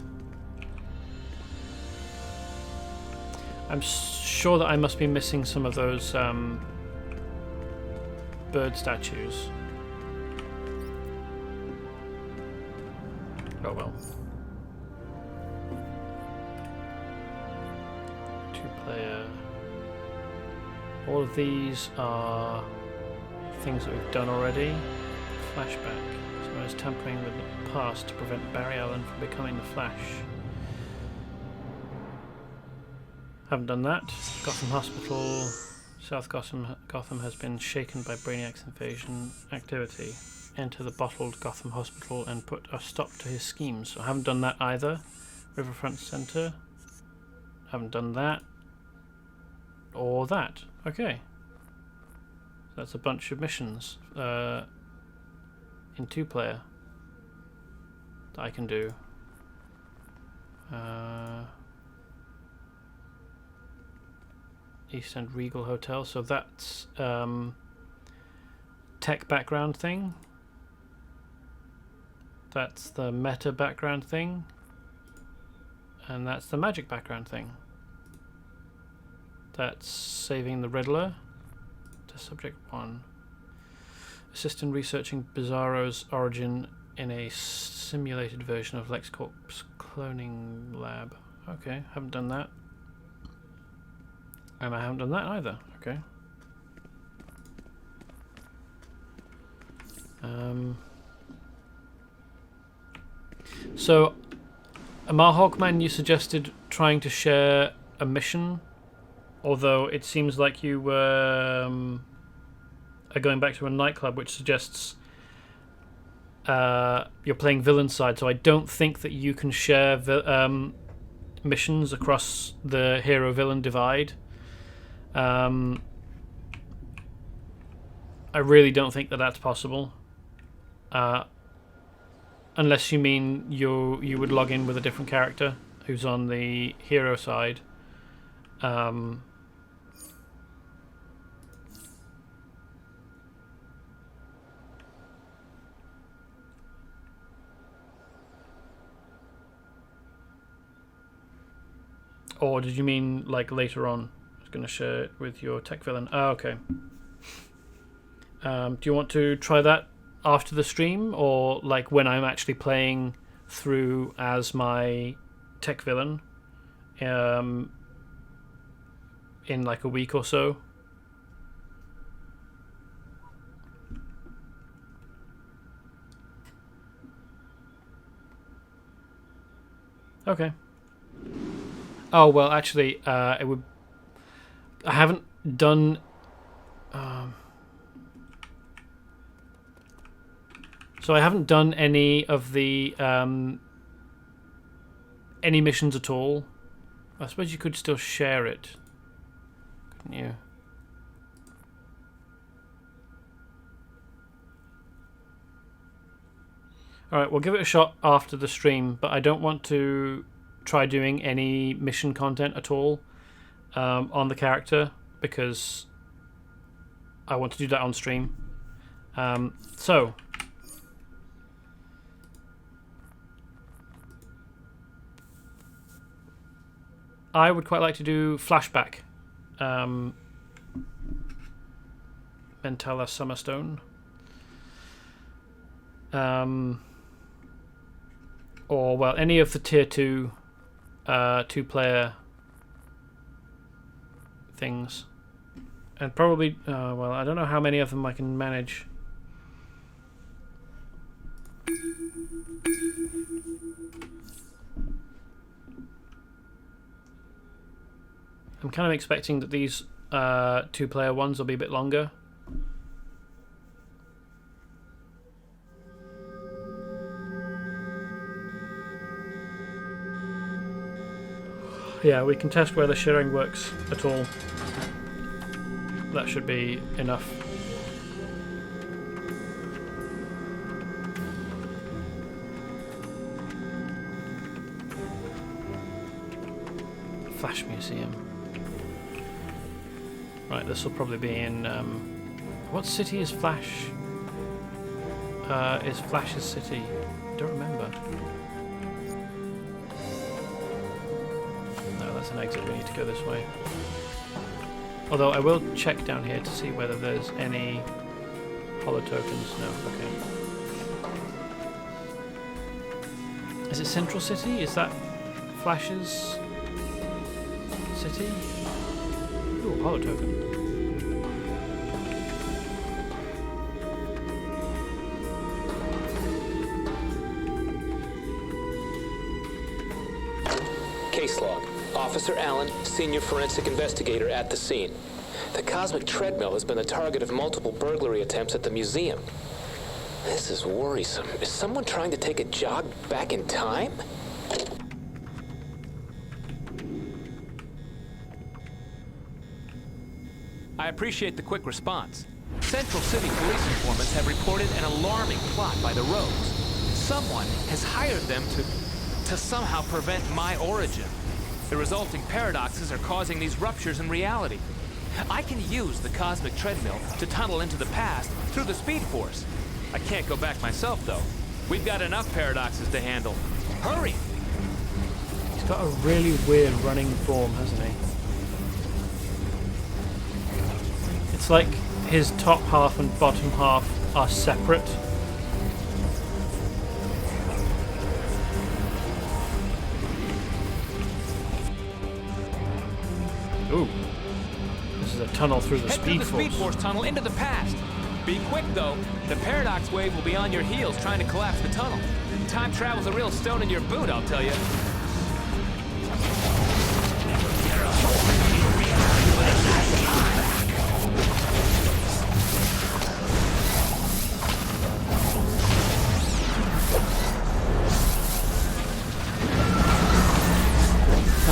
I'm sure that I must be missing some of those bird statues. Oh well. 2-player. All of these are things that we've done already. Flashback. Someone is tampering with the past to prevent Barry Allen from becoming the Flash. Haven't done that. Gotham Hospital. South Gotham has been shaken by Brainiac's invasion activity. Enter the bottled Gotham Hospital and put a stop to his schemes. So I haven't done that either. Riverfront Center. Haven't done that. Or that. Okay. That's a bunch of missions in 2-player that I can do. East End Regal Hotel. So that's tech background thing. That's the meta background thing. And that's the magic background thing. That's saving the Riddler. To subject 1. Assist in researching Bizarro's origin in a simulated version of LexCorp's cloning lab. Okay, haven't done that. And I haven't done that either. Okay. So, Hawkman, you suggested trying to share a mission, although it seems like you are going back to a nightclub, which suggests you're playing villain side. So I don't think that you can share missions across the hero-villain divide. I really don't think that that's possible. Unless you mean you would log in with a different character who's on the hero side. Or did you mean like later on? I was going to share it with your tech villain. Oh, okay. Do you want to try that after the stream, or like when I'm actually playing through as my tech villain in like a week or so? Okay. Oh well, actually, it would. I haven't done. So I haven't done any of the any missions at all. I suppose you could still share it, couldn't you? Alright, we'll give it a shot after the stream, but I don't want to try doing any mission content at all on the character, because I want to do that on stream. So I would quite like to do Flashback. Mentala Summerstone. Or, well, any of the tier 2 2-player things. And probably, well, I don't know how many of them I can manage. I'm kind of expecting that these 2-player ones will be a bit longer. Yeah, we can test whether sharing works at all. That should be enough. Flash Museum. Right, this will probably be in... what city is Flash? Is Flash's city? I don't remember. No, that's an exit. We need to go this way. Although I will check down here to see whether there's any holo tokens. No, okay. Is it Central City? Is that Flash's city? Ooh, holo token. Case log. Officer Allen, senior forensic investigator at the scene. The cosmic treadmill has been the target of multiple burglary attempts at the museum. This is worrisome. Is someone trying to take a jog back in time? I appreciate the quick response. Central City police informants have reported an alarming plot by the Rogues. Someone has hired them to somehow prevent my origin. The resulting paradoxes are causing these ruptures in reality. I can use the cosmic treadmill to tunnel into the past through the Speed Force. I can't go back myself, though. We've got enough paradoxes to handle. Hurry! He's got a really weird running form, hasn't he? It's like his top half and bottom half are separate. Ooh. This is a tunnel through the Speed Force. Head through the Speed Force tunnel into the past. Be quick, though. The paradox wave will be on your heels trying to collapse the tunnel. Time travel's a real stone in your boot, I'll tell you.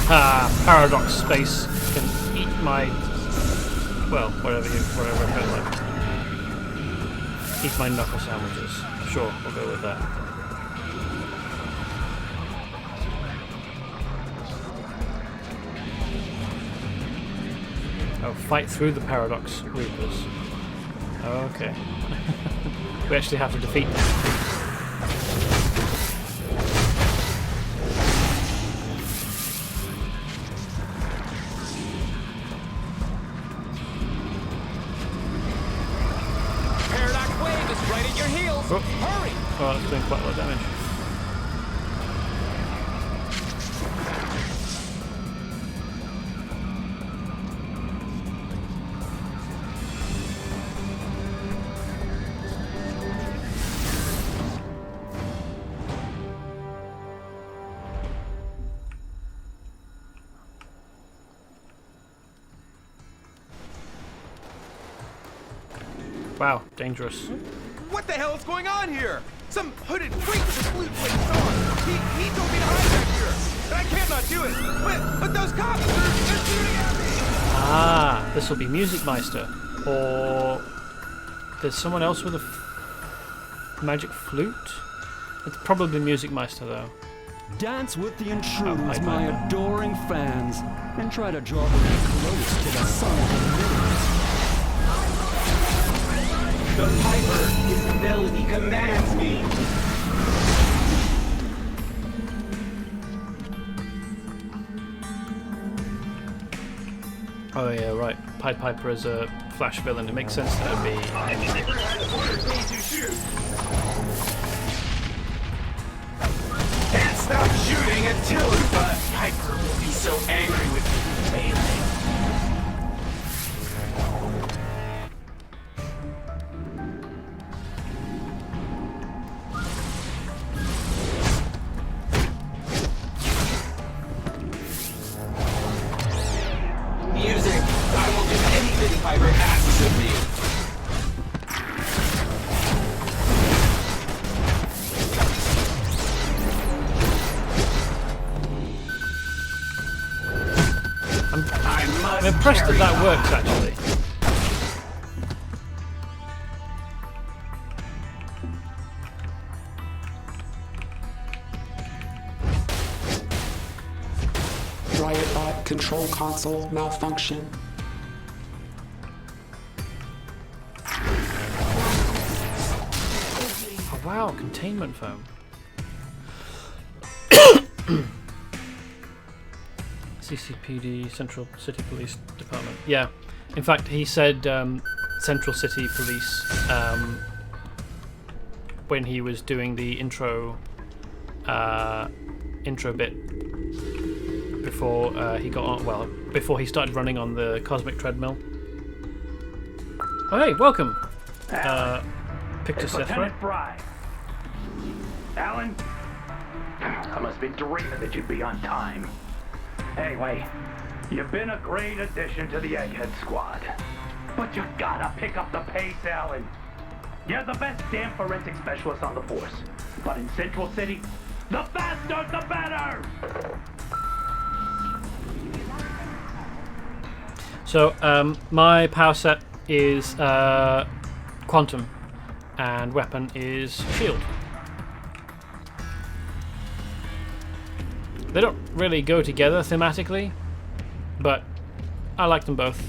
Haha, paradox space can eat my, well, whatever it feels like. Eat my knuckle sandwiches. Sure, we'll go with that. Oh, fight through the paradox reapers. Okay. We actually have to defeat them. Oh. Hurry! Oh, that's doing quite a lot of damage. Wow, dangerous. What the hell is going on here? Some hooded freak with a blue plate on. He told me to hide back here, and I can't not do it. But those cops, they're shooting at me. Ah, this will be Music Meister, or there's someone else with a magic flute. It's probably Music Meister though. Dance with the intruders, my adoring fans, and try to draw them close to the sun of the middle. The Piper, his ability commands me. Oh yeah, right. Pied Piper is a Flash villain. It makes sense that it'd be. Piper has ordered me to shoot. Can't stop shooting until Piper will be so angry with me failing. Piper asks of me. I'm impressed that that works actually. Riot Bot control console malfunction. Oh, wow, containment foam. CCPD, Central City Police Department. Yeah, in fact, he said Central City Police when he was doing the intro bit before he got on. Well, before he started running on the cosmic treadmill. Oh, hey, welcome. Picked a It's Seth, right? Lieutenant Fry. Alan, I must be dreaming that you'd be on time. Anyway, you've been a great addition to the Egghead Squad. But you gotta pick up the pace, Alan. You're the best damn forensic specialist on the force. But in Central City, the faster the better! So, my power set is Quantum, and weapon is Shield. They don't really go together thematically, but I like them both.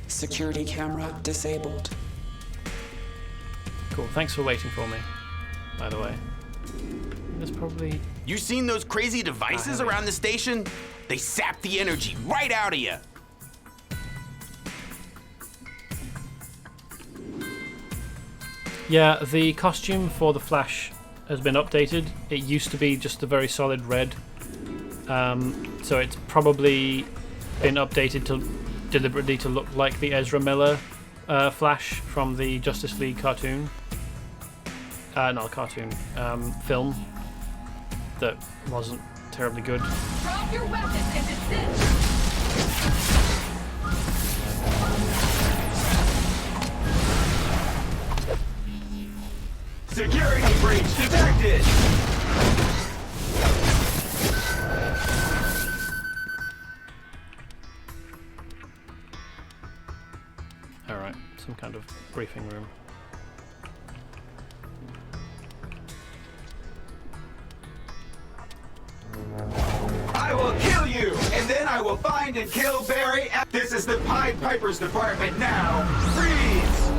Security camera disabled. Cool, thanks for waiting for me, by the way. There's probably... You seen those crazy devices around the station? They sap the energy right out of you. Yeah, the costume for the Flash has been updated. It used to be just a very solid red. So it's probably been updated to deliberately to look like the Ezra Miller Flash from the Justice League cartoon. Not cartoon, film that wasn't terribly good. Drop your weapon and desist! Security breach detected! Alright, some kind of briefing room. I will kill you, and then I will find and kill Barry. This is the Pied Piper's department now. Freeze!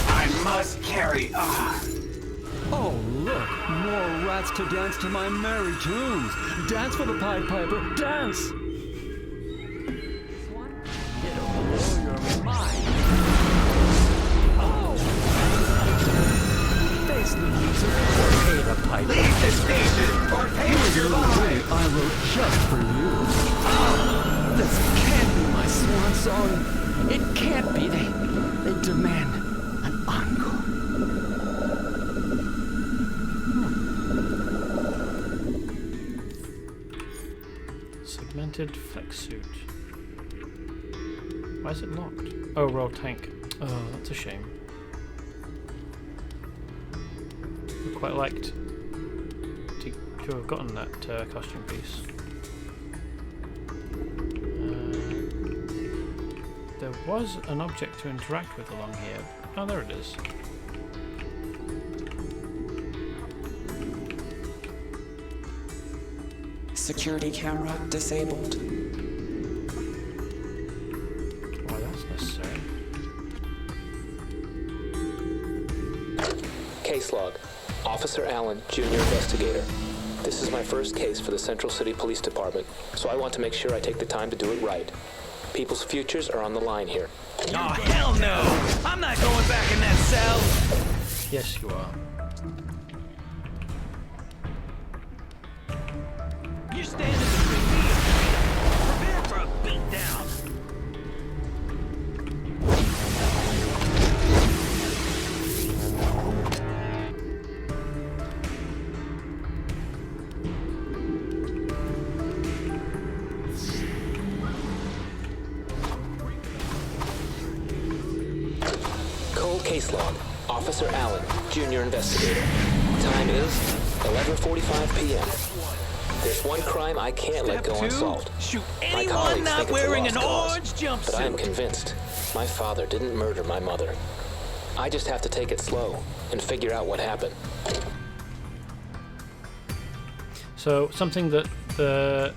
I must carry on. Oh, look, more rats to dance to my merry tunes. Dance for the Pied Piper, dance! It'll blow your mind. Oh! Face the music or pay the piper. Leave the station or pay with your life. I wrote just for you. Oh, this can't be my swan song. It can't be. They demand an encore. Segmented flex suit. Why is it locked? Oh, raw tank. Oh, that's a shame. I quite liked to have gotten that costume piece. There was an object to interact with along here. Oh, there it is. Security camera disabled. Why, that's necessary. Case log. Officer Allen, Junior Investigator. This is my first case for the Central City Police Department, so I want to make sure I take the time to do it right. People's futures are on the line here. Oh, hell no! I'm not going back in that cell! Yes, you are. You're standing between me and freedom. Prepare for a beatdown. Cold case log. Officer Allen, Junior Investigator. Time is 11:45 p.m. There's one crime I can't let go unsolved. Shoot My anyone colleagues not think it's a wearing lost an cause, orange but I am jumpsuit. convinced my father didn't murder my mother. I just have to take it slow and figure out what happened. So something that the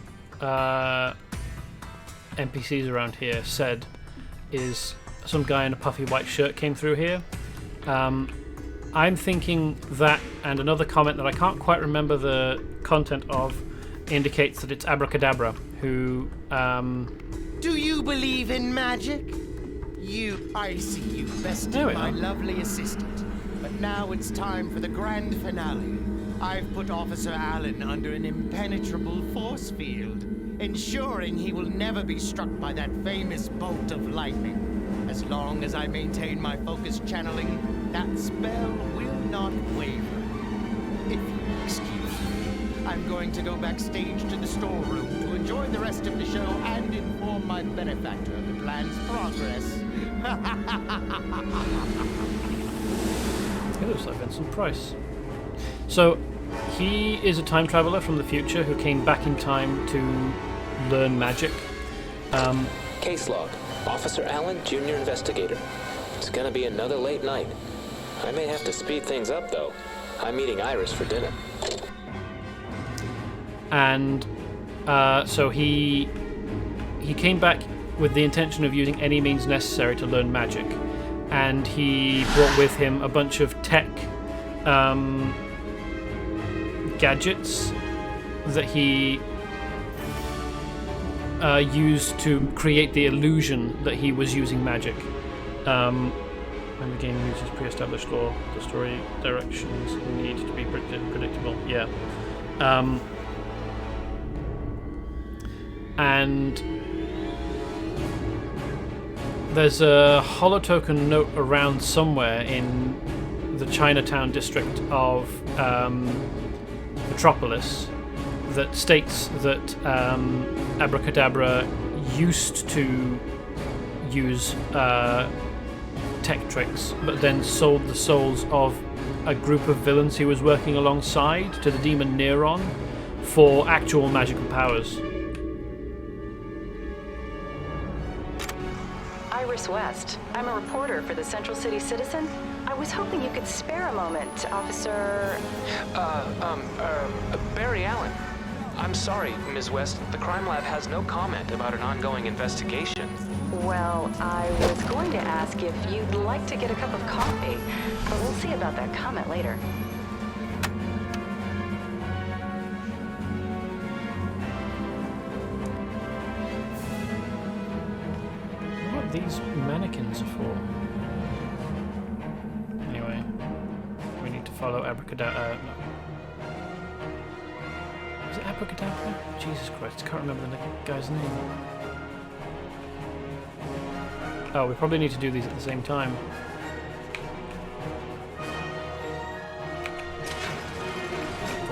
NPCs around here said is some guy in a puffy white shirt came through here. I'm thinking that, and another comment that I can't quite remember the content of, indicates that it's Abracadabra, who... Do you believe in magic? I see you bested my lovely assistant. But now it's time for the grand finale. I've put Officer Allen under an impenetrable force field, ensuring he will never be struck by that famous bolt of lightning. As long as I maintain my focus channeling, that spell will not waver. If you excuse me, I'm going to go backstage to the storeroom to enjoy the rest of the show and inform my benefactor of the plan's progress. It looks like Vincent Price. So, he is a time traveler from the future who came back in time to learn magic. Case log. Officer Allen, Junior Investigator. It's gonna be another late night. I may have to speed things up, though. I'm meeting Iris for dinner. And so he came back with the intention of using any means necessary to learn magic. And he brought with him a bunch of tech gadgets that he used to create the illusion that he was using magic. When the game uses pre-established law, the story directions need to be predictable. Yeah. And there's a holotoken note around somewhere in the Chinatown district of Metropolis that states that Abracadabra used to use tech tricks, but then sold the souls of a group of villains he was working alongside to the demon Neron for actual magical powers. Iris West. I'm a reporter for the Central City Citizen. I was hoping you could spare a moment, Officer... Barry Allen. I'm sorry, Ms. West. The crime lab has no comment about an ongoing investigation. Well, I was going to ask if you'd like to get a cup of coffee, but we'll see about that comment later. What these mannequins are for? Anyway, we need to follow Abracadabra. No. Is it Abracadabra? Jesus Christ, I can't remember the guy's name. Oh, we probably need to do these at the same time.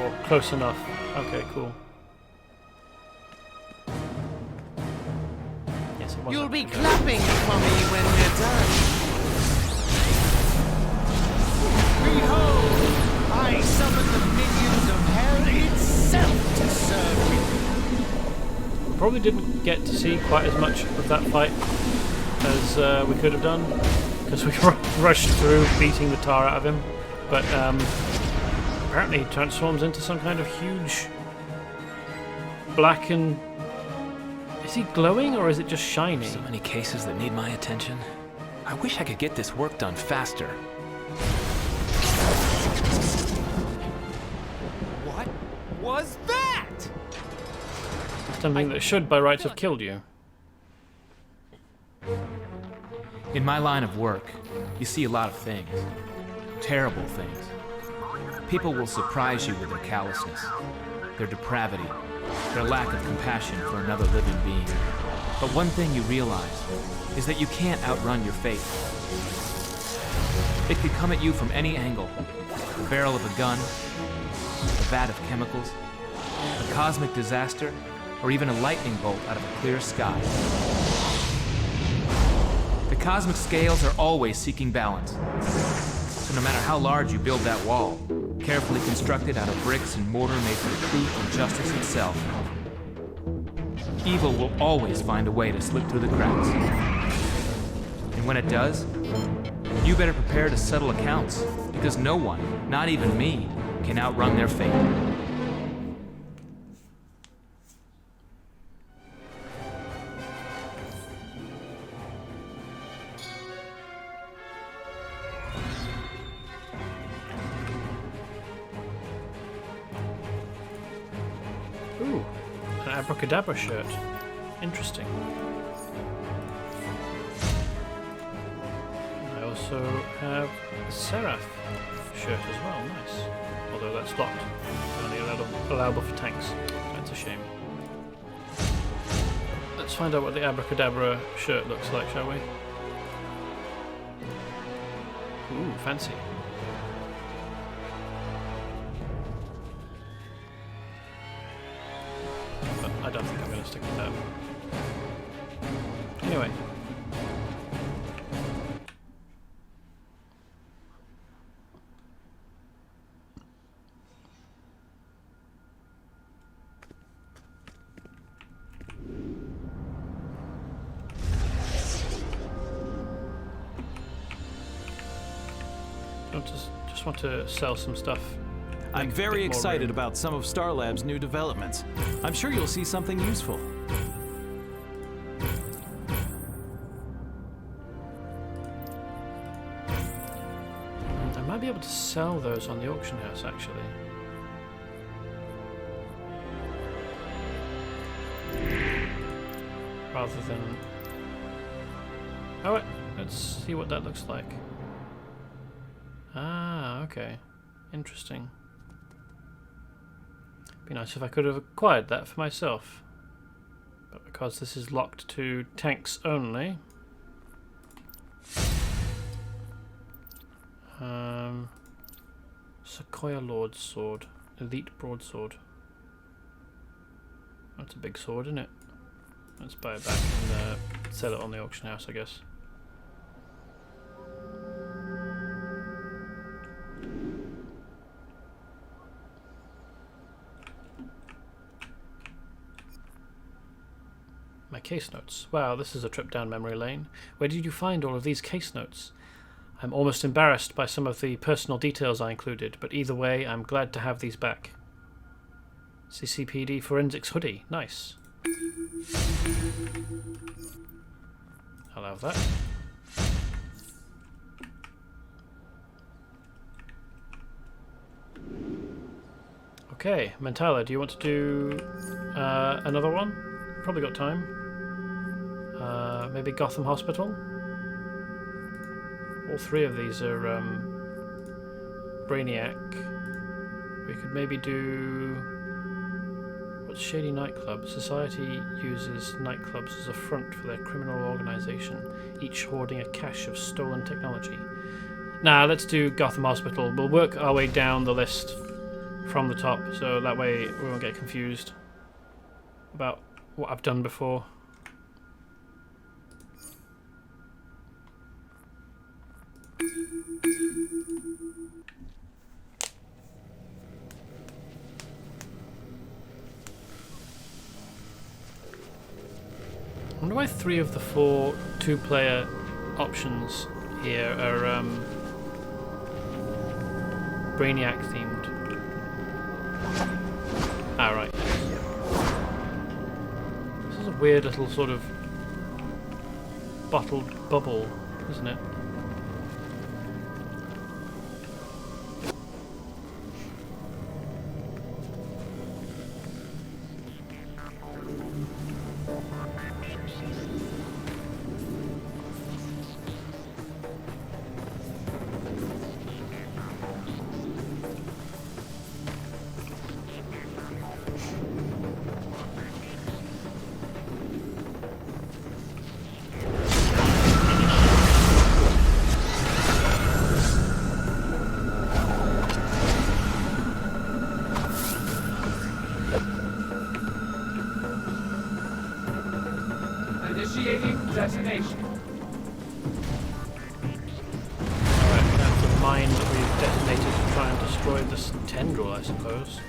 Or close enough. Okay, cool. Yes, it was. You'll be clapping for me when we're done. Behold, I summon the minions of hell itself to serve you. Probably didn't get to see quite as much of that fight as we could have done, because we rushed through beating the tar out of him. But apparently he transforms into some kind of huge black and... Is he glowing or is it just shiny? So many cases that need my attention. I wish I could get this work done faster. What was that? Something that should by rights have killed you. In my line of work, you see a lot of things. Terrible things. People will surprise you with their callousness, their depravity, their lack of compassion for another living being. But one thing you realize is that you can't outrun your fate. It could come at you from any angle. The barrel of a gun, a vat of chemicals, a cosmic disaster, or even a lightning bolt out of a clear sky. The cosmic scales are always seeking balance. So no matter how large you build that wall, carefully constructed out of bricks and mortar made for the truth and justice itself, evil will always find a way to slip through the cracks. And when it does, you better prepare to settle accounts, because no one, not even me, can outrun their fate. Ooh, an Abracadabra shirt. Interesting. I also have a Seraph shirt as well. Nice. Although that's locked. Only allowable for tanks. That's a shame. Let's find out what the Abracadabra shirt looks like, shall we? Ooh, fancy. But I don't think I'm going to stick with that. Anyway. Just want to sell some stuff. I'm very excited about some of Star Lab's new developments. I'm sure you'll see something useful. I might be able to sell those on the auction house, actually. Rather than... Alright, let's see what that looks like. Ah, okay. Interesting. Be nice if I could have acquired that for myself. But because this is locked to tanks only... Sequoia Lord's Sword. Elite Broadsword. That's a big sword, isn't it? Let's buy it back and sell it on the auction house, I guess. My case notes. Wow, this is a trip down memory lane. Where did you find all of these case notes? I'm almost embarrassed by some of the personal details I included, but either way, I'm glad to have these back. CCPD Forensics hoodie. Nice. I'll have that. Okay, Mentala, do you want to do another one? Probably got time. Maybe Gotham Hospital? All three of these are Brainiac. We could maybe do... What's Shady Nightclub? Society uses nightclubs as a front for their criminal organization, each hoarding a cache of stolen technology. Nah, let's do Gotham Hospital. We'll work our way down the list from the top, so that way we won't get confused about what I've done before. I wonder why 3 of the 4 two-player options here are Brainiac themed. Ah, right. This is a weird little sort of bottled bubble, isn't it? Detonation. Alright, we have to mind destroy this tendril, I suppose.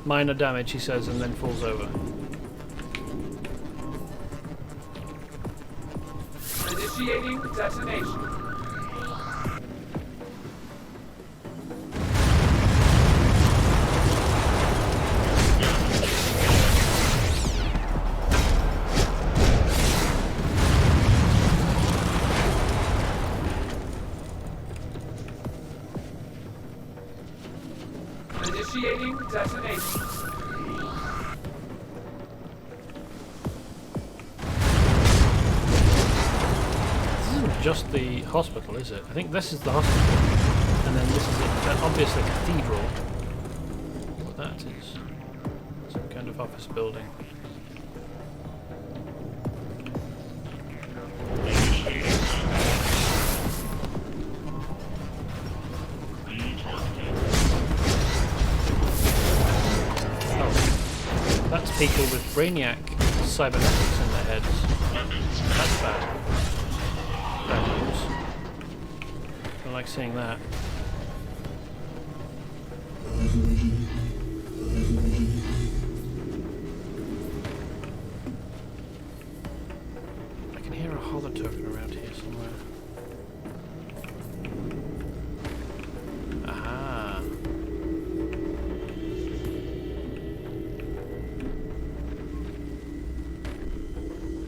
Minor damage, he says, and then falls over. Initiating detonation. Initiating detonation. Just the hospital, is it? I think this is the hospital, and then this is obviously a cathedral. What that is? Some kind of office building. Oh, that's people with Brainiac cybernetics in their heads. That's bad. I like seeing that. I can hear a holotoken around here somewhere. Aha.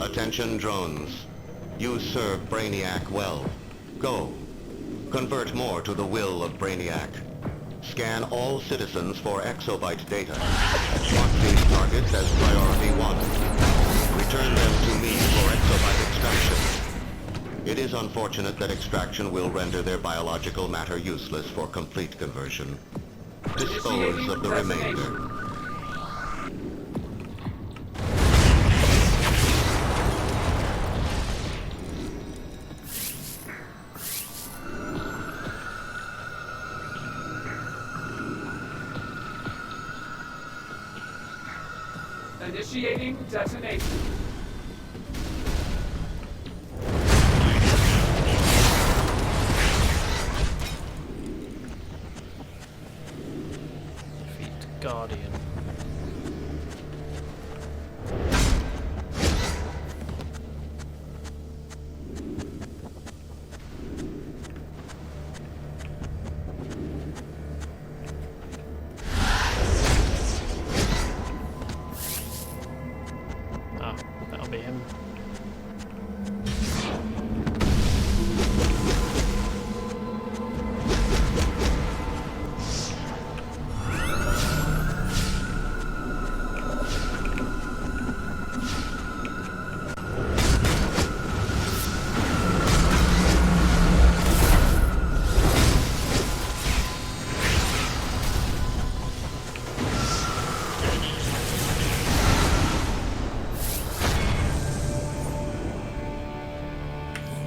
Attention drones. You serve Brainiac well. Go. Convert more to the will of Brainiac. Scan all citizens for exobyte data. Mark these targets as priority 1. Return them to me for exobyte extraction. It is unfortunate that extraction will render their biological matter useless for complete conversion. Dispose of the remainder. Initiating detonation. Defeat Guardian.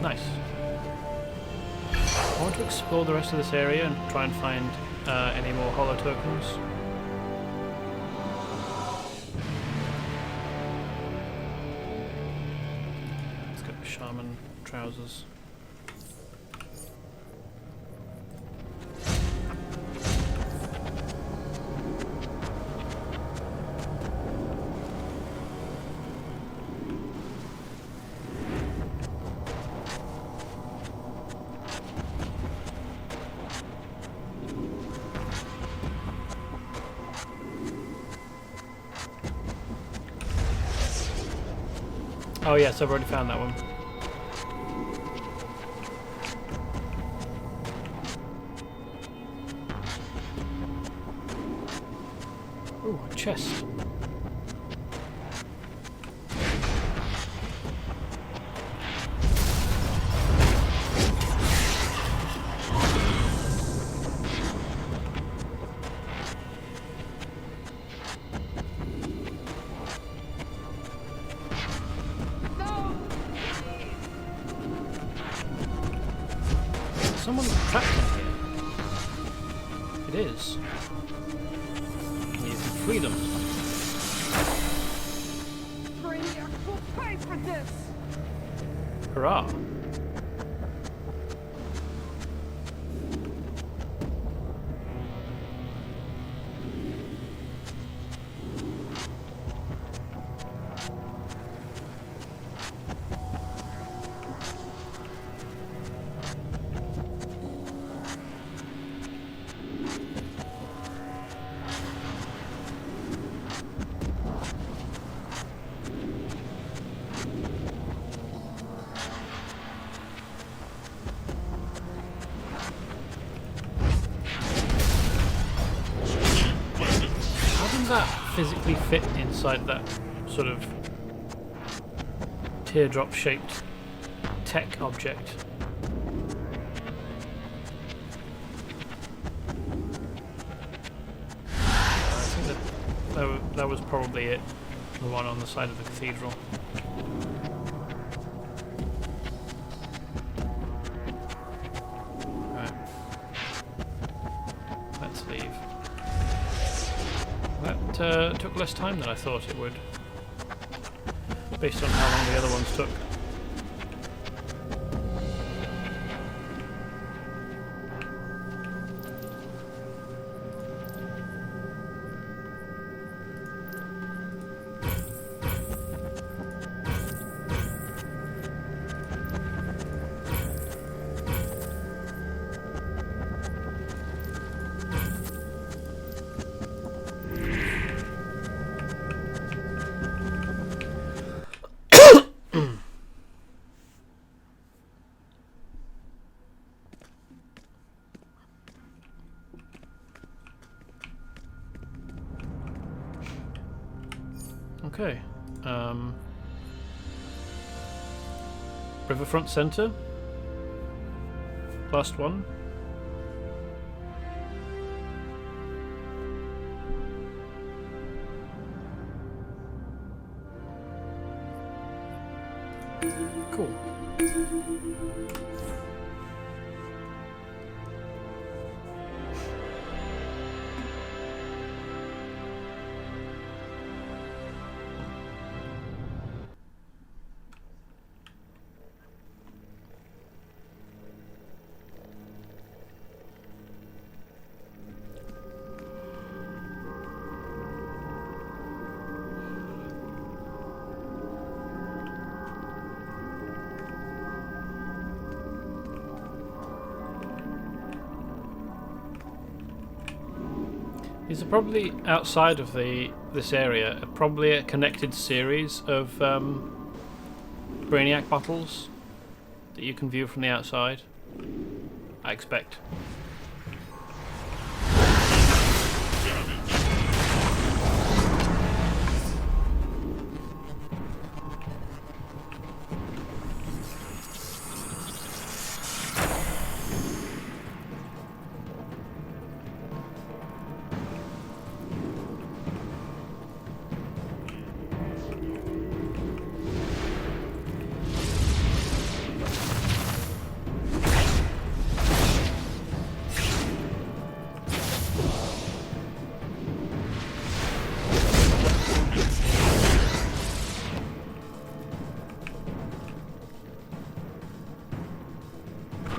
Nice. I want to explore the rest of this area and try and find any more holo tokens. Let's go shaman trousers. Oh yes, I've already found that one. Ooh, a chest. someone trapped in here? It is. You can free them. Brainiac will pay for this! Hurrah! That physically fit inside that sort of teardrop shaped tech object? I think that was probably it, the one on the side of the cathedral. Right. Let's leave. That took less time than I thought it would, based on how long the other ones took. Okay. Riverfront Center. Last one. Cool. These are probably outside of this area, probably a connected series of Brainiac bottles that you can view from the outside, I expect.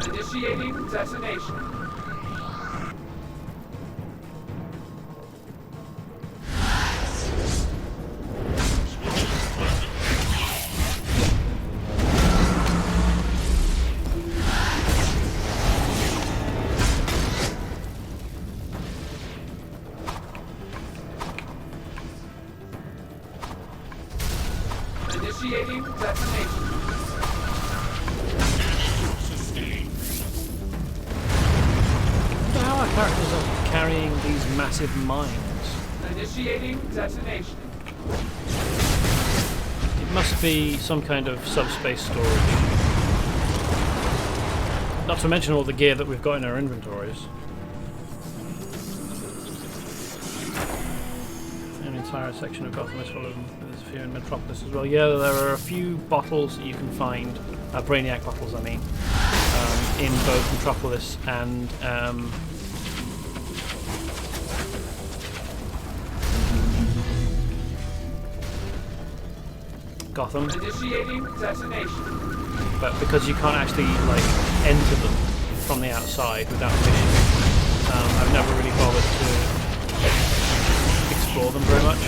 Initiating detonation. Initiating detonation. How our characters are carrying these massive mines? Initiating detonation. It must be some kind of subspace storage. Not to mention all the gear that we've got in our inventories. An entire section of Gotham is full of them. There's a few in Metropolis as well. Yeah, there are a few bottles that you can find. Brainiac bottles, I mean. in both Metropolis and Gotham. Initiating detonation. But because you can't actually like enter them from the outside without permission, I've never really bothered to explore them very much.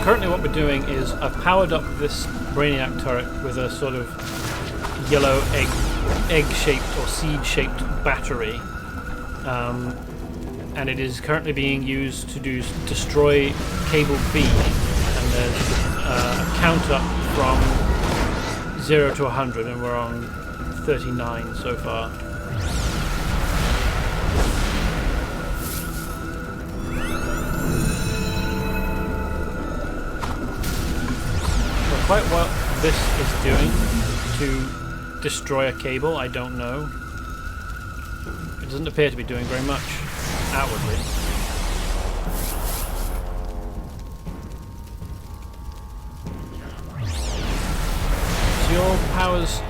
Currently what we're doing is I've powered up this Brainiac turret with a sort of yellow egg-shaped or seed-shaped battery, and it is currently being used to destroy Cable B, and there's a count up from 0 to 100, and we're on 39 so far. Quite what this is doing to destroy a cable, I don't know. It doesn't appear to be doing very much outwardly. So your powers,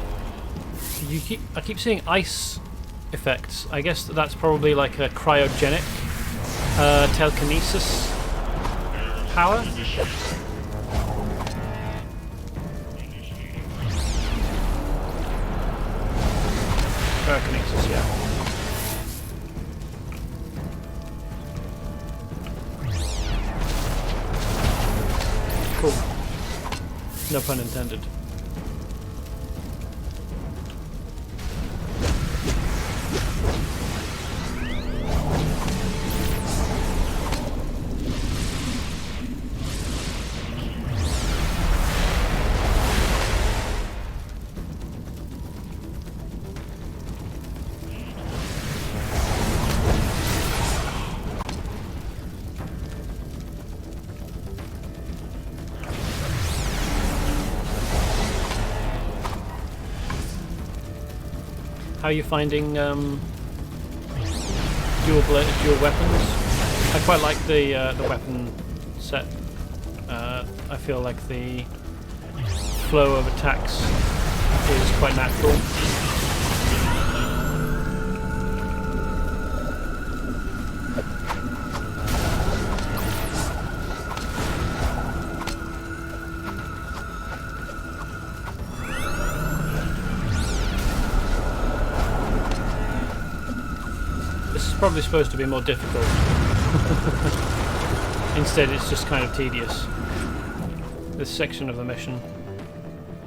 I keep seeing ice effects. I guess that's probably like a cryogenic telekinesis power. Telekinesis, yeah. Cool. No pun intended. How are you finding dual weapons? I quite like the weapon set. I feel like the flow of attacks is quite natural. Probably supposed to be more difficult. Instead it's just kind of tedious, this section of the mission.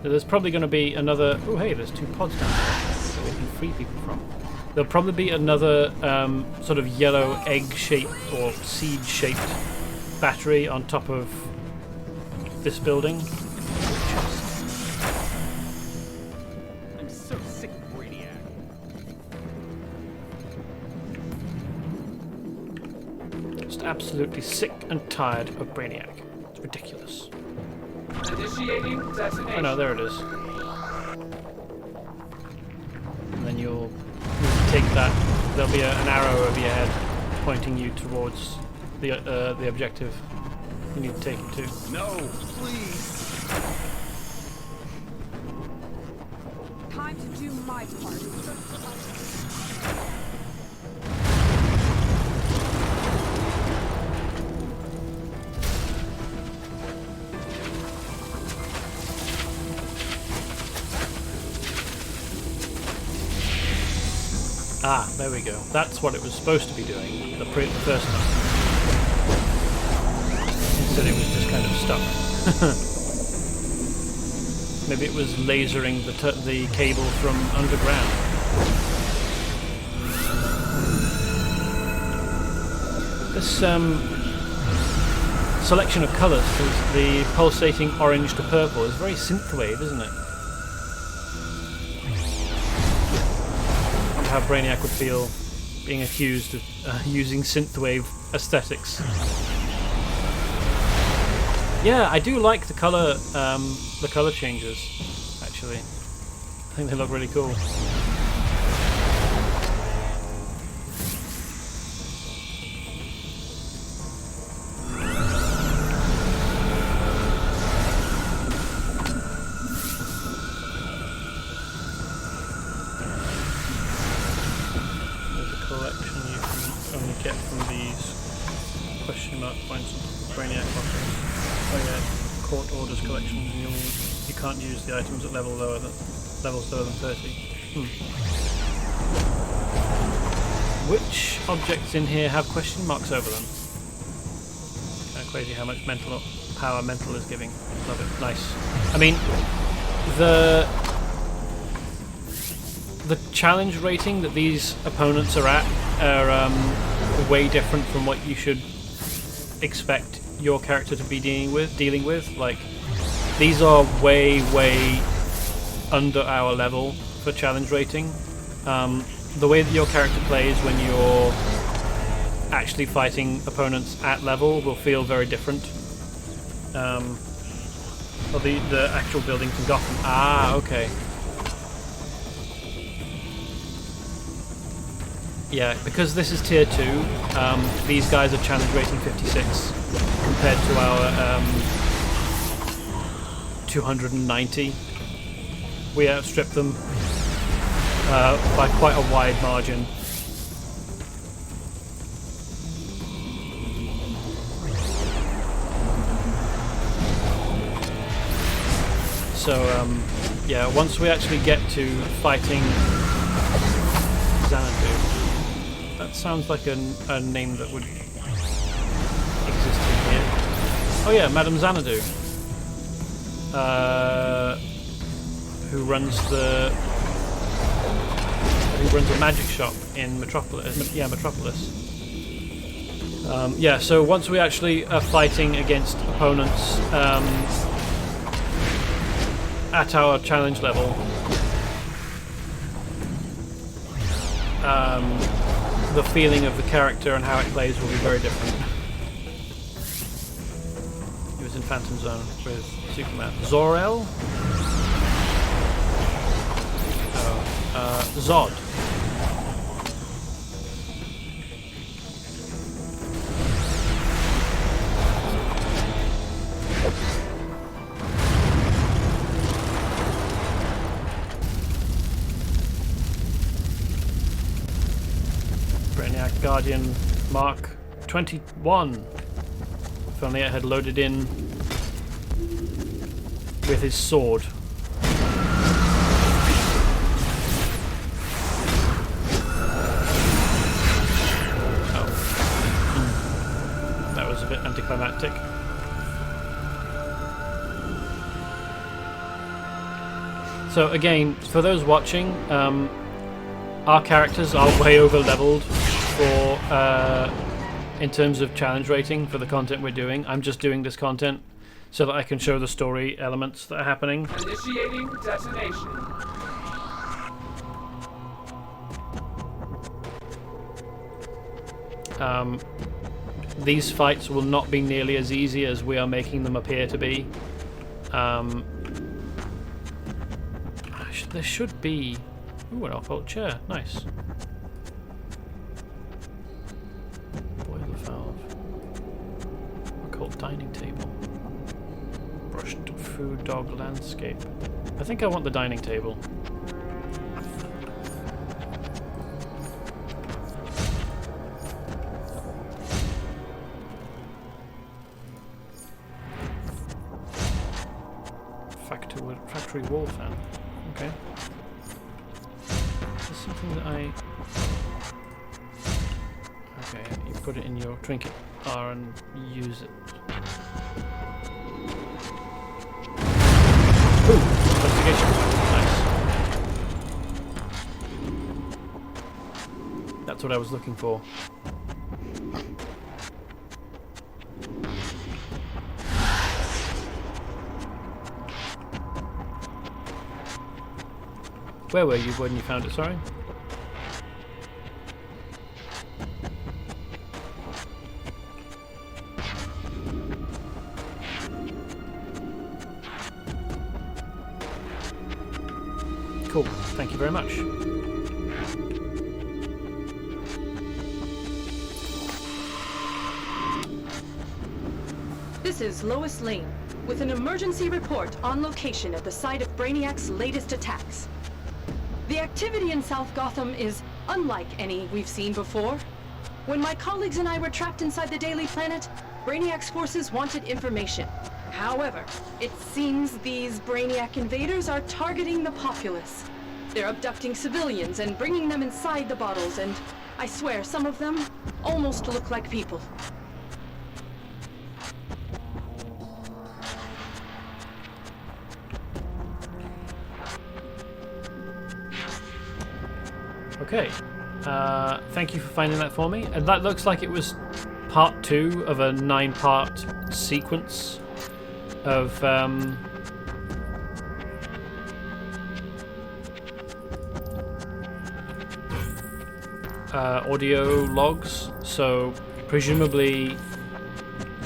There's probably going to be another... Oh hey, there's 2 pods down there that we can free people from. There'll probably be another sort of yellow egg-shaped or seed-shaped battery on top of this building. I'm so sick of Brainiac. Absolutely sick and tired of Brainiac. It's ridiculous. Initiating detonation. Oh no, there it is. And then you'll take that. There'll be an arrow over your head pointing you towards the objective you need to take it to. No, please. Time to do my part. Ah, there we go. That's what it was supposed to be doing the first time. Instead it was just kind of stuck. Maybe it was lasering the cable from underground. This selection of colours, the pulsating orange to purple, is very synthwave, isn't it? I wonder how Brainiac would feel being accused of using synthwave aesthetics. Yeah, I do like the color changes. Actually, I think they look really cool. The items at levels lower than 30. Which objects in here have question marks over them? Kind of crazy how much mental power mental is giving. Love it. Nice. I mean, the challenge rating that these opponents are at are way different from what you should expect your character to be dealing with. Like, these are way under our level for challenge rating. The way that your character plays when you're actually fighting opponents at level will feel very different. Or the actual buildings in Gotham. Ah, okay. Yeah, because this is tier 2, these guys are challenge rating 56 compared to our 290. We outstrip them by quite a wide margin. So yeah, once we actually get to fighting Xanadu, that sounds like a name that would exist in here. Oh yeah, Madame Xanadu. Who runs a magic shop in Metropolis? Yeah, Metropolis. Yeah. So once we actually are fighting against opponents at our challenge level, the feeling of the character and how it plays will be very different. He was in Phantom Zone with Superman. Zor-El? Zod. Brainiac Guardian Mark 21. If only it had loaded in with his sword. Oh. That was a bit anticlimactic. So again, for those watching, our characters are way over leveled for in terms of challenge rating for the content we're doing. I'm just doing this content so that I can show the story elements that are happening. Initiating detonation. These fights will not be nearly as easy as we are making them appear to be. There should be... Ooh, an occult chair. Nice. Boiler valve. Occult dining table. Brushed food dog landscape. I think I want the dining table. Factory wall fan. Okay. There's something that Okay, you put it in your trinket bar and use it. Ooh, investigation. Nice. That's what I was looking for. Where were you when you found it, sorry? Cool, thank you very much. This is Lois Lane, with an emergency report on location at the site of Brainiac's latest attacks. The activity in South Gotham is unlike any we've seen before. When my colleagues and I were trapped inside the Daily Planet, Brainiac's forces wanted information. However, it seems these Brainiac invaders are targeting the populace. They're abducting civilians and bringing them inside the bottles, and I swear some of them almost look like people. Okay, thank you for finding that for me. And that looks like it was part 2 of a 9-part sequence of audio logs. So presumably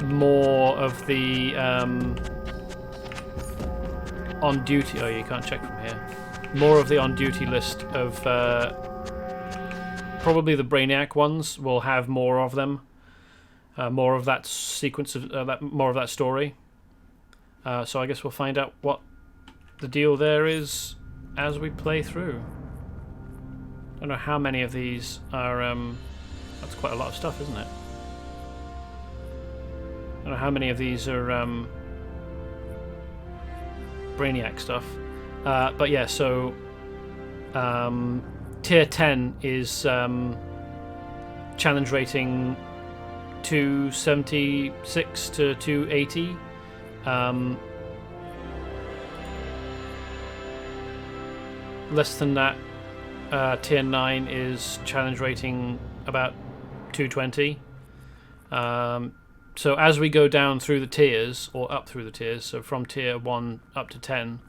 more of the on duty. Oh, you can't check from here. More of the on duty list of. Probably the Brainiac ones will have more of them, more of that sequence of more of that story. So I guess we'll find out what the deal there is as we play through. I don't know how many of these are. That's quite a lot of stuff, isn't it? I don't know how many of these are Brainiac stuff, but yeah. So. Tier 10 is challenge rating 276 to 280. Less than that, Tier 9 is challenge rating about 220. So as we go down through the tiers, or up through the tiers, so from Tier 1 up to 10,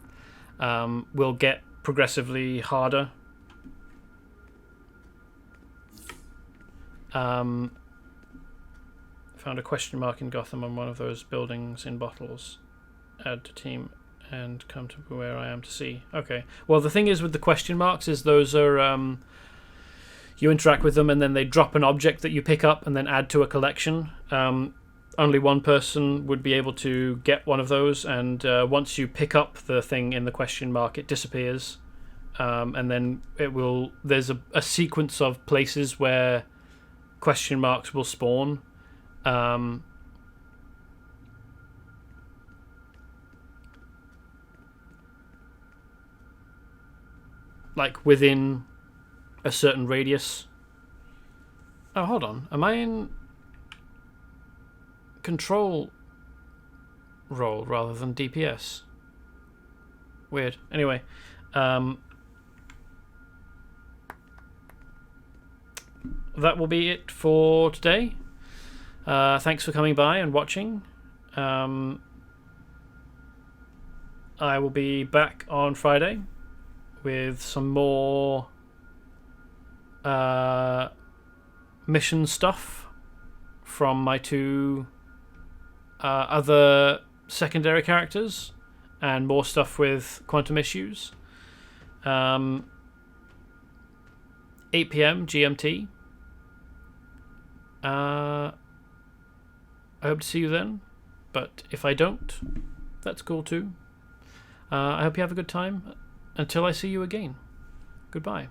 we'll get progressively harder. Found a question mark in Gotham on one of those buildings in bottles. Add to team and come to where I am to see. Okay. Well, the thing is with the question marks is those are you interact with them and then they drop an object that you pick up and then add to a collection. Only one person would be able to get one of those, and once you pick up the thing in the question mark, it disappears, and then it will. There's a sequence of places where question marks will spawn. Like within a certain radius. Oh, hold on. Am I in control role rather than DPS? Weird. Anyway, that will be it for today. Thanks for coming by and watching. I will be back on Friday with some more mission stuff from my two other secondary characters, and more stuff with quantum issues. 8 PM GMT. I hope to see you then, but if I don't, that's cool too. I hope you have a good time. Until I see you again, goodbye.